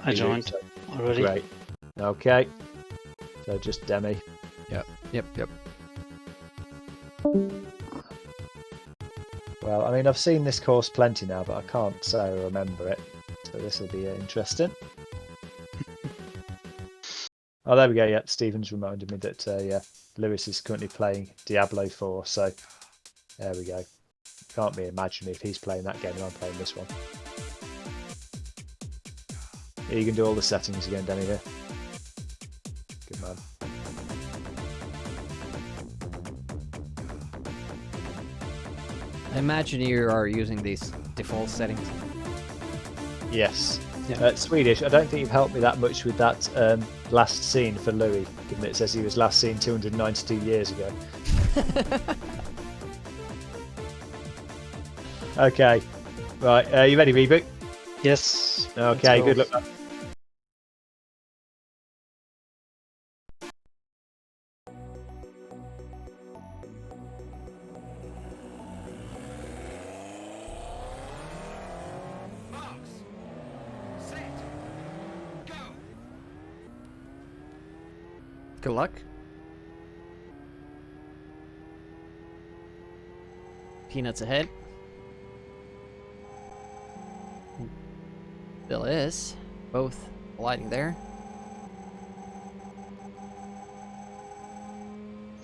I joined already. Great. Okay. So just Demi. Yep. Well, I mean, I've seen this course plenty now, but I can't say I remember it. So this will be interesting. Oh, there we go. Yeah, Stephen's reminded me that Lewis is currently playing Diablo 4. So there we go. Can't be imagining if he's playing that game and I'm playing this one. Yeah, you can do all the settings again, Danny. Here. Good man. I imagine you are using these default settings. Yes. Yeah. Swedish, I don't think you've helped me that much with that last scene for Louis, given that it says he was last seen 292 years ago. Okay. Right, are you ready, Reboot? Yes. Okay, good luck. Good luck. Peanuts ahead. Bill is both gliding there.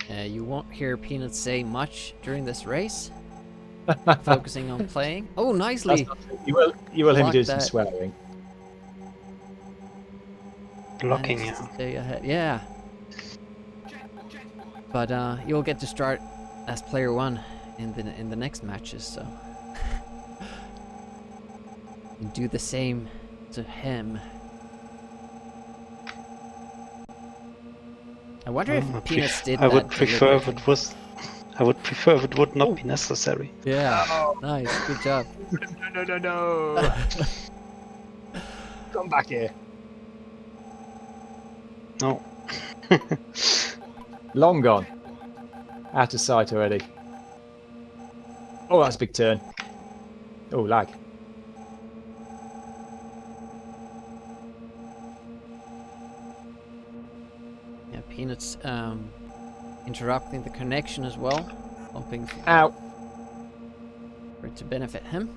You won't hear Peanuts say much during this race. Focusing on playing. Oh, nicely. You will hear me do some that. swearing. Blocking, And yeah. stay ahead. Yeah. But you'll get to start as player 1 in the next matches, so and do the same to him. I wonder if Peanuts did that. I would prefer if it was. I would prefer if it would not be necessary. Yeah. Nice. Good job. No. Come back here. No. Long gone. Out of sight already. Oh, that's a big turn. Oh, lag. Yeah, Peanuts interrupting the connection as well. Hoping Ow. for it to benefit him,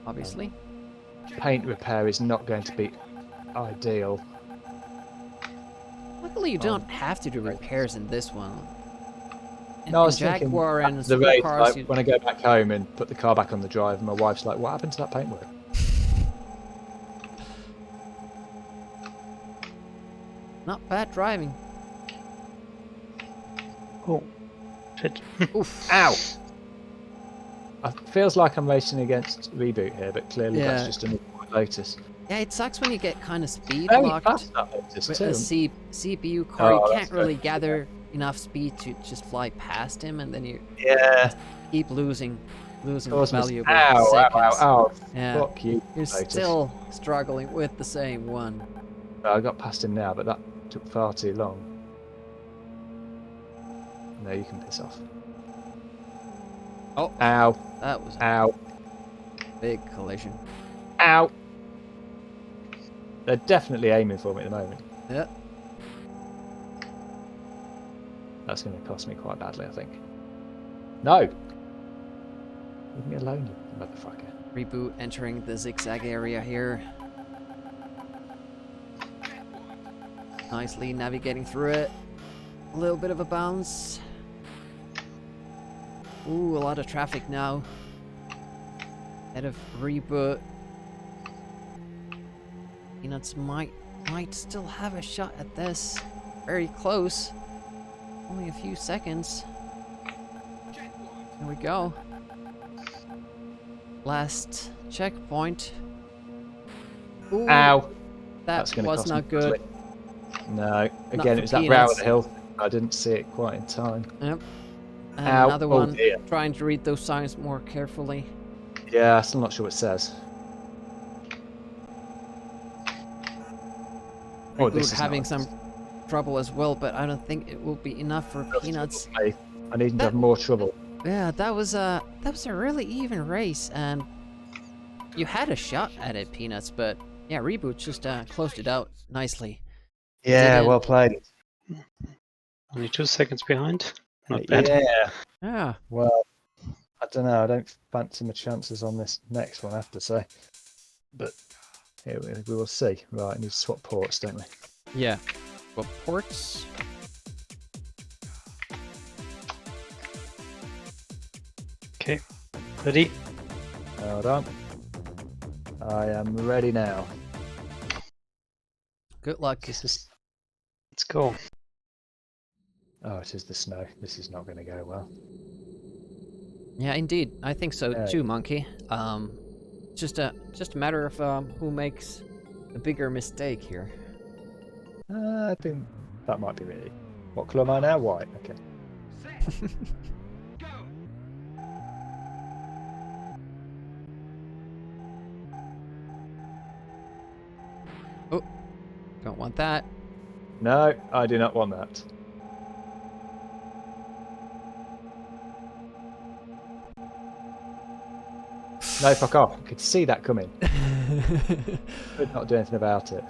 obviously. Paint repair is not going to be ideal. Luckily, you don't have to do repairs in this one. No, I was Jaguar thinking and the race, supercars, like, when I go back home and put the car back on the drive, and my wife's like, "What happened to that paintwork?" Not bad driving. Oh, shit. Oof. Ow! It feels like I'm racing against Reboot here, but clearly Yeah. that's just another Lotus. Yeah, it sucks when you get kind of speed Very locked fast, that Lotus, with too. a CPU car. Oh, You that's can't really good. gather enough speed to just fly past him, and then you Yeah. keep losing Cosmos. valuable Ow, seconds. ow, ow, ow. Yeah. Fuck you, You're Lotus. still struggling with the same one. I got past him now, but that took far too long. No, you can piss off. Oh. Ow. That was a Ow. big collision. Ow. They're definitely aiming for me at the moment. Yeah. That's going to cost me quite badly, I think. No! Leave me alone, you motherfucker. Reboot entering the zigzag area here. Nicely navigating through it. A little bit of a bounce. Ooh, a lot of traffic now. Head of Reboot. Peanuts might still have a shot at this. Very close. Only a few seconds. There we go. Last checkpoint. Ooh, Ow! that That's gonna was cost not me good. No, again, for it was that row Peanuts. of the hill. I didn't see it quite in time. Yep. And Ow. another Oh, one. dear. Trying to read those signs more carefully. Yeah, I'm still not sure what it says. Oh, Reboot this is having not- some trouble as well, but I don't think it will be enough for Peanuts. I need him to have more trouble. Yeah, that was a really even race, and you had a shot at it, Peanuts. But yeah, Reboot just closed it out nicely. Yeah, Didn't- well played. Only 2 seconds behind. Not bad. Yeah. Yeah. Well, I don't know. I don't fancy my chances on this next one, I have to say. But We will see. Right, I need to swap ports, don't we? Yeah. Well, ports. Okay, ready? Hold on. I am ready now. Good luck. Let's go. Oh, it is the snow. This is not going to go well. Yeah, indeed. I think so Yeah. too, Monkey. Just a matter of who makes a bigger mistake here. I think that might be really. What colour am I now? White. Okay. Oh, don't want that. No, I do not want that. No, fuck off. I could see that coming. Could not do anything about it.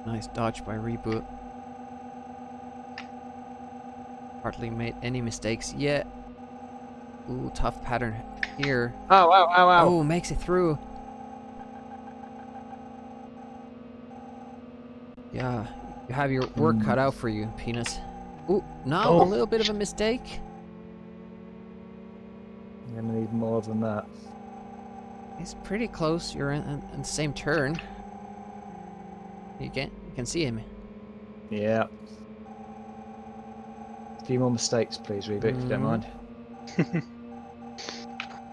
Nice dodge by Reboot. Hardly made any mistakes yet. Ooh, tough pattern here. Ow, ow, ow, ow. Oh, makes it through. Yeah, you have your work cut out for you, Peanut. Ooh, no, a little bit of a mistake. I'm gonna need more than that. He's pretty close. You're in the same turn. You can see him. Yeah. A few more mistakes, please, Reboot, if you don't mind.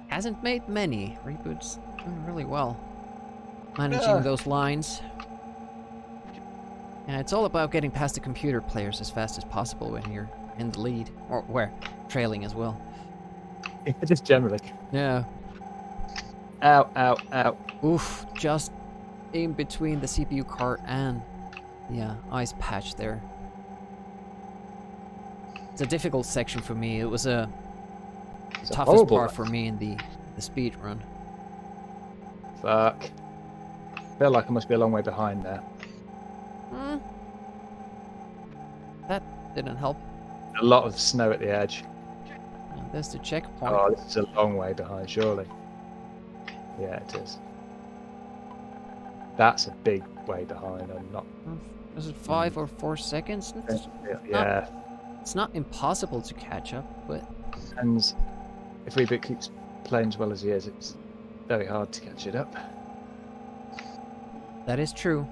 Hasn't made many. Reboot's doing really well. Managing those lines. Yeah, it's all about getting past the computer players as fast as possible when you're in the lead. Or where? Trailing as well. Just generally. Yeah. Ow, ow, ow. Oof, just in between the CPU card and the ice patch there. It's a difficult section for me. It was the toughest part for me in the speed run. Fuck. Feel like I must be a long way behind there. That didn't help. A lot of snow at the edge. And there's the checkpoint. Oh, this is a long way behind, surely. Yeah, it is. That's a big way behind. I'm not. Was it 5 or 4 seconds? Yeah. It's not impossible to catch up, but. And if Reboot keeps playing as well as he is, it's very hard to catch it up. That is true.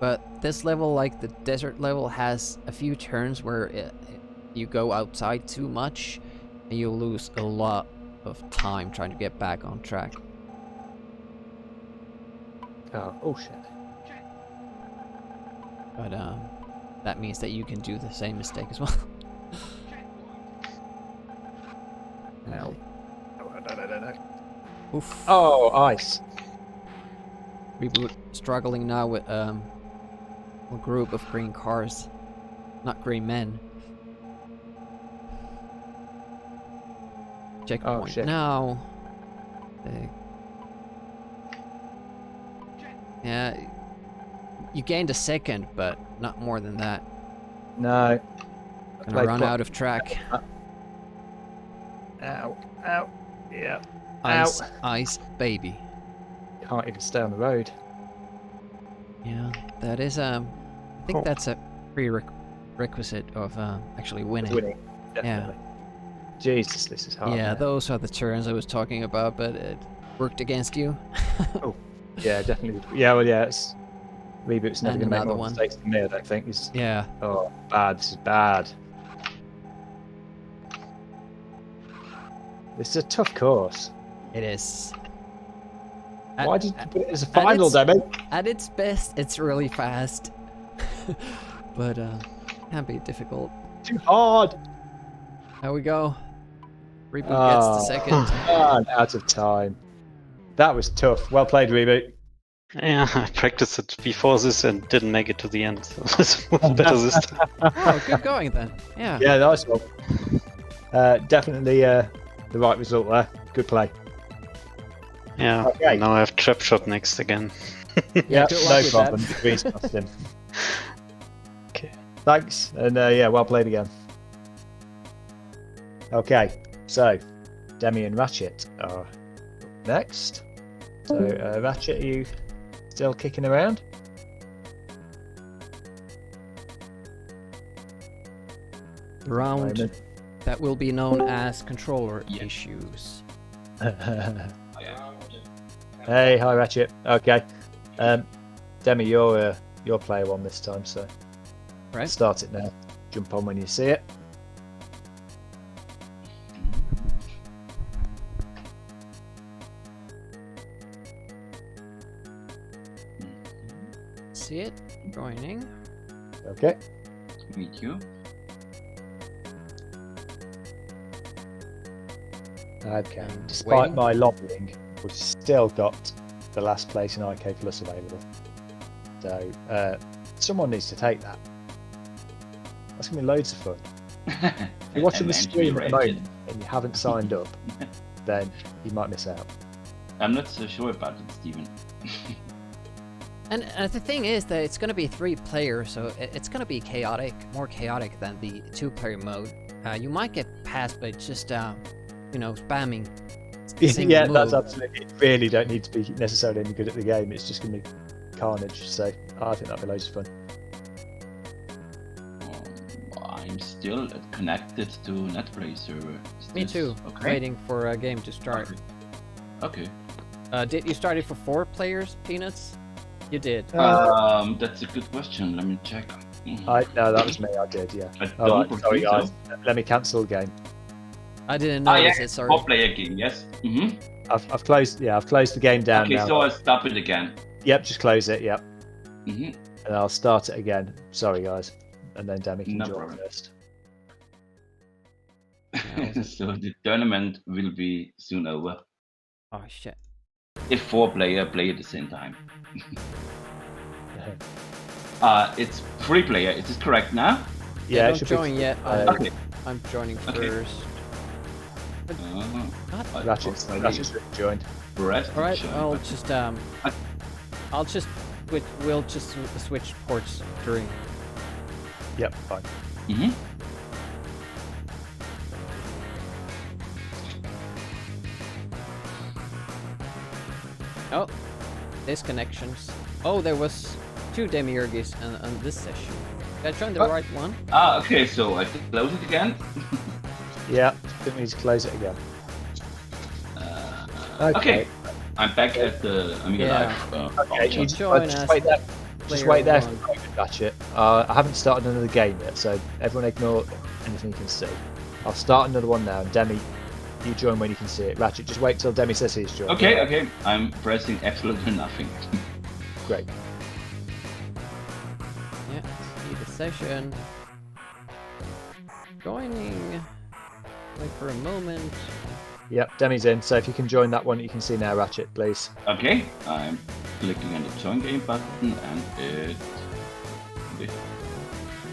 But this level, like the desert level, has a few turns where you go outside too much and you lose a lot of time trying to get back on track. Oh shit. But that means that you can do the same mistake as well. No. No. Oof. Oh, ice. Reboot struggling now with a group of green cars, not green men. Checkpoint. Oh, shit. Now. Yeah, you gained a second, but not more than that. No. Gonna run out of track. Ow. Ow. Yeah. Ice, Ow. ice, baby. Can't even stay on the road. Yeah, that is I think that's a prerequisite of actually winning. Winning, definitely. Jesus, this is hard. Yeah, man. those are the turns I was talking about, but it worked against you. Oh, yeah, definitely. Yeah, well, yeah, it's Reboot's never And going to make another more one. mistakes than me, I don't think. He's... Yeah. Oh, bad. This is bad. This is a tough course. It is. Why did you put it as a final, Demi? At its best, it's really fast. But can be difficult. Too hard. There we go. Reboot gets the second. Out of time. That was tough. Well played, Reboot. Yeah, I practiced it before this and didn't make it to the end. So this was better this time. Oh, good going then. Yeah. Yeah, nice one. Definitely the right result there. Good play. Yeah, Okay. now I have trap shot next again. Yeah, good luck no with problem. that. Grease past him. Okay. Thanks, and yeah, well played again. Okay, so Demi and Ratchet are next. So, Ratchet, are you still kicking around? Round that will be known as controller Yeah. issues. Hey, hi Ratchet. Okay, Demi, you're player one this time, so Right. start it now. Jump on when you see it. See it? Joining. Okay. Meet you. Okay. And Despite waiting. my lobbying, we've still got the last place in IK Plus available. So someone needs to take that. That's gonna be loads of fun. If you're watching the stream at the moment and you haven't signed up, then you might miss out. I'm not so sure about it, Steven. And the thing is that it's going to be 3 players, so it's going to be chaotic, more chaotic than the 2-player mode. You might get past by just, spamming. single Yeah, that's move. absolutely. You really don't need to be necessarily any good at the game. It's just going to be carnage. So I think that'd be loads of fun. I'm still connected to NetPlay server. Is Me this too. Okay. Waiting for a game to start. Okay. Did you start it for 4 players, Peanuts? You did. That's a good question. Let me check. No, that was me. I did. Yeah. I All don't right, sorry think guys. so. Let me cancel the game. I didn't Ah, notice yeah, it. Sorry. 4-player game. Yes. I've closed. Yeah, I've closed the game down Okay, now. so I stop it again. Yep, just close it. Yep, hmm and I'll start it again. Sorry guys, and then Demi can No join problem. first. So the tournament will be soon over. Oh shit. If 4 players play at the same time. It's 3 player. Is this correct now? Yeah, it don't should join be. yet. Okay. I'm joining Okay. first. Ratchet's joined. Rest All right. show. I'll just we'll just switch ports during. Yep, fine. Mhm. Oh, disconnections. Oh, there was 2 Demiurgis on this session. Did I join the right one? Okay, so I can close it again. Yeah, didn't need to close it again. Okay. I'm back at the Amiga Yeah. Live. Okay, you Join just us, wait there. Just player wait there one. for a moment, Ratchet. I haven't started another game yet, so everyone ignore anything you can see. I'll start another one now, and Demi, you join when you can see it. Ratchet, just wait till Demi says he's joined. Okay, okay. I'm pressing absolutely nothing. Great. Yeah. See the session. Joining. Wait for a moment. Yep, Demi's in, so if you can join that one you can see now, Ratchet, please. Okay, I'm clicking on the join game button and it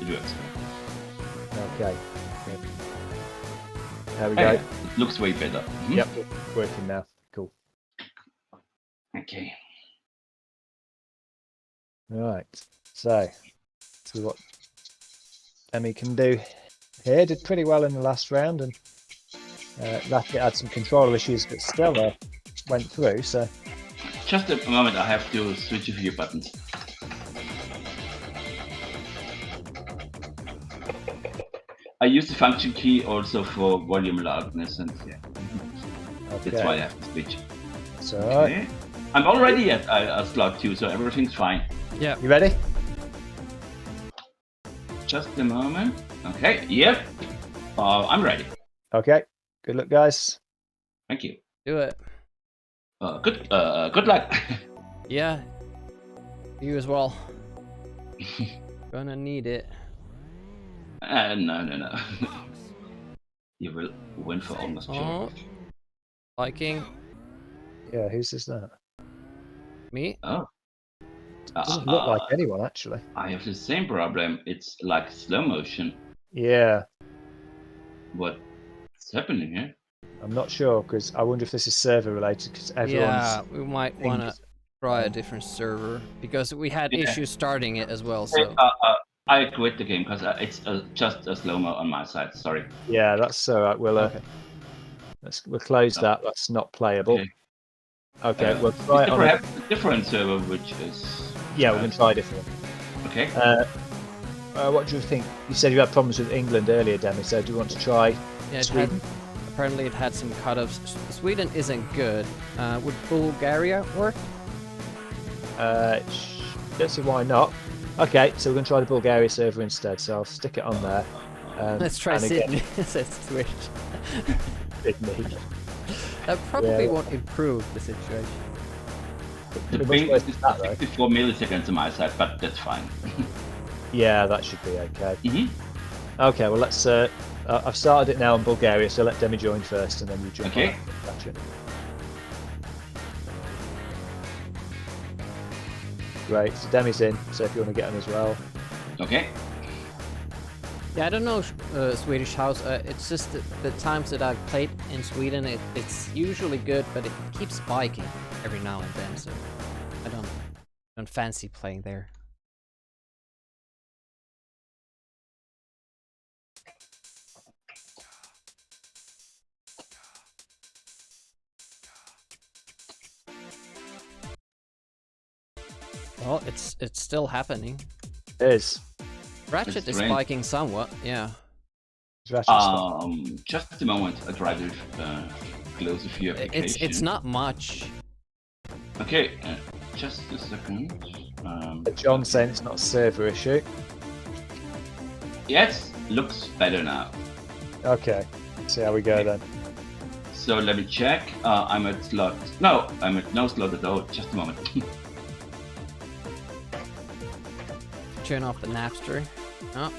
works. Okay. Good. There we Hey, go. it looks way better. Mhm. Yep, working now. Cool. Okay. Right. So, see what Demi can do here. Did pretty well in the last round, and Ratchet had some controller issues, but still went through. So, Just a moment, I have to switch a few buttons. I use the function key also for volume loudness, and yeah, that's why I have to switch. So, Okay. I'm already at slot 2, so everything's fine. Yeah. You ready? Just a moment. Okay, yep. I'm ready. Okay. Good luck, guys. Thank you. Do it. Good luck. Yeah. You as well. Gonna need it. No. You will win for almost sure. Oh. Viking. Yeah, who's this? That Me. Oh. doesn't look like anyone actually. I have the same problem. It's like slow motion. Yeah, What's happening here? I'm not sure because I wonder if this is server related because everyone's. Yeah, we might want to try a different server because we had Yeah. issues starting it as well. So I quit the game because it's just a slow-mo on my side. Sorry. Yeah, that's all right. We'll okay. we'll close that. That's not playable. Okay. Okay, we'll try it on. Perhaps a different server, which is. Yeah, we're going to try a different one. Okay. What do you think? You said you had problems with England earlier, Demi. So do you want to try Sweden? Apparently, it had some cutoffs. Sweden isn't good. Would Bulgaria work? Don't see why not. Okay, so we're going to try the Bulgaria server instead. So I'll stick it on there. Let's try Sydney. Says Switch. Sydney. That probably won't improve the situation. The ping is 64 milliseconds on my side, but that's fine. Yeah, that should be okay. Okay, well let's. I've started it now in Bulgaria, so let Demi join first, and then you join. Okay. Great. So Demi's in. So if you want to get on as well. Okay. Yeah, I don't know Swedish house. It's just the times that I've played in Sweden, it's usually good, but it keeps spiking every now and then. So I don't fancy playing there. Well, it's still happening. It is. Ratchet is spiking somewhat, yeah. Just a moment. I try to close a few applications. It's not much. Okay, just a second. John's saying it's not a server issue. Yes, looks better now. Okay, see how we go then. So let me check. I'm at slot. No, I'm at no slot at all. Just a moment. Turn off the Napster. Oh.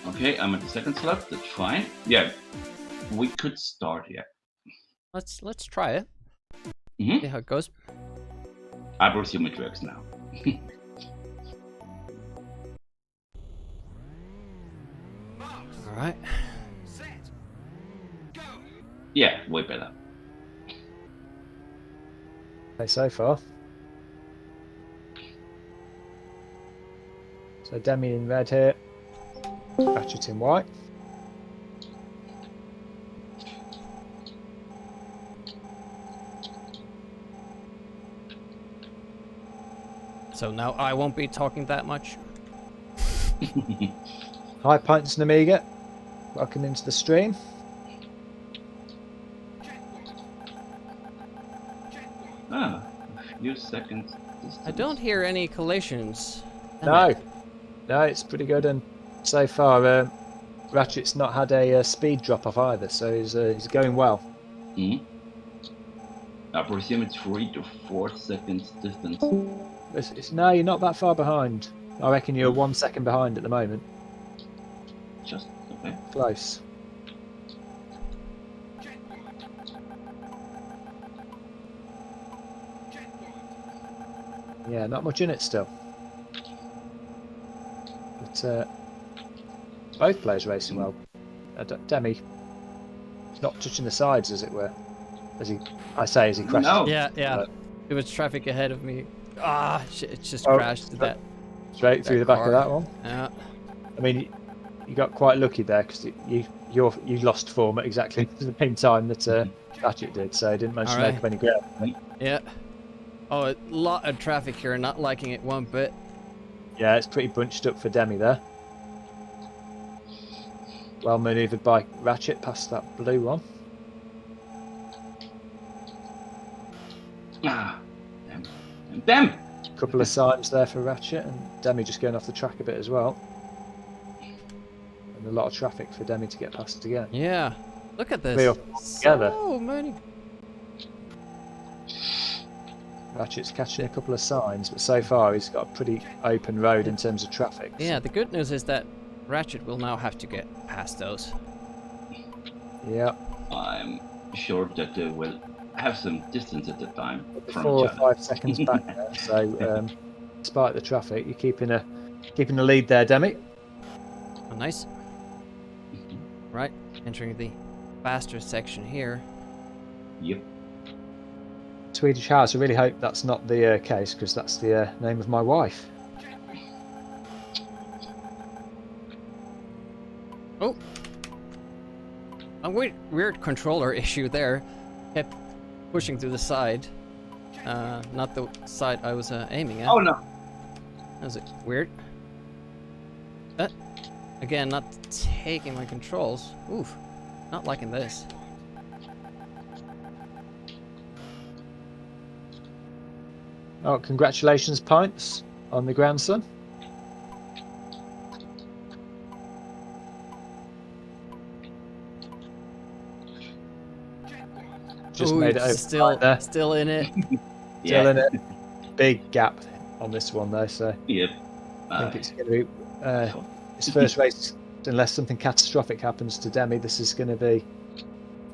Okay, I'm at the second slot. That's fine. Yeah, we could start here. Let's try it. See how it goes. I presume it works now. All right. Yeah, way better. Okay, so far. So Demi in red here, Ratchet in white. So now I won't be talking that much. Hi, Pints and Amiga. Welcome into the stream. A few seconds. I don't hear any collisions. No, it's pretty good, and so far Ratchet's not had a speed drop off either, so he's going well. I presume it's 3 to 4 seconds distance. No, you're not that far behind. I reckon you're 1 second behind at the moment. Just okay. Close. Yeah, not much in it still. But both players racing well. Demi, he's not touching the sides, as it were. As he crashed. No. Yeah. There was traffic ahead of me. Ah, shit, it just crashed to that. Straight through the back of that one. Yeah. I mean, you got quite lucky there because you lost form at exactly the same time that Ratchet did, so he didn't manage to make up any ground. Yeah. Oh, a lot of traffic here, not liking it one bit. Yeah, it's pretty bunched up for Demi there. Well manoeuvred by Ratchet past that blue one. Damn! Couple of signs there for Ratchet, and Demi just going off the track a bit as well. And a lot of traffic for Demi to get past again. Yeah, look at this. 3 or 4 together. So many. Ratchet's catching a couple of signs, but so far he's got a pretty open road in terms of traffic. Yeah, the good news is that Ratchet will now have to get past those. Yeah. I'm sure that they will have some distance at the time. 4 or 5 seconds back there, so despite the traffic, you're keeping a lead there, Demi. Oh, nice. Right, entering the faster section here. Yep. Swedish House, I really hope that's not the case, because that's the name of my wife. Oh! A weird controller issue there. Kept pushing to the side. Not the side I was aiming at. Oh no. That was weird. Again, not taking my controls. Oof. Not liking this. Oh, congratulations, Pints, on the grandson. Just Ooh, made it over still in it. Still in it. Big gap on this one though, so Yep. I think it's going to be his first race, unless something catastrophic happens to Demi. This is going to be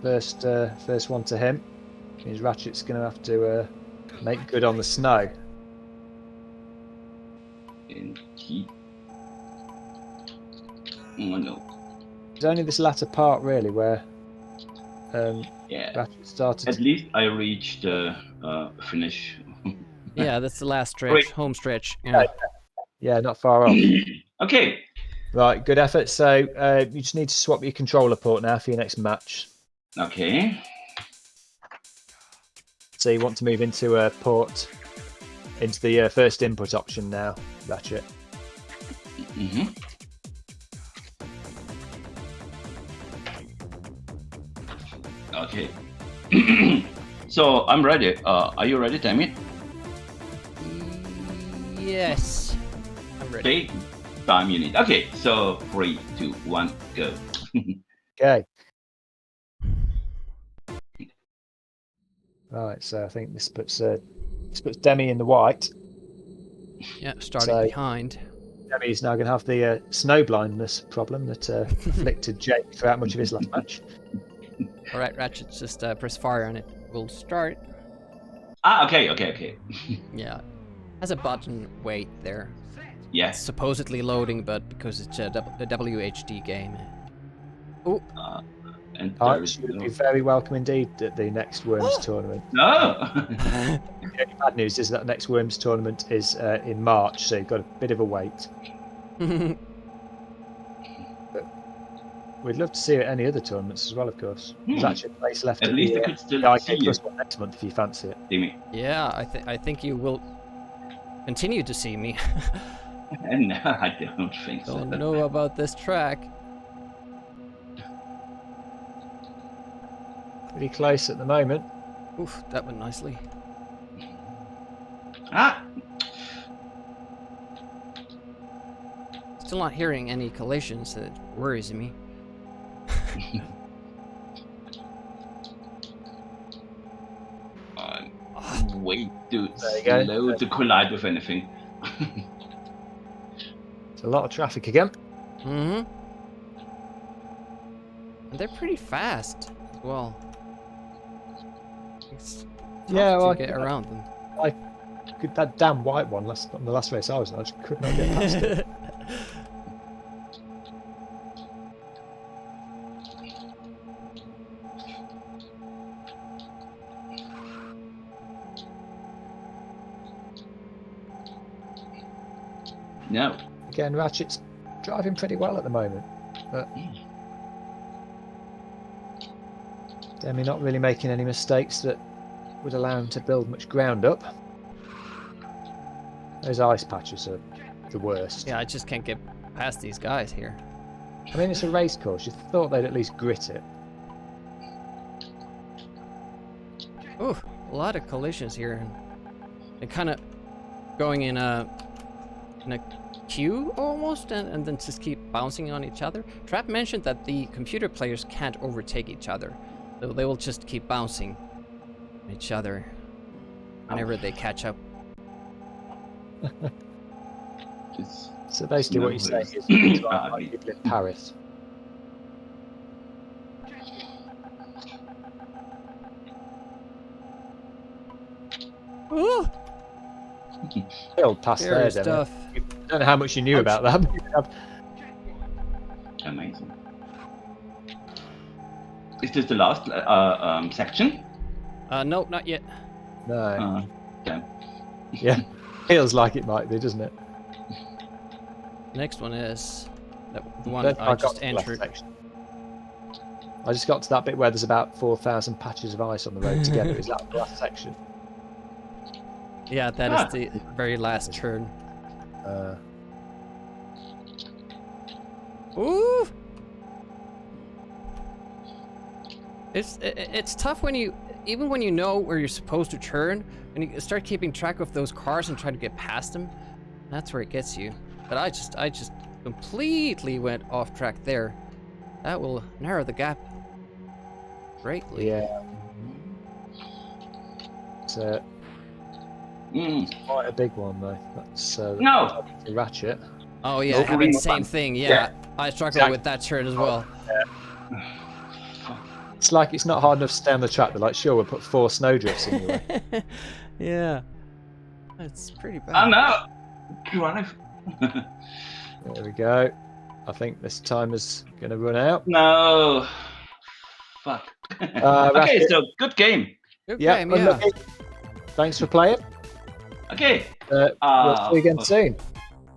first one to him. Means Ratchet's going to have to make good on the snow. Indeed. Oh no. It's only this latter part really where Yeah. Ratchet started. At least I reached the finish. Yeah, that's the last stretch, Great. home stretch. Yeah. Yeah, not far off. Okay. Right, good effort. So you just need to swap your controller port now for your next match. Okay. So you want to move into a port into the first input option now, Ratchet. Mm-hmm. Okay. So I'm ready. Are you ready, Demi? Yes. I'm ready. Okay. Time you need. Okay. So 3, 2, 1, go. Okay. Right. So I think this puts Demi in the white. Yeah, starting behind. Demi's now going to have the snow blindness problem that afflicted Jake throughout much of his last match. All right, Ratchet, just press fire and it will start. Ah, okay. Yeah, has a button wait there. Yes. It's supposedly loading, but because it's a WHD game. Oh. And Pints, you would be very welcome indeed at the next Worms tournament. No. The only bad news is that next Worms tournament is in March, so you've got a bit of a wait. But we'd love to see you at any other tournaments as well, of course. There's actually a place left At least I could still the see IK you. Plus one next month if you fancy it. Demi. Yeah, I think you will continue to see me. No, I don't think so. Don't know about this track. Pretty close at the moment. Oof, that went nicely. Ah. Still not hearing any collisions. That worries me. Way too There you go. slow to collide with anything. It's a lot of traffic again. Mm-hmm. And they're pretty fast as well. It's tough to get around them. That damn white one on the last race I was in, I just could not get past it. No. Again, Ratchet's driving pretty well at the moment, but Demi not really making any mistakes that would allow him to build much ground up. Those ice patches are the worst. Yeah, I just can't get past these guys here. I mean, it's a race course. You thought they'd at least grit it. Ooh, a lot of collisions here. And kind of going in a queue almost, and then just keep bouncing on each other. Trap mentioned that the computer players can't overtake each other. So they will just keep bouncing on each other whenever they catch up. So basically what you're saying is you drive like people in Paris. Ooh! Sailed past there, stuff. I don't know how much you knew about that. Amazing. Is this the last section? No, not yet. No. Damn. Yeah, feels like it might be, doesn't it? Next one is the one Don't I think got just to the last entered. section. I just got to that bit where there's about 4,000 patches of ice on the road together. Is that the last section? Yeah, that is the very last turn. Ooh! It's tough when you, even when you know where you're supposed to turn, and you start keeping track of those cars and try to get past them. That's where it gets you. But I just completely went off track there. That will narrow the gap greatly. Yeah. It's quite a big one though. That's No. the ratchet. Oh yeah, No having the green same one. thing. Yeah, I struggle with that turn as well. It's like it's not hard enough to stay on the track. They're like, sure, we'll put 4 snowdrifts in your way. Yeah, it's pretty bad. Oh no! Drive. There we go. I think this time is going to run out. No. Fuck. Okay, so good game. Good game, yeah. Thanks for playing. Okay. We'll see you again soon.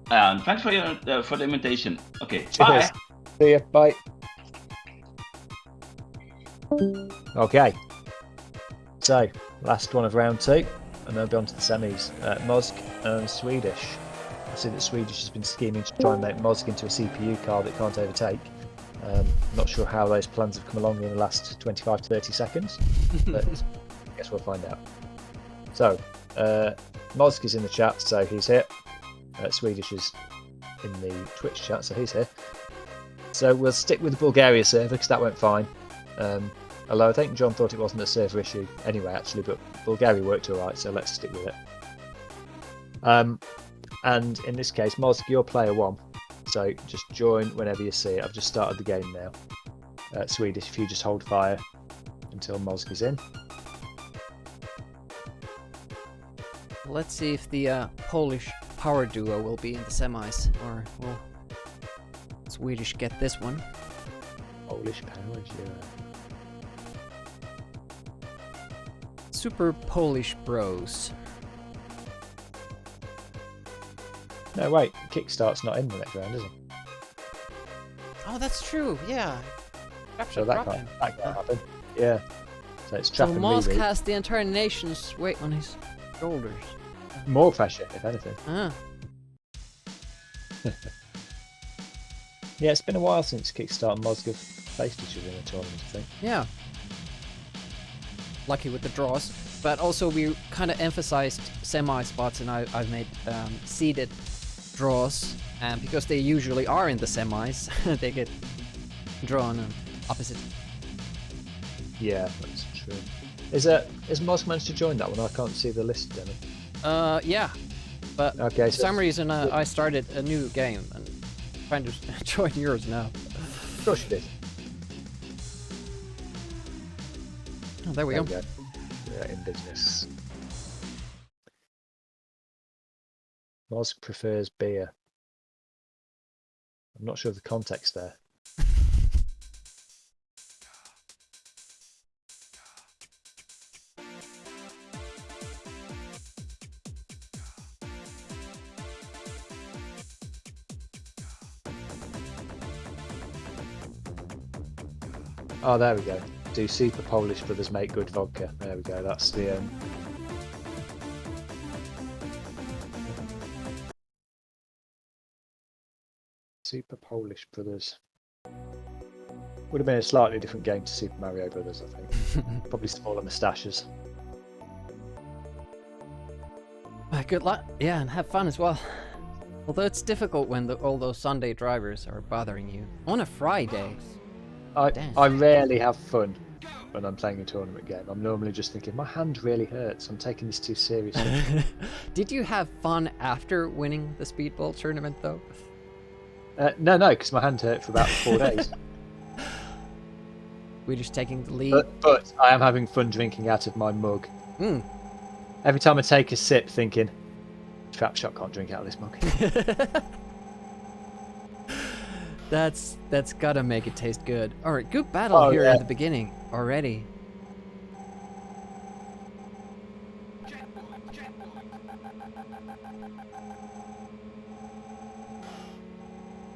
Thanks for your for the invitation. Okay. Cheers. Bye. See ya. Bye. Okay. So, last one of round 2, and then we'll be on to the semis. Mozg and Swedish. I see that Swedish has been scheming to try and make Mozg into a CPU car that can't overtake. Not sure how those plans have come along in the last 25 to 30 seconds, but I guess we'll find out. So, Mozg is in the chat, so he's here. Swedish is in the Twitch chat, so he's here. So we'll stick with the Bulgaria server because that went fine. Although I think John thought it wasn't a server issue anyway, actually, but Bulgaria worked alright, so let's stick with it. And in this case, Mozg, you're player 1, so just join whenever you see it. I've just started the game now. Swedish, if you just hold fire until Mozg is in. Let's see if the Polish power duo will be in the semis, or will Swedish get this one. Polish power duo. Super Polish Bros. No, wait, Kickstart's not in the next round, is it? Oh, that's true, yeah. So that can't happen. Yeah. So it's trap So and Mozg reboot. has the entire nation's weight on his shoulders. More pressure, if anything. Ah. Yeah, it's been a while since Kickstart and Mozg have faced each other in a tournament, I think. Yeah. Lucky with the draws. But also we kind of emphasized semi-spots, and I've made seeded draws. And because they usually are in the semis, they get drawn on opposite. Yeah, that's true. Is Mozg managed to join that one? I can't see the list, Demi. Yeah. But okay, for some reason I started a new game and trying to join yours now. Of course you did. Oh, there we go. Yeah, in business. Mozg prefers beer. I'm not sure of the context there. Oh, there we go. Do Super Polish Brothers make good vodka? There we go. That's the Super Polish Brothers. Would have been a slightly different game to Super Mario Brothers, I think. Probably smaller moustaches. Good luck. Yeah, and have fun as well. Although it's difficult when all those Sunday drivers are bothering you on a Friday. I rarely have fun when I'm playing a tournament game. I'm normally just thinking, my hand really hurts. I'm taking this too seriously. Did you have fun after winning the Speedball tournament, though? No, because my hand hurt for about 4 days. We're just taking the lead. But I am having fun drinking out of my mug. Mm. Every time I take a sip, thinking, Trap Shot can't drink out of this mug. That's gotta make it taste good. Alright, good battle here at the beginning already.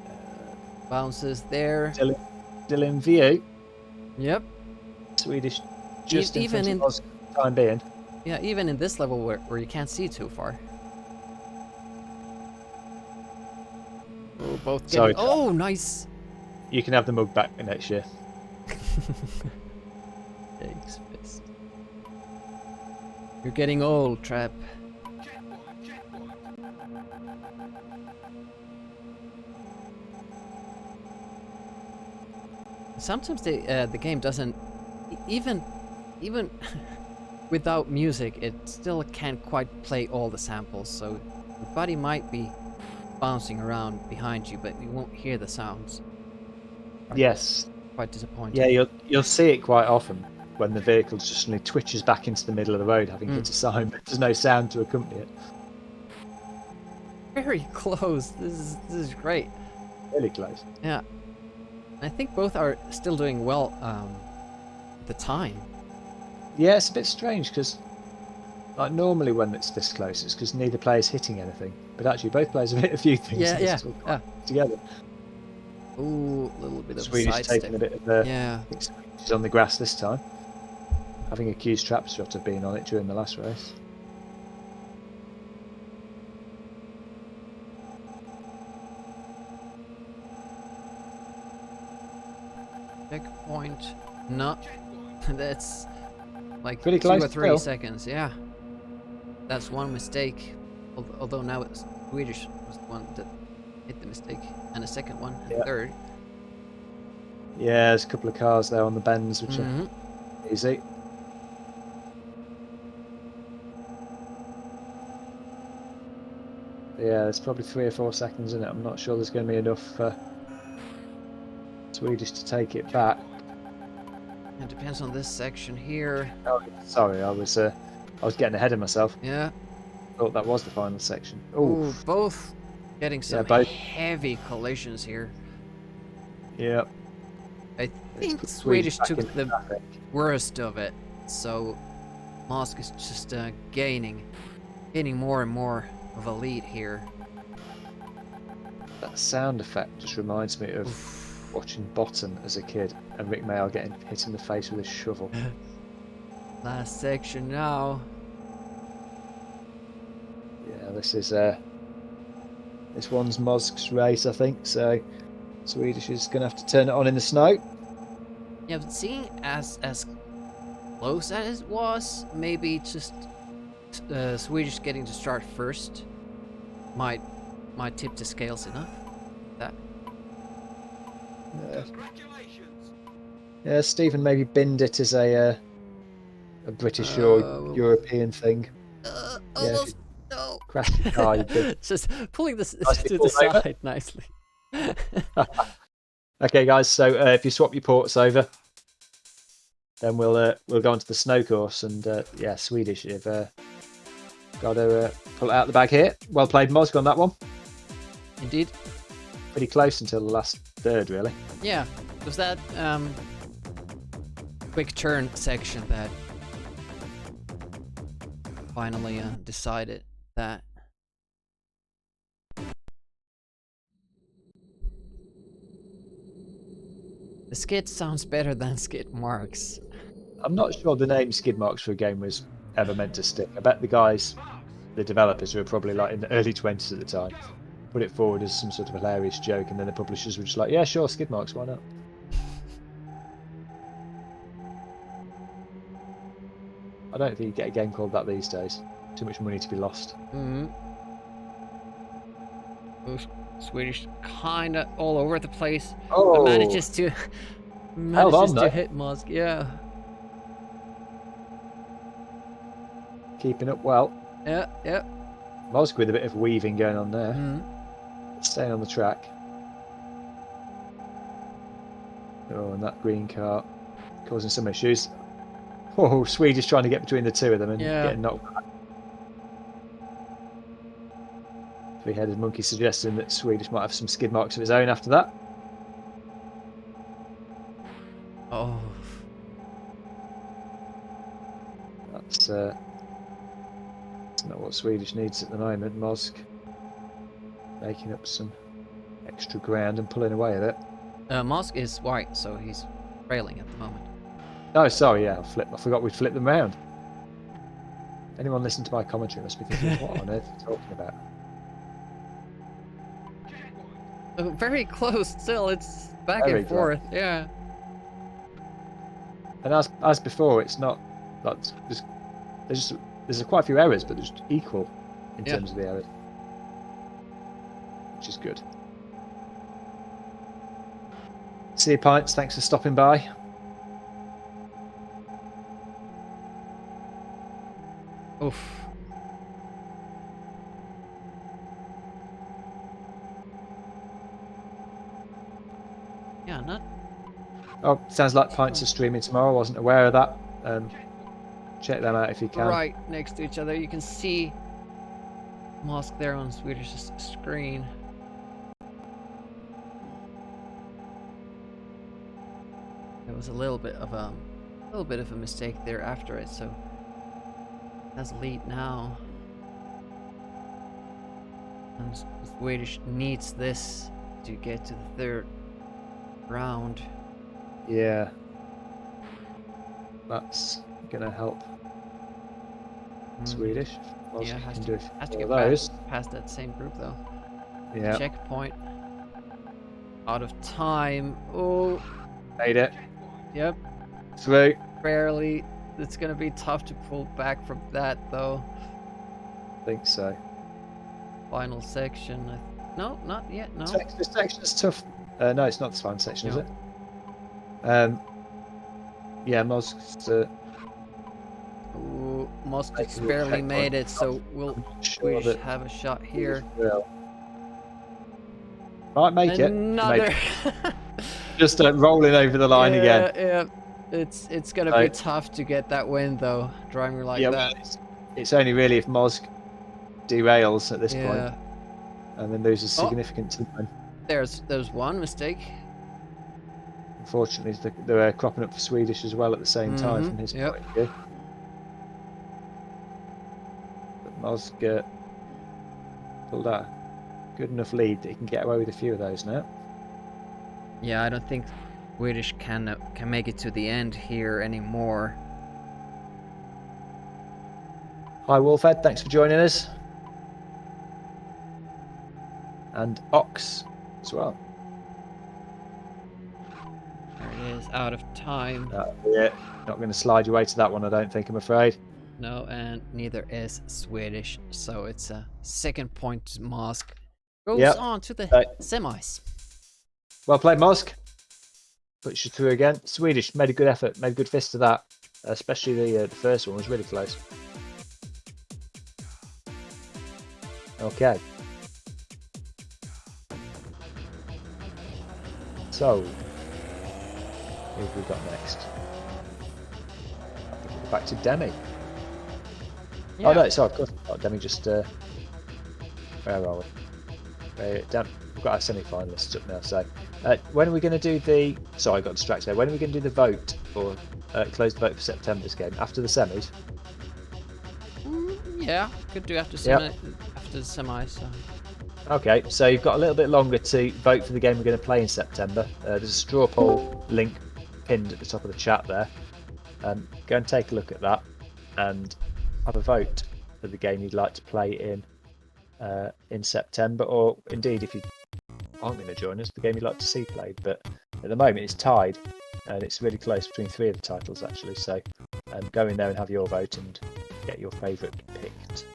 Uh, Bounces there. Still in view. Yep. Swedish, just in even front of us, time being. Yeah, even in this level where you can't see too far. Oh, both Sorry, getting... Oh, nice! You can have the mug back next year. Thanks, fist. You're getting old, Trap. Sometimes the game doesn't even without music, it still can't quite play all the samples, so your body might be bouncing around behind you, but you won't hear the sounds. Yes. Quite disappointing. Yeah, you'll see it quite often when the vehicle just suddenly twitches back into the middle of the road, having hit a sign, but there's no sound to accompany it. Very close. This is great. Really close. Yeah. I think both are still doing well at the time. Yeah, it's a bit strange because like normally when it's this close, it's because neither player's hitting anything. But actually, both players have hit a few things. Yeah. Together. Ooh, a little bit of Swedish sidestep. taking a bit of the. Yeah. I think Swedish is on the grass this time. Having accused Trapshot of being on it during the last race. Checkpoint. No. That's like pretty 2 close or 3 still. seconds. Yeah. That's one mistake. Although now it's Swedish was the one that hit the mistake, and a second one, and third. Yeah, there's a couple of cars there on the bends, which are easy. Yeah, there's probably 3 or 4 seconds in it. I'm not sure there's going to be enough for Swedish to take it back. It depends on this section here. Oh, sorry, I was getting ahead of myself. Yeah. Thought that was the final section. Ooh, both getting some both. heavy collisions here. Yep. I think Swedish took the worst of it, so Mosk is just gaining more and more of a lead here. That sound effect just reminds me of watching Bottom as a kid and Rick Mayall getting hit in the face with a shovel. Last section now. Yeah, this is this one's Mosk's race, I think. So Swedish is going to have to turn it on in the snow. Yeah, but seeing as close as it was, maybe just Swedish getting to start first might tip the scales enough. That. Yeah, Stephen maybe binned it as a British or European thing. Almost no. Crash the car, you did. Just pulling this to the side nicely. Okay, guys. So if you swap your ports over, then we'll go onto the snow course, and yeah, Swedish. You've got to pull it out the bag here. Well played, Mosk, on that one. Indeed. Pretty close until the last third, really. Yeah, it was that quick turn section that finally decided that. The skid sounds better than skid marks. I'm not sure the name skid marks for a game was ever meant to stick. I bet the guys, the developers, who were probably like in the early 20s at the time, put it forward as some sort of hilarious joke, and then the publishers were just like, yeah, sure, skid marks, why not? I don't think you get a game called that these days. Too much money to be lost. Swedish kinda all over the place. Oh, but manages to hit Mosk. Yeah. Keeping up well. Yeah. Mosk with a bit of weaving going on there. Staying on the track. Oh, and that green car causing some issues. Oh, Swedish trying to get between the two of them and getting knocked back. Three-headed monkey suggesting that Swedish might have some skid marks of his own after that. Oh. That's not what Swedish needs at the moment. Mosk making up some extra ground and pulling away with it. Mosk is white, so he's trailing at the moment. Oh, sorry, yeah, I forgot we'd flip them round. Anyone listen to my commentary must be thinking, what on earth are you talking about? Very close still, it's back Very and forth, yeah. And as before, it's not like there's quite a few errors, but they're just equal in terms of the errors, which is good. See you, Pints. Thanks for stopping by. Oof. Yeah, not. Oh, sounds like Pints are streaming tomorrow. I wasn't aware of that. Check them out if you can. Right next to each other. You can see Mosque there on Swedish's screen. There was a little bit of a mistake there after it, so has a lead now. And Swedish needs this to get to the third round. Yeah, that's gonna help. Swedish. Yeah, has to get past that same group though. Yeah. Checkpoint. Out of time. Oh. Made it. Yep. Through. Barely. It's gonna be tough to pull back from that though. I think so. Final section. No, not yet. No. This section is tough. No, it's not the final section, is it? Yeah, Mosque's. Mosque just barely made it, so we should have a shot here. Might make Another. it. Just rolling over the line again. Yeah, it's gonna be tough to get that win though, driving like that. It's only really if Mosque derails at this point, and then loses significant time. There's one mistake. Unfortunately, they're cropping up for Swedish as well at the same time from his point of view. But Mosque pulled out a good enough lead that he can get away with a few of those now. Yeah, I don't think Swedish can make it to the end here anymore. Hi Wolfhead, thanks for joining us. And Ox as well. There it is, out of time. Yeah, not going to slide your way to that one, I don't think, I'm afraid. No, and neither is Swedish, so it's a second point to Mosque. Goes on to the semis. Well played, Mosque. Puts you through again. Swedish made a good effort, made a good fist of that. Especially the first one was really close. Okay. So, who have we got next? I think we're back to Demi. Yeah. Oh no, sorry, of course not. Demi just where are we? We've got our semi-finalists up now. So, when are we going to do the? Sorry, I got distracted there. When are we going to do the vote or close the vote for September's game after the semis? Yeah, could do after the semis. So. Okay, so you've got a little bit longer to vote for the game we're going to play in September. There's a straw poll link pinned at the top of the chat there. Go and take a look at that and have a vote for the game you'd like to play in September, or indeed if you aren't going to join us, the game you'd like to see played. But at the moment it's tied and it's really close between three of the titles actually, so go in there and have your vote and get your favourite picked,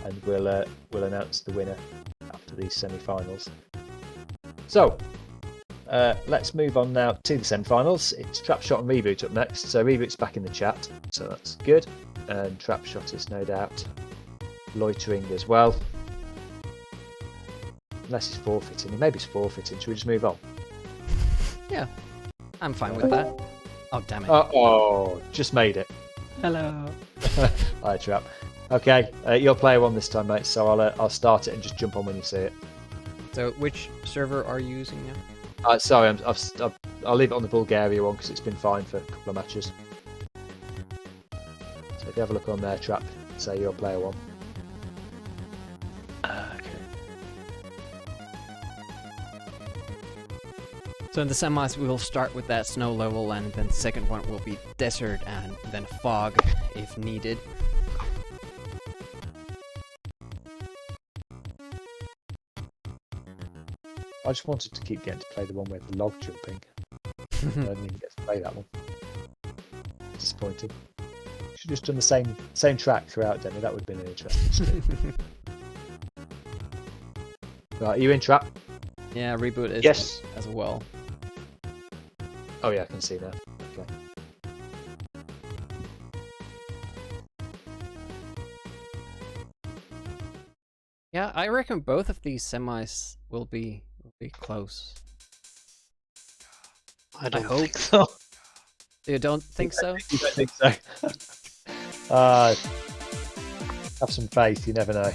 and we'll announce the winner after these semi-finals. So let's move on now to the semi-finals. It's Trapshot and Reboot up next. So Reboot's back in the chat, so that's good, and Trapshot is no doubt loitering as well, unless he's forfeiting. Maybe he's forfeiting. Should we just move on? Yeah, I'm fine with that. Oh damn it! Oh, just made it. Hello. Hi Trap. Okay, you're player one this time, mate. So I'll start it and just jump on when you see it. So which server are you using now? Sorry, I'll leave it on the Bulgaria one because it's been fine for a couple of matches. So if you have a look on there, Trap, say you're player one. So in the semis, we'll start with that snow level, and then the second one will be desert, and then fog if needed. I just wanted to keep getting to play the one with the log jumping. I didn't even get to play that one. Disappointed. Should have just done the same track throughout, Demi. That would have been an interesting stream. Right, are you in trap? Yeah, reboot is Yes. as well. Oh yeah, I can see that. Okay. Yeah, I reckon both of these semis will be close. I don't hope. think so. You don't think so? You don't think so? Have some faith. You never know.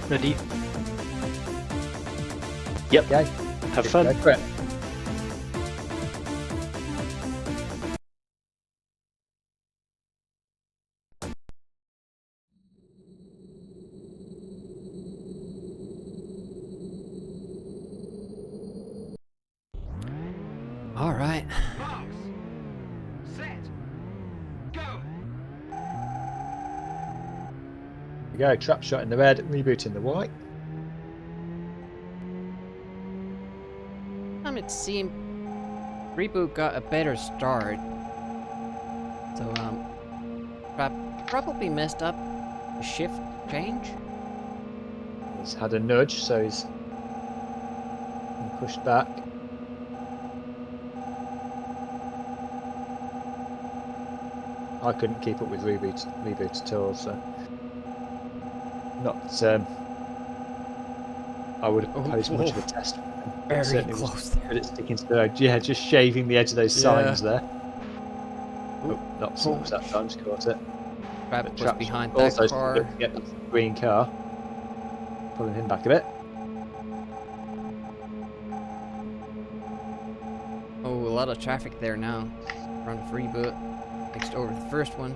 Ready? Yep. Okay. Have fun. Go for it. All right. Marks. Set. Go. There we go. Trap shot in the red, reboot in the white. It seemed reboot got a better start. So probably messed up a shift change. He's had a nudge, so he's been pushed back. I couldn't keep up with reboot at all, so not. I would have posed much of a test. Very close there. Good at sticking to the road. Yeah, just shaving the edge of those signs there. Oh, not so much that time, just caught it. Rabbit was behind also that car. To get the green car. Pulling him back a bit. Oh, a lot of traffic there now. Run reboot. Next over the first one.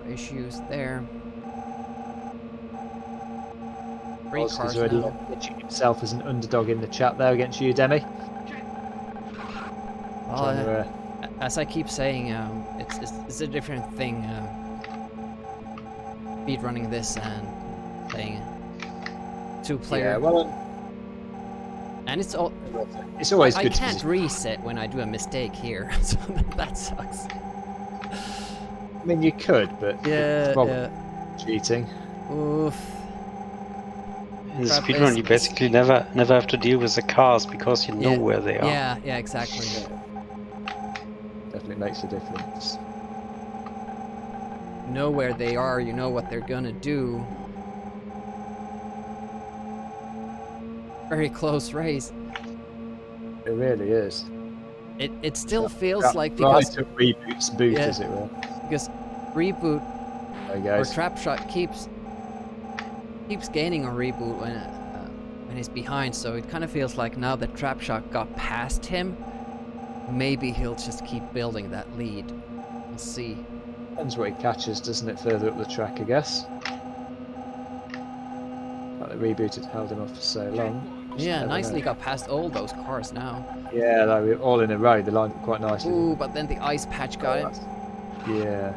Issues there. Three cars He's already now. pitching himself as an underdog in the chat there against you, Demi. As I keep saying, it's a different thing. Speed running this and playing two-player. Yeah, well, and it's always I good. I can't reset when I do a mistake here, so that sucks. I mean, you could, but yeah, it's probably cheating. Oof. In the speedrun, you basically never have to deal with the cars because you know where they are. Yeah, exactly. Definitely makes a difference. You know where they are, you know what they're gonna do. Very close race. It really is. It still feels like because reboot's boot, as it were. Because reboot or trap shot keeps gaining on reboot when he's behind, so it kind of feels like now that trap shot got past him, maybe he'll just keep building that lead. We'll see. Depends what he catches, doesn't it? Further up the track, I guess. Like the reboot had held him off for so long. Yeah, nicely got past all those cars now. Yeah, they were all in a row. They lined up quite nicely. Ooh, but then the ice patch got him. Yeah.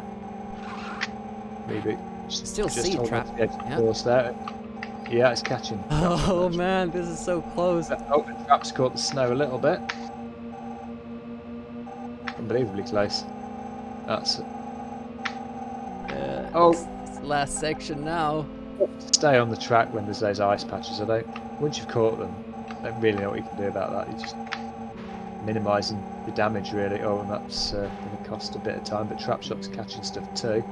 Reboot. Still see trap. Course there. Yeah, it's catching. Oh man, this is so close. Oh, and trap's caught the snow a little bit. Unbelievably close. That's. It's the last section now. Stay on the track when there's those ice patches. Once you've caught them, I don't really know what you can do about that. You're just minimising the damage, really. Oh, and that's going to cost a bit of time, but trap shot's catching stuff too.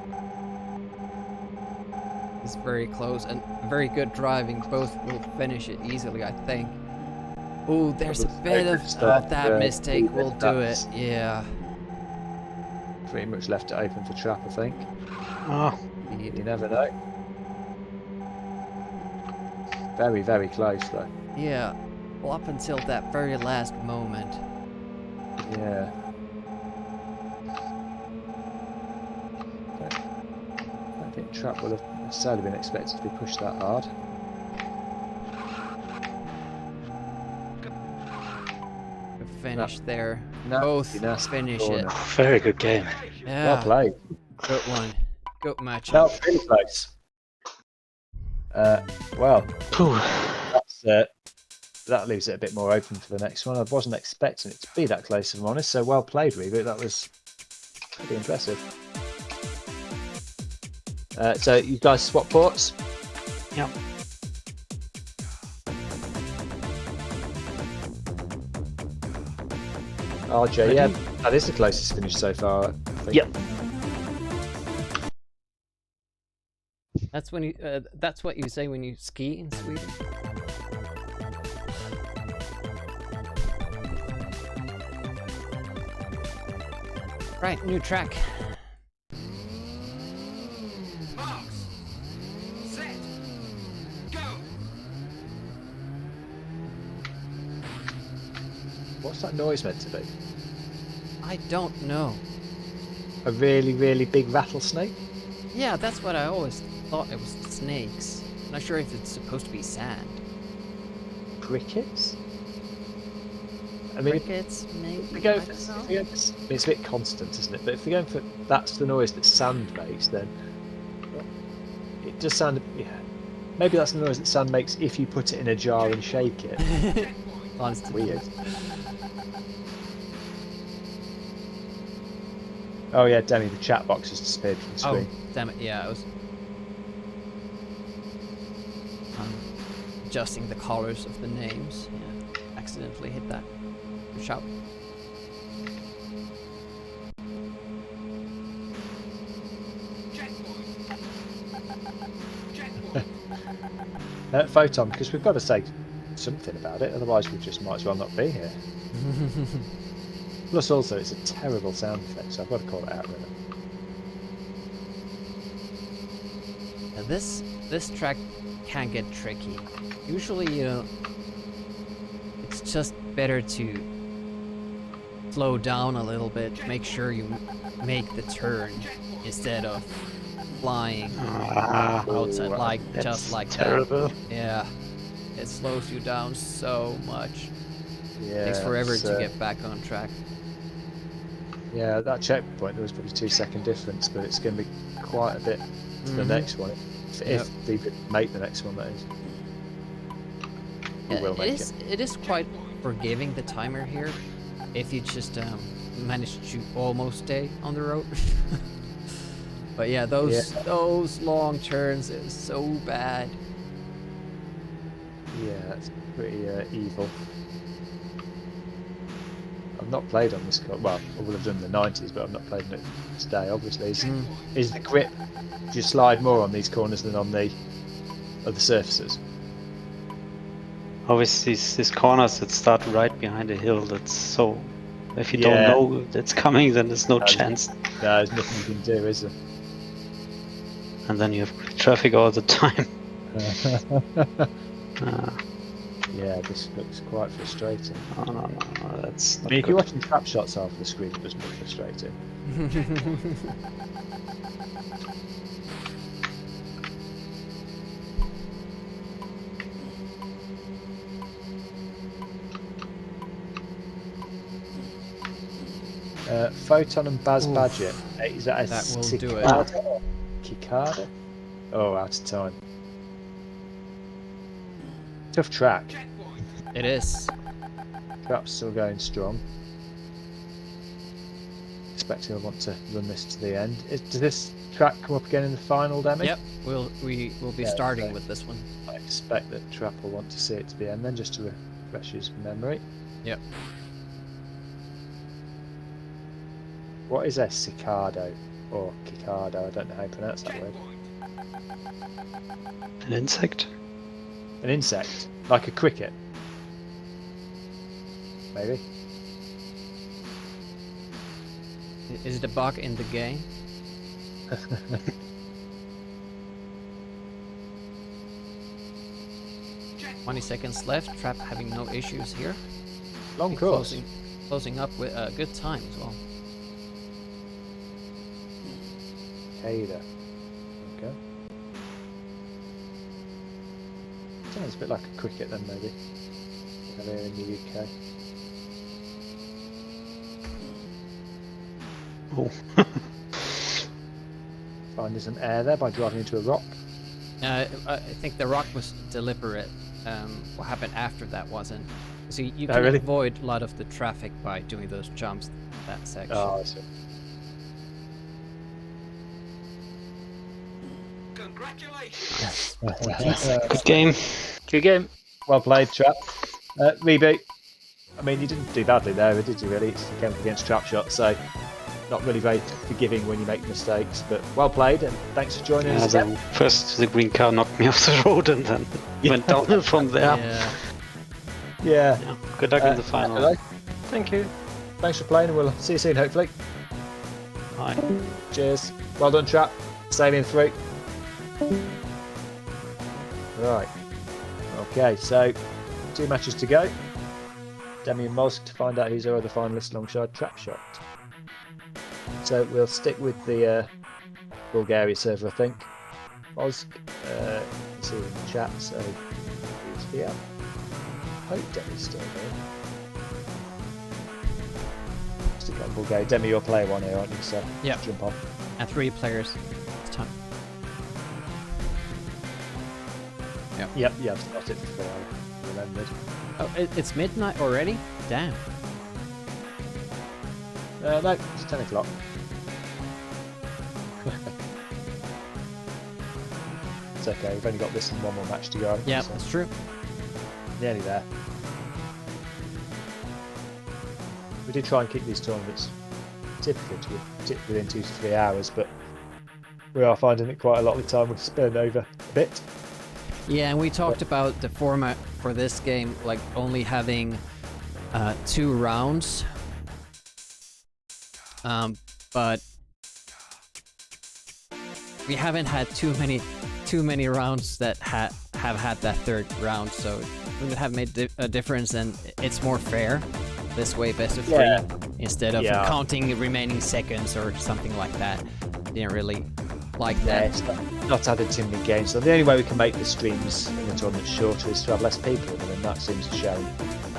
It's very close and very good driving. Both will finish it easily, I think. Oh, there's a bit of that mistake will do it. Yeah. Pretty much left it open for trap, I think. Oh. You never know. Very, very close though. Yeah. trouble up until that very last moment. Yeah. I don't think Trap would have necessarily been expected to be pushed that hard. Finish there. No, Both nasty finish corner. it. Very good game. Yeah. Well played. Good one. Good match. Felt really close. Well, that leaves it a bit more open for the next one. I wasn't expecting it to be that close, if I'm honest. So well played, Reboot. That was pretty impressive. So you guys swap ports? Yeah. RJ, yeah, that is the closest finish so far, I think. Yep. That's when you. That's what you say when you ski in Sweden. Right, new track. Marks. Set. Go. What's that noise meant to be? I don't know. A really, really big rattlesnake? Yeah, that's what I always thought. It was snakes. I'm not sure if it's supposed to be sand. Crickets? I mean, Crickets, maybe. if we go for, it's a bit constant, isn't it? But if we're going for that's the noise that sand makes, then it does sound. Yeah, maybe that's the noise that sand makes if you put it in a jar and shake it. Honestly. Weird. Oh yeah, Demi, the chat box has disappeared from the screen. Oh, damn it! Yeah, I was adjusting the colors of the names. Yeah, accidentally hit that. Good shout. Photon, because we've got to say something about it, otherwise we just might as well not be here. Plus, also, it's a terrible sound effect, so I've got to call it out really. Now this track can get tricky. Usually, you know, it's just better to slow down a little bit, make sure you make the turn instead of flying outside, like just like terrible. that. Yeah, it slows you down so much. Yeah, Takes forever to get back on track. Yeah, at that checkpoint there was probably 2-second difference, but it's going to be quite a bit to the next one. If they could make the next one, that is. Yeah, it is quite forgiving, the timer here, if you just manage to almost stay on the road. But yeah, those long turns is so bad. Yeah, it's pretty evil. I've not played on this car. Well, I would have done in the 90s, but I've not played on it today. Obviously, is the grip? Do you slide more on these corners than on the other surfaces? Obviously, these corners that start right behind a hill. That's so. If you don't know that's coming, then there's no chance. No, there's nothing you can do, is there? And then you have traffic all the time. Yeah, this looks quite frustrating. No, that's not I mean, if good. you're watching trap shots half of the screen, it does look frustrating. Photon and Baz Badger. Is that a That will do it. Cicada? Oh, out of time. Tough track. It is. Trap's still going strong. Expecting I want to run this to the end. Does this track come up again in the final, Demi? Yep, we will be starting with this one. I expect that Trap will want to see it to the end then, just to refresh his memory. Yep. What is a cicado or cicado? I don't know how you pronounce that word. An insect? An insect, like a cricket. Maybe. Is it a bug in the game? 20 seconds left. Trap having no issues here. Long course. Closing up with a good time as well. Ada. Okay. Sounds a bit like a cricket then, maybe. Here in the UK. Oh. Finding some air there by driving into a rock. I think the rock was deliberate. What happened after that wasn't. So you can really? avoid a lot of the traffic by doing those jumps that section. Oh, I see. Congratulations. Good game. Good game. Well played, Trap. Reboot. I mean, you didn't do badly there, did you, really? It's came up against Trapshot, so not really very forgiving when you make mistakes, but well played, and thanks for joining us. First, the green car knocked me off the road, and then went downhill from there. Yeah. Good luck in the final. Thank you. Thanks for playing, and we'll see you soon, hopefully. Bye. Cheers. Well done, Trap. Sailing through. Right. Okay, so 2 matches to go. Demi and Mosk to find out who's our other finalist alongside Trapshot. So we'll stick with the Bulgaria server, I think. Mosk, see in the chat, so he's here. I hope Demi's still here. Stick on Bulgaria. Demi, you're player 1 here, aren't you? So yeah. Jump on. And 3 players. It's time. Yep, I've started before I remembered. Oh, it's midnight already? Damn. No, it's 10 o'clock. It's okay, we've only got this and one more match to go. Yeah, so that's true. Nearly there. We did try and keep these tournaments typically within 2 to 3 hours, but we are finding it quite a lot of the time we spend over a bit. Yeah, and we talked about the format for this game, like only having 2 rounds. But we haven't had too many rounds that have had that 3rd round, so it would have made a difference, and it's more fair this way, best of 3 instead of counting remaining seconds or something like that. Didn't really like that. It's not added too many games, so the only way we can make the streams in the tournament shorter is to have less people in them, and that seems a shame.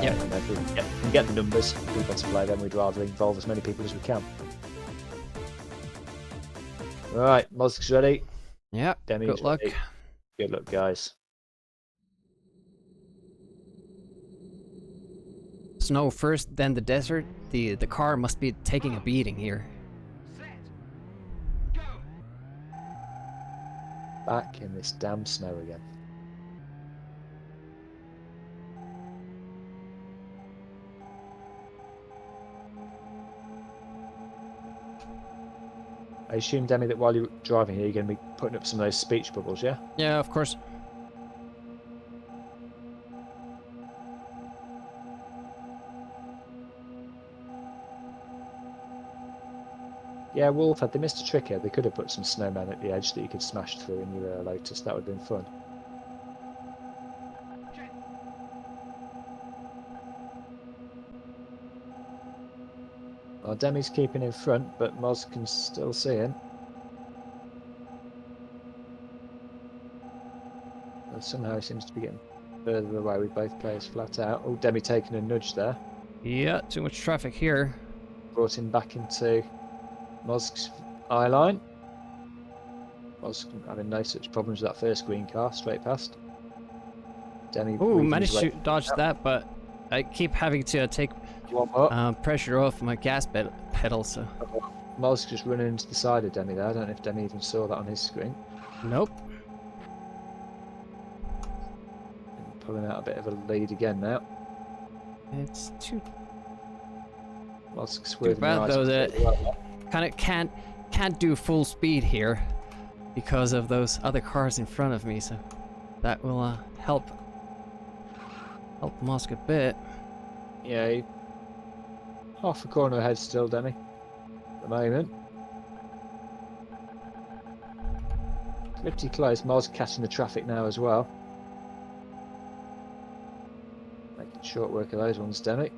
Yeah. If we can get the numbers of people to play, then we'd rather involve as many people as we can. Right, Mosk's ready. Yeah, Demi's good luck. ready. Good luck, guys. Snow first, then the desert. The car must be taking a beating here. Back in this damn snow again. I assume, Demi, that while you're driving here, you're going to be putting up some of those speech bubbles, yeah? Yeah, of course. Yeah, Wolf, had they missed a trick here, they could have put some snowmen at the edge that you could smash through in your Lotus. That would have been fun. Well, Demi's keeping in front, but Moz can still see him. But somehow he seems to be getting further away with both players flat out. Oh, Demi taking a nudge there. Yeah, too much traffic here. Brought him back into Mosk's eye line. Mosk having no such problems with that first green car, straight past. Demi. Ooh, managed to dodge that, but I keep having to take pressure off my gas pedal, so. Mosk just running into the side of Demi there. I don't know if Demi even saw that on his screen. Nope. And pulling out a bit of a lead again now. It's too bad though that kind of can't do full speed here because of those other cars in front of me, so that will help Mosk a bit. Yeah, half a corner ahead still, Demi, at the moment. Pretty close. Mosk catching the traffic now as well. short work of those ones, Demi.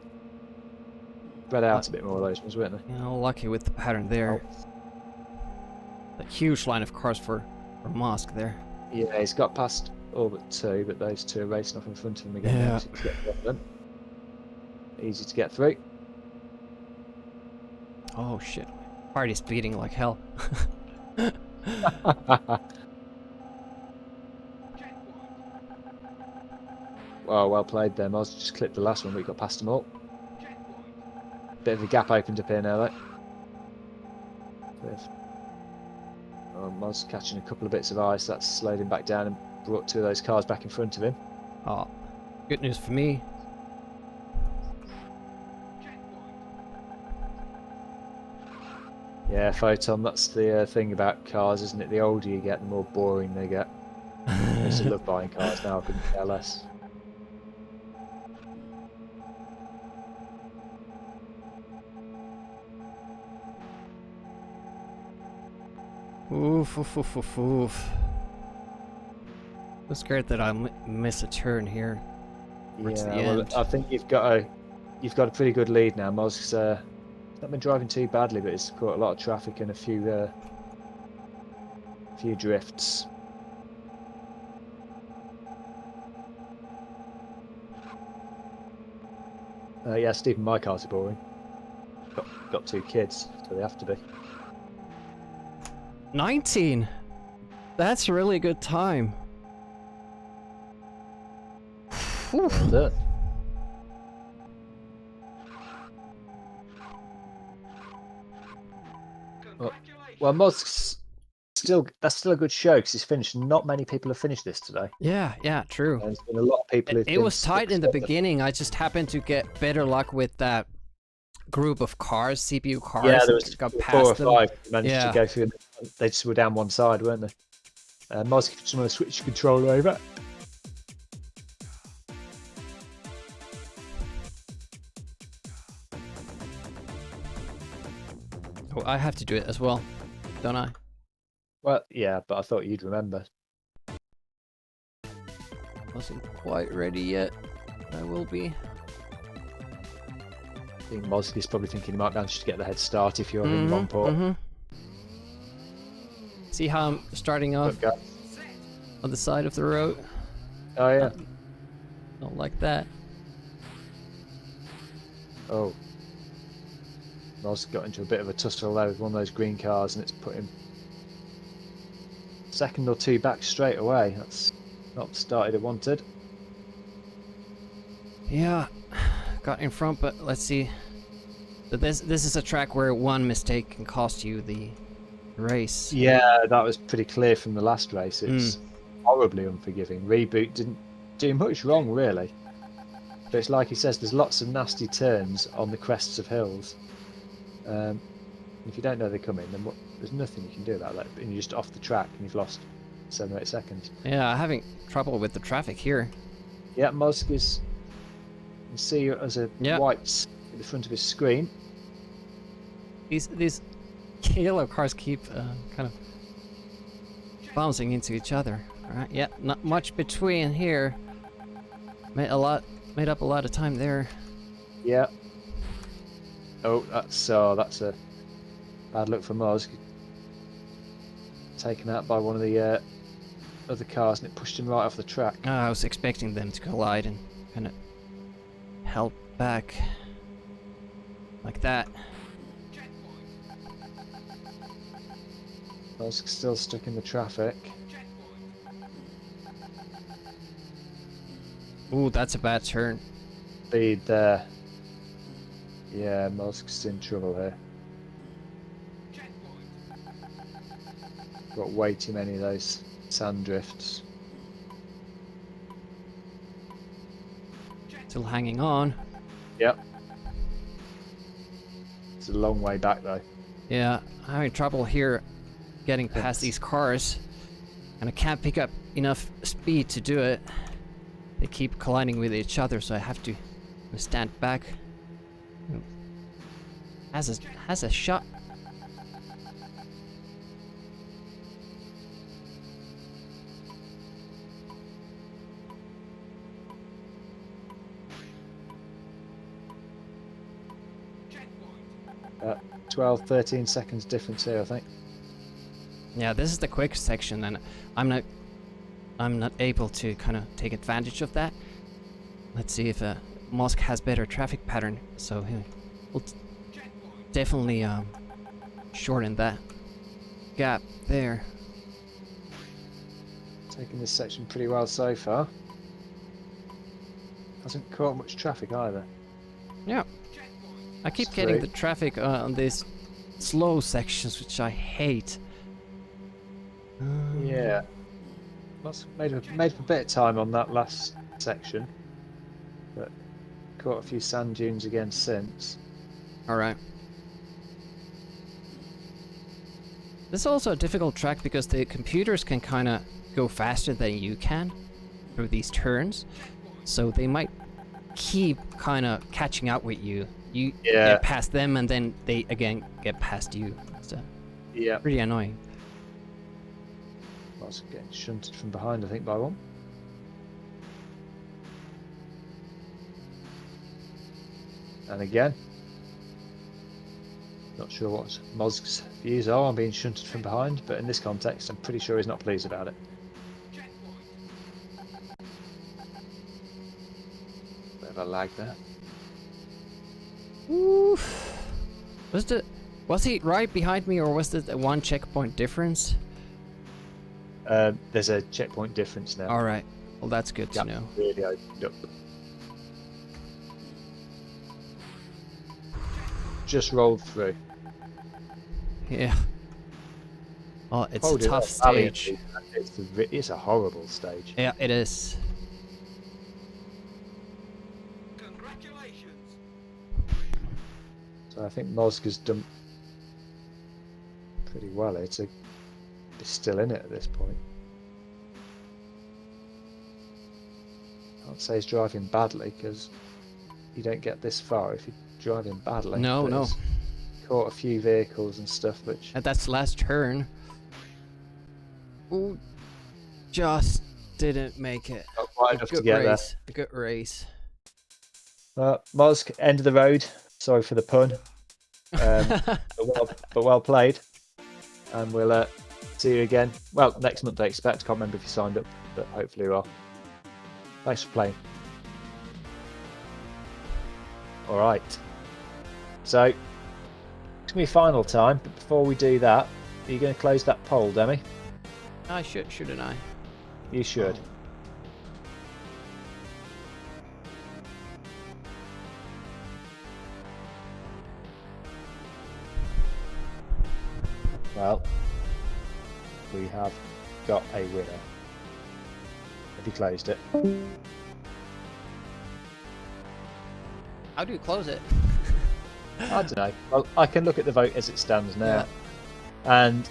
Spread out a bit more of those ones, weren't they? You know, lucky with the pattern there. A huge line of cars for Mosk there. Yeah, he's got past all but two, but those two are racing off in front of him again. Yeah. Now, so he's getting one of them. Easy to get through. Oh shit. Party's speeding like hell. Well played there, Moz. Just clipped the last one, but he got past them all. Bit of a gap opened up here now, though. Moz catching a couple of bits of ice. That's slowed him back down and brought two of those cars back in front of him. Oh, good news for me. Yeah, Photon, that's the thing about cars, isn't it? The older you get, the more boring they get. I used to love buying cars, now I couldn't care less. Oof, oof, oof, oof, oof. I'm scared that I'll miss a turn here. Towards the well, end. I think you've got a pretty good lead now. Moz's not been driving too badly, but it's caught a lot of traffic and a few drifts. Yeah, Stephen, my cars are boring. Got two kids, so they have to be. 19! That's a really good time. Well done. Well, Moz's that's still a good show because he's finished. Not many people have finished this today. Yeah, yeah, true. And there's been a lot of people who've It been was tight in the beginning. I just happened to get better luck with that group of cars, CPU cars. Yeah, there was got 4 past or them. 5 managed to go through. They just were down one side, weren't they? Moz, if you just want to switch your controller over. Oh, I have to do it as well, don't I? Well, yeah, but I thought you'd remember. Wasn't quite ready yet. I will be. I think Mozky's probably thinking he might manage to get the head start if you're in one port. See how I'm starting off on the side of the road? Oh, yeah. Don't like that. Oh. Moz got into a bit of a tussle there with one of those green cars and it's put him second or two back straight away. That's not the start he wanted. Yeah, got in front, but let's see. But this is a track where one mistake can cost you the race. Yeah, that was pretty clear from the last race. It's horribly unforgiving. Reboot didn't do much wrong, really. But it's like he says, there's lots of nasty turns on the crests of hills. If you don't know they're coming, then there's nothing you can do about that. And you're just off the track and you've lost 7 or 8 seconds. Yeah, I'm having trouble with the traffic here. Yeah, Mosk is. You can see as a white at the front of his screen. These yellow cars keep kind of bouncing into each other. Right? Yeah, not much between here. Made up a lot of time there. Yeah. Oh, that's a bad look for Moz. Taken out by one of the other cars, and it pushed him right off the track. I was expecting them to collide and kind of held back like that. Moz still stuck in the traffic. Ooh, that's a bad turn. Speed there. Yeah, Mosk's in trouble here. Got way too many of those sand drifts. Still hanging on. Yep. It's a long way back though. Yeah, I'm having trouble here getting past these cars. And I can't pick up enough speed to do it. They keep colliding with each other, so I have to stand back. Has a shot. 12, 13 seconds difference here, I think. Yeah, this is the quick section, and I'm not able to kind of take advantage of that. Let's see if Musk has better traffic pattern, so he'll definitely shorten that gap there. Taking this section pretty well so far. Hasn't caught much traffic either. Yeah, I keep getting the traffic on these slow sections, which I hate. Yeah, made a bit of time on that last section, but caught a few sand dunes again since. All right. This is also a difficult track because the computers can kind of go faster than you can through these turns, so they might keep kind of catching up with you. You get past them, and then they again get past you. So yeah, pretty annoying. I was getting shunted from behind, I think, by one. And again, not sure what Mozg's views are on being shunted from behind, but in this context, I'm pretty sure he's not pleased about it. Bit of a lag there. Oof. Was he right behind me, or was it a one checkpoint difference? There's a checkpoint difference now. All right. Well, that's good to know. Really opened up. Just rolled through. Yeah. Oh, it's a tough stage. It's a horrible stage. Yeah, it is. Congratulations. So I think Mozg has done pretty well. It's still in it at this point. I can't say he's driving badly, because you don't get this far if you're driving badly. No, but no. he's caught a few vehicles and stuff, which... And that's the last turn. Ooh, just didn't make it. Not quite enough to get there. A good race. Mozg, end of the road. Sorry for the pun. But well played. And we'll see you again. Well, next month I expect. Can't remember if you signed up, but hopefully you are. Thanks for playing. Alright. So, it's going to be final time, but before we do that, are you going to close that poll, Demi? I shouldn't I? You should. Well, we have got a winner. Have you closed it? How do you close it? I don't know. Well, I can look at the vote as it stands now. Yeah. And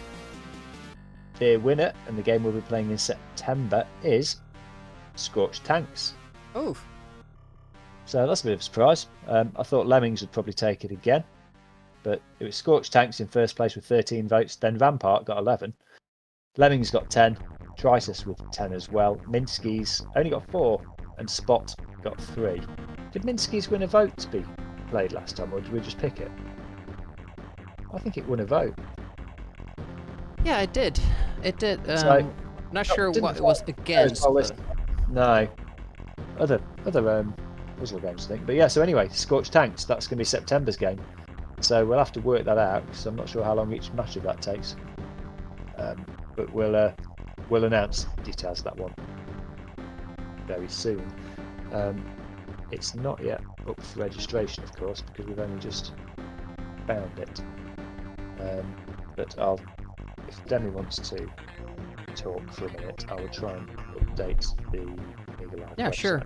the winner, and the game we'll be playing in September, is Scorched Tanks. Oh. So that's a bit of a surprise. I thought Lemmings would probably take it again. But it was Scorched Tanks in first place with 13 votes. Then Vampart got 11. Lemmings got 10. Tritus with 10 as well. Minsky's only got 4. And Spot got 3. Did Minsky's win a vote to be played last time, or did we just pick it? I think it won a vote. Yeah, it did. It did. So, not sure what it was against. No. Other puzzle games, I think. But yeah, so anyway, Scorched Tanks, that's going to be September's game. So we'll have to work that out, because I'm not sure how long each match of that takes. But we'll announce details of that one very soon. It's not yet up for registration, of course, because we've only just found it. But if Demi wants to talk for a minute, I will try and update the Mega Live Yeah, website. sure.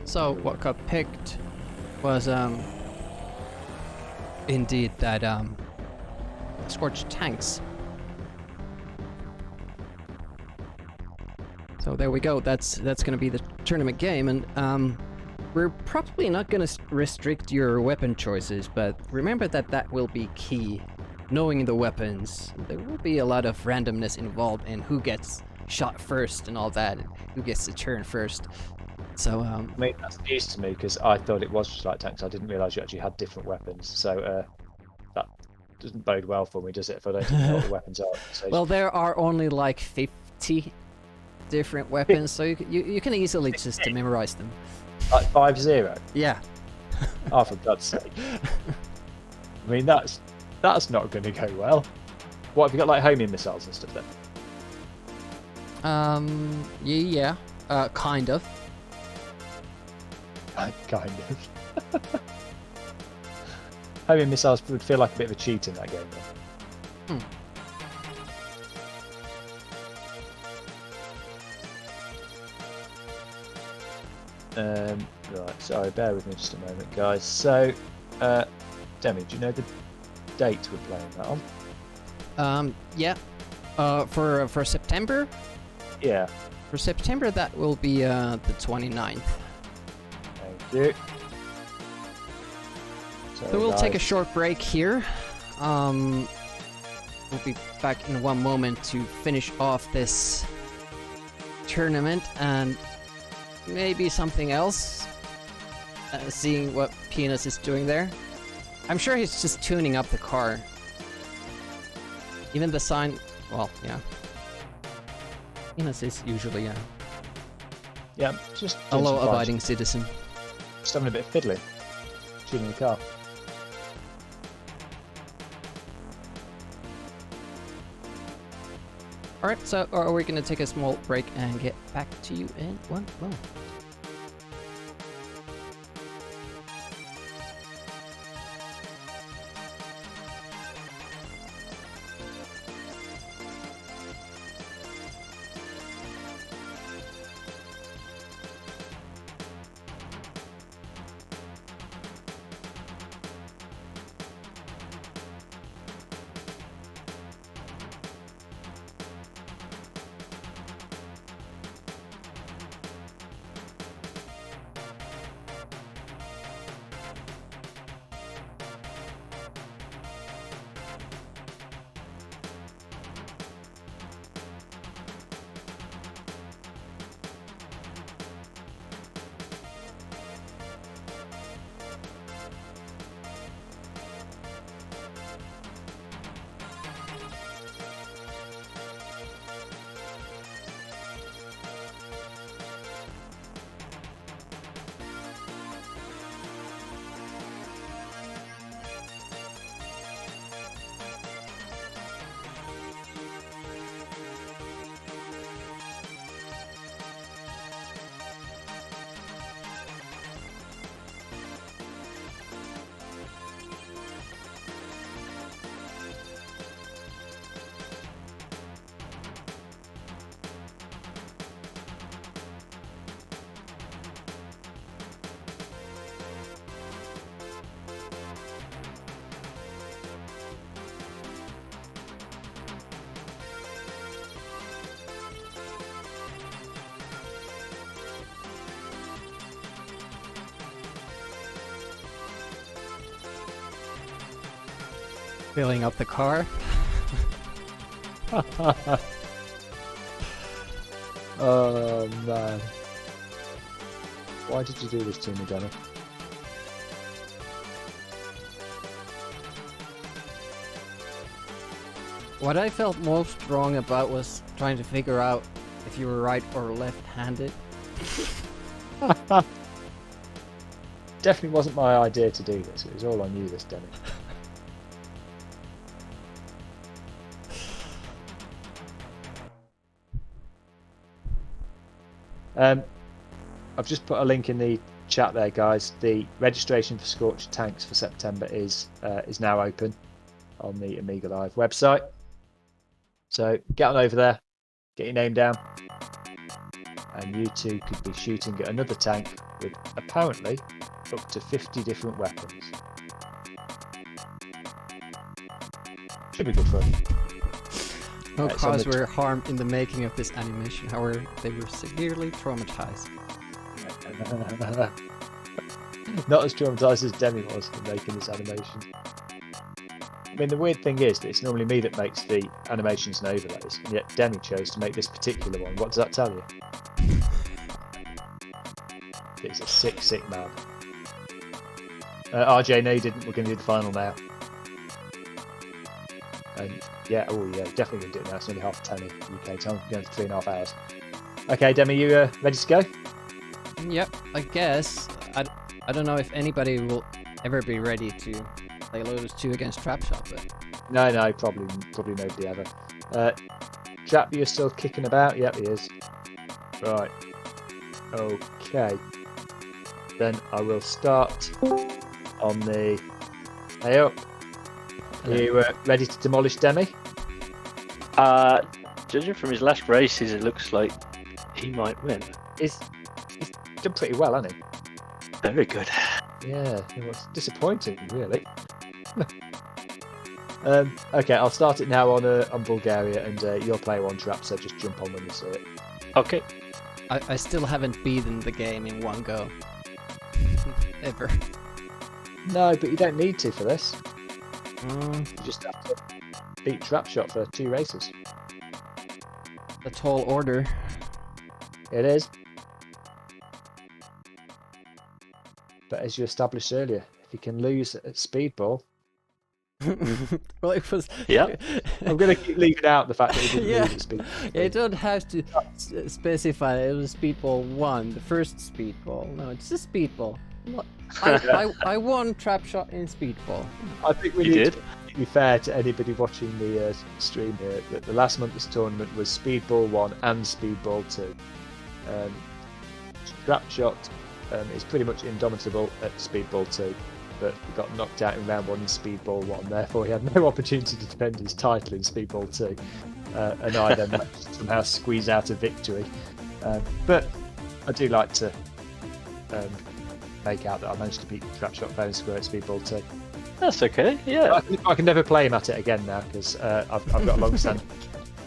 So what got picked was indeed that Scorched Tanks. So there we go. That's going to be the tournament game, and we're probably not going to restrict your weapon choices, but remember that will be key. Knowing the weapons, there will be a lot of randomness involved in who gets shot first and all that, and who gets the turn first. So I mean, that's news to me, because I thought it was just like tanks. I didn't realise you actually had different weapons. So that doesn't bode well for me, does it? If I don't know what the weapons are. Well, there are only like 50 different weapons, so you can easily just memorize them. Like 5-0. Yeah. Oh, for God's sake! I mean, that's not going to go well. What have you got, like homing missiles and stuff then? Yeah, kind of. Kind of. Homing missiles would feel like a bit of a cheat in that game, though. Right, sorry, bear with me just a moment, guys. So, Demi, do you know the date we're playing that on? Yeah. For September? Yeah. For September, that will be the 29th. Thank you. So we'll take a short break here. We'll be back in one moment to finish off this tournament and maybe something else. Seeing what pnutttz is doing there. I'm sure he's just tuning up the car. Even the sign... Well, yeah. pnutttz is usually yeah, just a law-abiding citizen. Just having a bit of fiddling. Tuning the car. Alright, so are we gonna take a small break and get back to you in one moment? Filling up the car. Oh man. Why did you do this to me, Danny? What I felt most wrong about was trying to figure out if you were right or left-handed. Definitely wasn't my idea to do this. It was all on you, this, Danny. I've just put a link in the chat there, guys. The registration for Scorched Tanks for September is now open on the Amiga Live website. So get on over there, get your name down, and you two could be shooting at another tank with apparently up to 50 different weapons. Should be good fun. No cars were harmed in the making of this animation, however, they were severely traumatized. Not as traumatized as Demi was for making this animation. I mean, the weird thing is that it's normally me that makes the animations and overlays, and yet Demi chose to make this particular one. What does that tell you? It's a sick man. RJ, no, you didn't. We're going to do the final now. And yeah, oh yeah, definitely gonna do it now. It's only 10:30 UK time. Going for 3.5 hours. Okay, Demi, you ready to go? Yep, I guess. I don't know if anybody will ever be ready to play Lotus 2 against Trapshot, but No, probably nobody ever. Trap, you're still kicking about? Yep, he is. Right. Okay. Then I will start on the way up. Are you ready to demolish Demi? Judging from his last races, it looks like he might win. He's done pretty well, hasn't he? Very good. Yeah, it was disappointing, really. Okay, I'll start it now on Bulgaria, and you'll play one Trap, so just jump on when you see it. Okay. I still haven't beaten the game in one go. Ever. No, but you don't need to for this. Mm, You just have to beat Trapshot for 2 races. a tall order. It is. But as you established earlier, if you can lose at Speedball... Well, it was... Yeah. I'm going to keep leaving out the fact that you didn't Yeah. lose at Speedball. You don't have to specify it was Speedball 1, the first Speedball. No, it's just Speedball. I won Trapshot in Speedball. I think we need to be fair to anybody watching the stream here, that the last month's tournament was Speedball 1 and Speedball 2. Trapshot is pretty much indomitable at Speedball 2, but he got knocked out in round 1 in Speedball 1, therefore he had no opportunity to defend his title in Speedball 2, and I then managed to somehow squeeze out a victory. But I do like to make out that I managed to beat Trapshot fair and square at Speedball 2. That's okay, yeah. I can never play him at it again now, because I've got a long stand.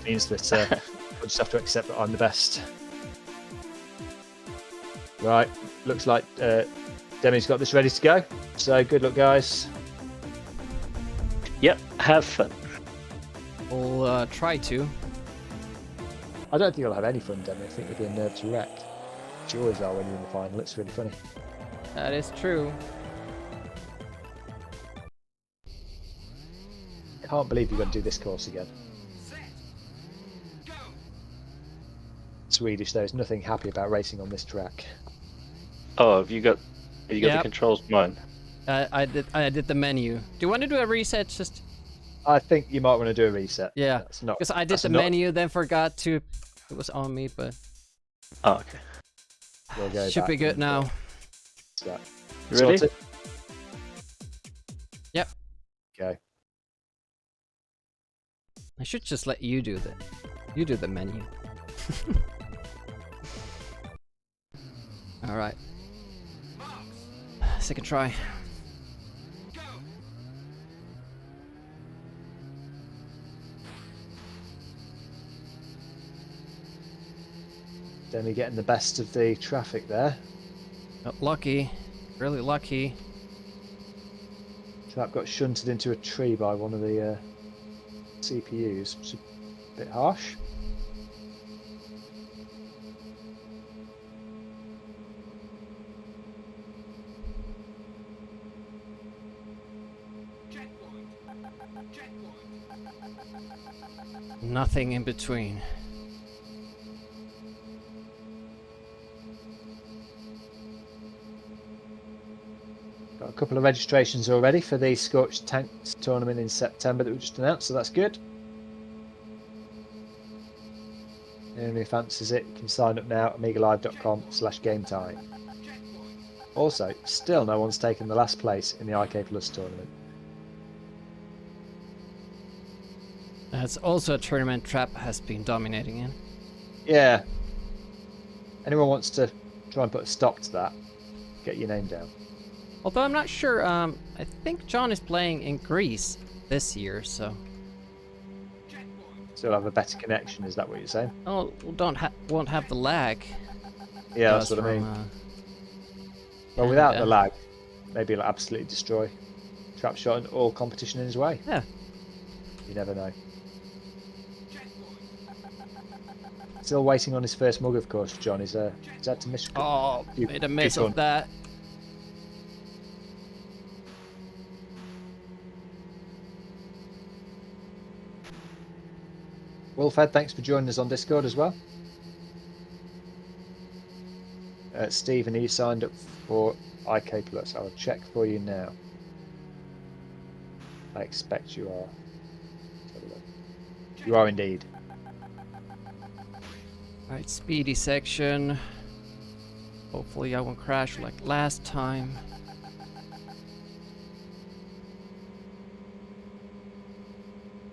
Means that I just have to accept that I'm the best. Right, looks like Demi's got this ready to go. So good luck, guys. Yep, have fun. We'll try to. I don't think you'll have any fun, Demi. I think you'll be a nervous wreck. You always are when you're in the final. It's really funny. That is true. Can't believe you're going to do this course again. Swedish, there's nothing happy about racing on this track. Oh, have you got the controls mine? I did the menu. Do you want to do a reset? Just. I think you might want to do a reset. Yeah. Because I did the menu, then forgot to. It was on me, but. Oh, okay. We'll go Should be good now. Right. You ready? Sorted? Yep. Okay. I should just let you do the menu. All right. Second try. Demi getting the best of the traffic there. Got lucky. Really lucky. Trap got shunted into a tree by one of the CPUs. Which is a bit harsh. Nothing in between. Got a couple of registrations already for the Scorched Tanks tournament in September that we just announced, so that's good. Anyone who fancies it can sign up now at amigalive.com/gametime. Also, still no one's taken the last place in the IK Plus tournament. That's also a tournament Trap has been dominating in. Yeah. Anyone wants to try and put a stop to that, get your name down. Although I'm not sure, I think John is playing in Greece this year, so... So you'll have a better connection, is that what you're saying? Oh, won't have the lag. Yeah, that's what I mean. Well, without the lag, maybe it'll absolutely destroy Trapshot and all competition in his way. Yeah. You never know. Still waiting on his first mug, of course, John. He's had to miss. Oh, made a mess of that. Wolfhead, thanks for joining us on Discord as well. Stephen, are you signed up for IK Plus? I'll check for you now. I expect you are. Let's have a look. You are indeed. Right, speedy section. Hopefully I won't crash like last time.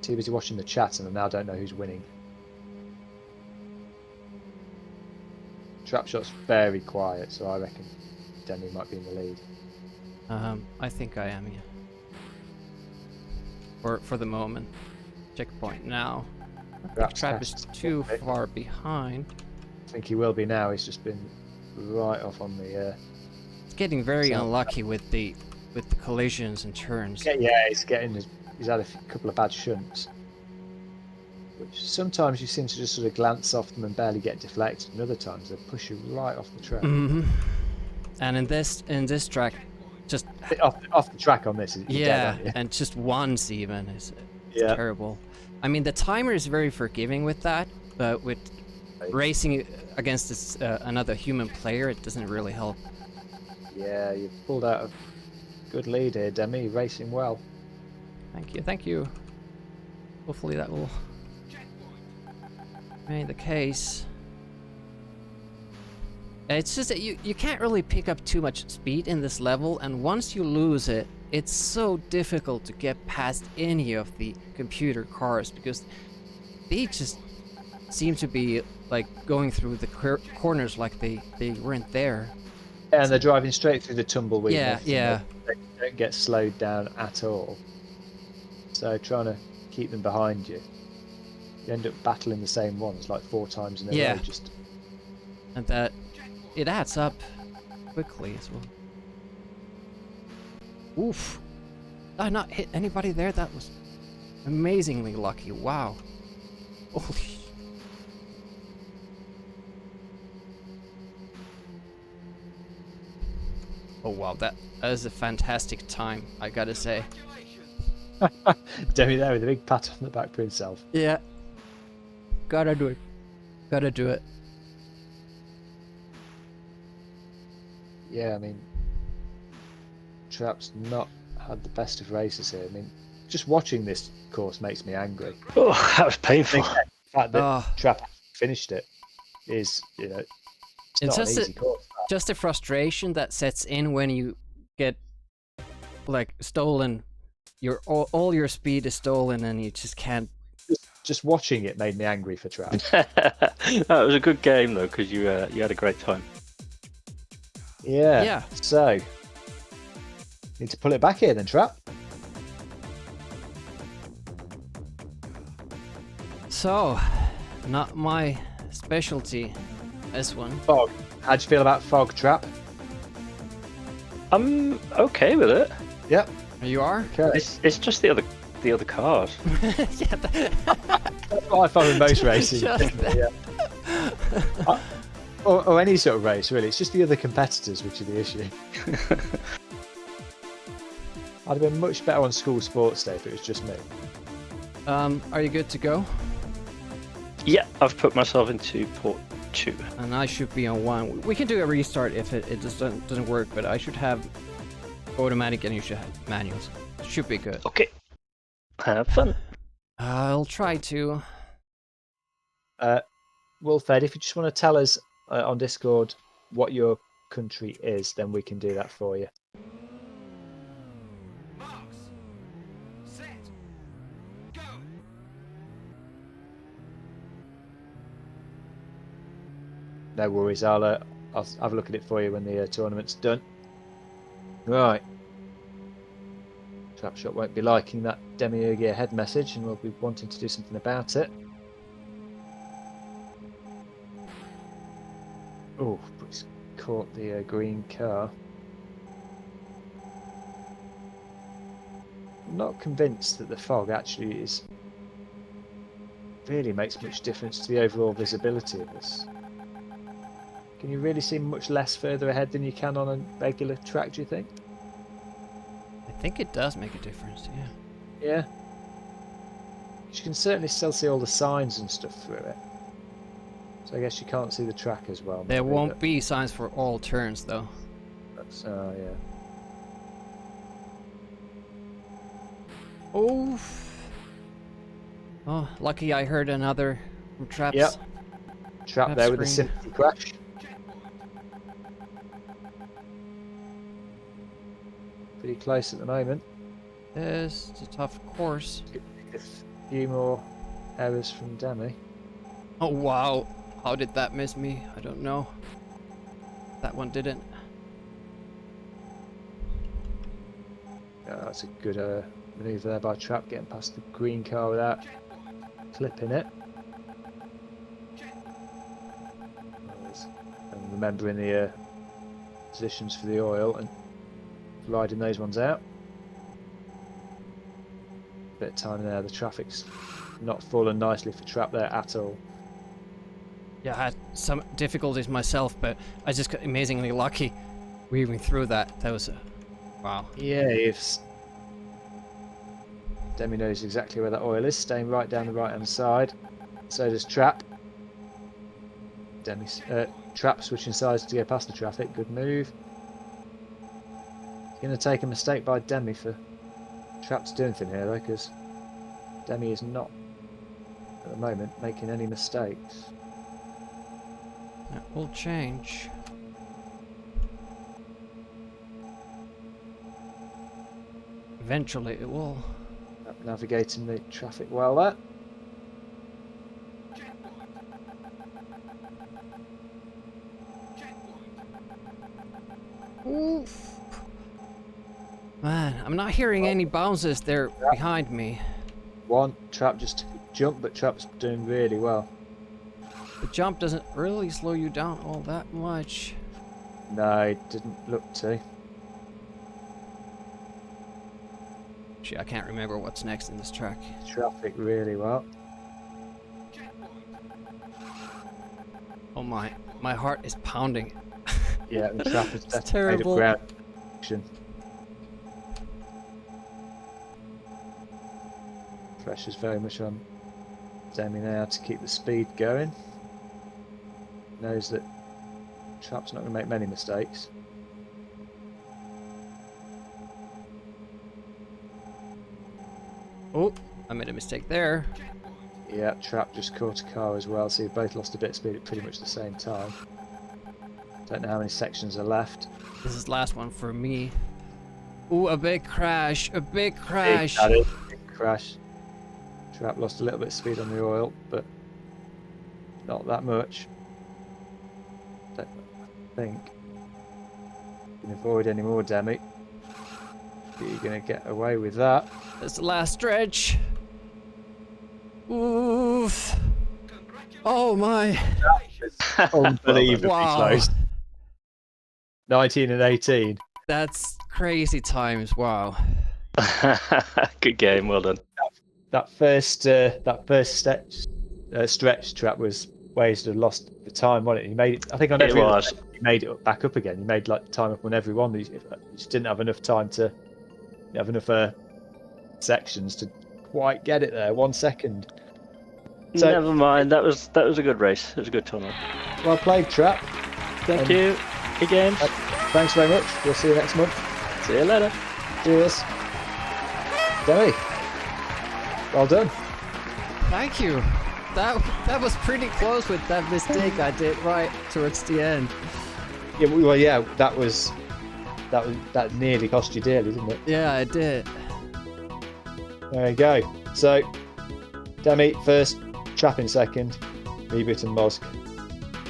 Too busy watching the chat and I now don't know who's winning. Trapshot's very quiet, so I reckon Demi might be in the lead. I think I am, yeah. For the moment. Checkpoint now. Trap is too far behind. I think he will be now. He's just been right off on the. It's getting very unlucky with the collisions and turns. Yeah, he's had a couple of bad shunts, which sometimes you seem to just sort of glance off them and barely get deflected, and other times they push you right off the track. Mm-hmm. And in this track, just off the track on this. Yeah, and just once even is terrible. I mean, the timer is very forgiving with that, but with racing against this another human player, it doesn't really help. Yeah, you've pulled out a good lead here, Demi. Racing well. Thank you. Hopefully that will remain the case. It's just that you can't really pick up too much speed in this level, and once you lose it, it's so difficult to get past any of the computer cars because they just seem to be like going through the corners like they weren't there. Yeah, and they're driving straight through the tumbleweed. Yeah. They don't get slowed down at all. So trying to keep them behind you, you end up battling the same ones like 4 times in a row. Just and that it adds up quickly as well. Oof! Did I not hit anybody there? That was amazingly lucky. Wow. Holy. Oh wow, that is a fantastic time, I gotta say. Demi there with a big pat on the back for himself. Yeah. Gotta do it. Gotta do it. Yeah, I mean, Trap's not had the best of races here. I mean, just watching this course makes me angry. Oh, that was painful. The fact that Trap finished it is, it's not an easy course. Just the frustration that sets in when you get like stolen. All your speed is stolen and you just can't. Just watching it made me angry for Trap. That was a good game though, because you had a great time. Yeah. So need to pull it back here then, Trap. So, not my specialty, this one. Fog. How'd you feel about Fog, Trap? I'm okay with it. Yep. You are? Okay. It's just the other cars. That's what I find with most racing. Or any sort of race, really. It's just the other competitors which are the issue. I'd have been much better on school sports day if it was just me. Are you good to go? Yeah, I've put myself into port 2. And I should be on 1. We can do a restart if it just doesn't work, but I should have automatic and you should have manuals. Should be good. Okay. Have fun. I'll try to. Wolfhead, if you just want to tell us on Discord what your country is, then we can do that for you. Marks. Set. Go. No worries, I'll have a look at it for you when the tournament's done. Right. Trapshot won't be liking that Demiurgi ahead message and will be wanting to do something about it. Oh, but he's caught the green car. I'm not convinced that the fog actually really makes much difference to the overall visibility of this. Can you really see much less further ahead than you can on a regular track, do you think? I think it does make a difference, yeah. Yeah. You can certainly still see all the signs and stuff through it. So I guess you can't see the track as well. There maybe, won't but be signs for all turns though. That's, yeah. Oh. Oh, lucky I heard another from Traps. Yep. Trap there with the screen. sympathy crash. Pretty close at the moment. It's a tough course. A few more errors from Demi. Oh wow, how did that miss me? I don't know. That one didn't. Yeah, that's a good manoeuvre there by Trap, getting past the green car without clipping it. And remembering the positions for the oil and riding those ones out. Bit of time there, the traffic's not fallen nicely for Trap there at all. Yeah, I had some difficulties myself, but I just got amazingly lucky weaving through that. That was wow. Yeah, if Demi knows exactly where that oil is, staying right down the right hand side. So does Trap. Trap switching sides to go past the traffic. Good move. It's going to take a mistake by Demi for Trap to do anything here though, because Demi is not at the moment making any mistakes. That will change. Eventually it will. Navigating the traffic well there. Oof. Man, I'm not hearing any bounces there behind me. One, Trap just took a jump, but Trap's doing really well. The jump doesn't really slow you down all that much. No, it didn't look to. Gee, I can't remember what's next in this track. Traffic really well. Oh my heart is pounding. Yeah, the Trap is It's definitely terrible. made of ground action. Pressure's very much on Demi now to keep the speed going. Knows that Trap's not going to make many mistakes. Oh, I made a mistake there. Yeah, Trap just caught a car as well, so you both lost a bit of speed at pretty much the same time. Don't know how many sections are left. This is the last one for me. Ooh, a big crash, a big crash. Big crash. Trap lost a little bit of speed on the oil, but not that much. Don't think you can avoid any more Demi. You're going to get away with that. That's the last stretch. Oof. Oh my. Unbelievably Wow. close. 19 and 18. That's crazy times. Wow. Good game, well done. That first stretch Trap was where he sort of lost the time on it. He made it. I think on every other stretch, he made it back up again. He made like time up on every one. He just didn't have enough time to have enough sections to quite get it there. 1 second. So, never mind. That was a good race. It was a good tournament. Well played, Trap. Thank you. Good games. Thanks very much. We'll see you next month. See you later. Cheers. Demi. Well done. Thank you. That was pretty close with that mistake I did right towards the end. Yeah, well, yeah, that nearly cost you dearly, didn't it? Yeah, I did. There you go. So, Demi first, Trap in second, Reboot and Mosk.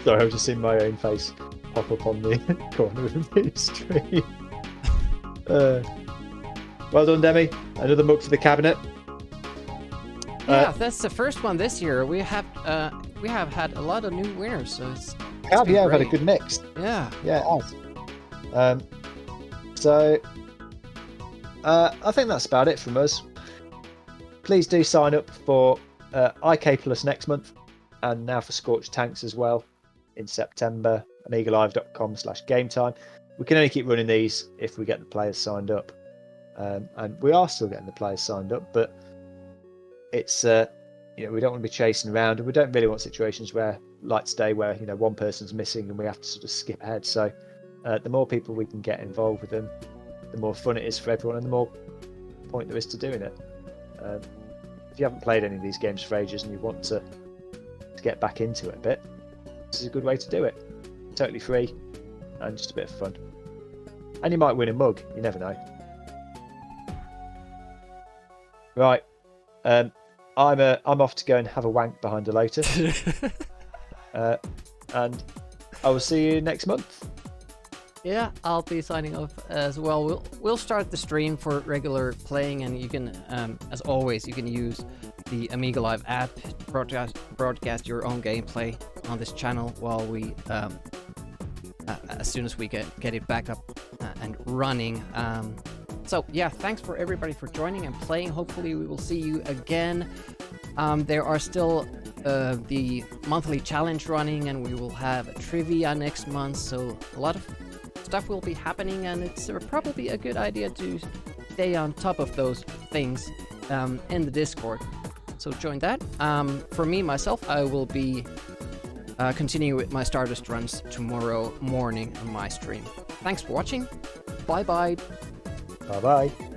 Sorry, I was just seeing my own face pop up on the corner of the stream. Well done, Demi. Another mug for the cabinet. Yeah, that's the first one this year. We have had a lot of new winners, so it's We've had a great. good mix. Yeah. Yeah, it has. So, I think that's about it from us. Please do sign up for IK Plus next month, and now for Scorched Tanks as well in September, amigalive.com/gametime. We can only keep running these if we get the players signed up. And we are still getting the players signed up, but it's you know, we don't want to be chasing around, and we don't really want situations where, like today, where you know one person's missing and we have to sort of skip ahead. So the more people we can get involved with them, the more fun it is for everyone, and the more point there is to doing it. If you haven't played any of these games for ages and you want to get back into it a bit, this is a good way to do it. Totally free and just a bit of fun. And you might win a mug, you never know. Right, I'm off to go and have a wank behind a Lotus, and I will see you next month. Yeah, I'll be signing off as well. We'll start the stream for regular playing, and you can, as always, you can use the Amiga Live app to broadcast your own gameplay on this channel while we, as soon as we get it back up and running. So yeah, thanks for everybody for joining and playing. Hopefully we will see you again. There are still the monthly challenge running, and we will have a trivia next month, so a lot of stuff will be happening, and it's probably a good idea to stay on top of those things in the Discord. So join that. For me, myself, I will be continuing with my Stardust runs tomorrow morning on my stream. Thanks for watching. Bye-bye. Bye-bye.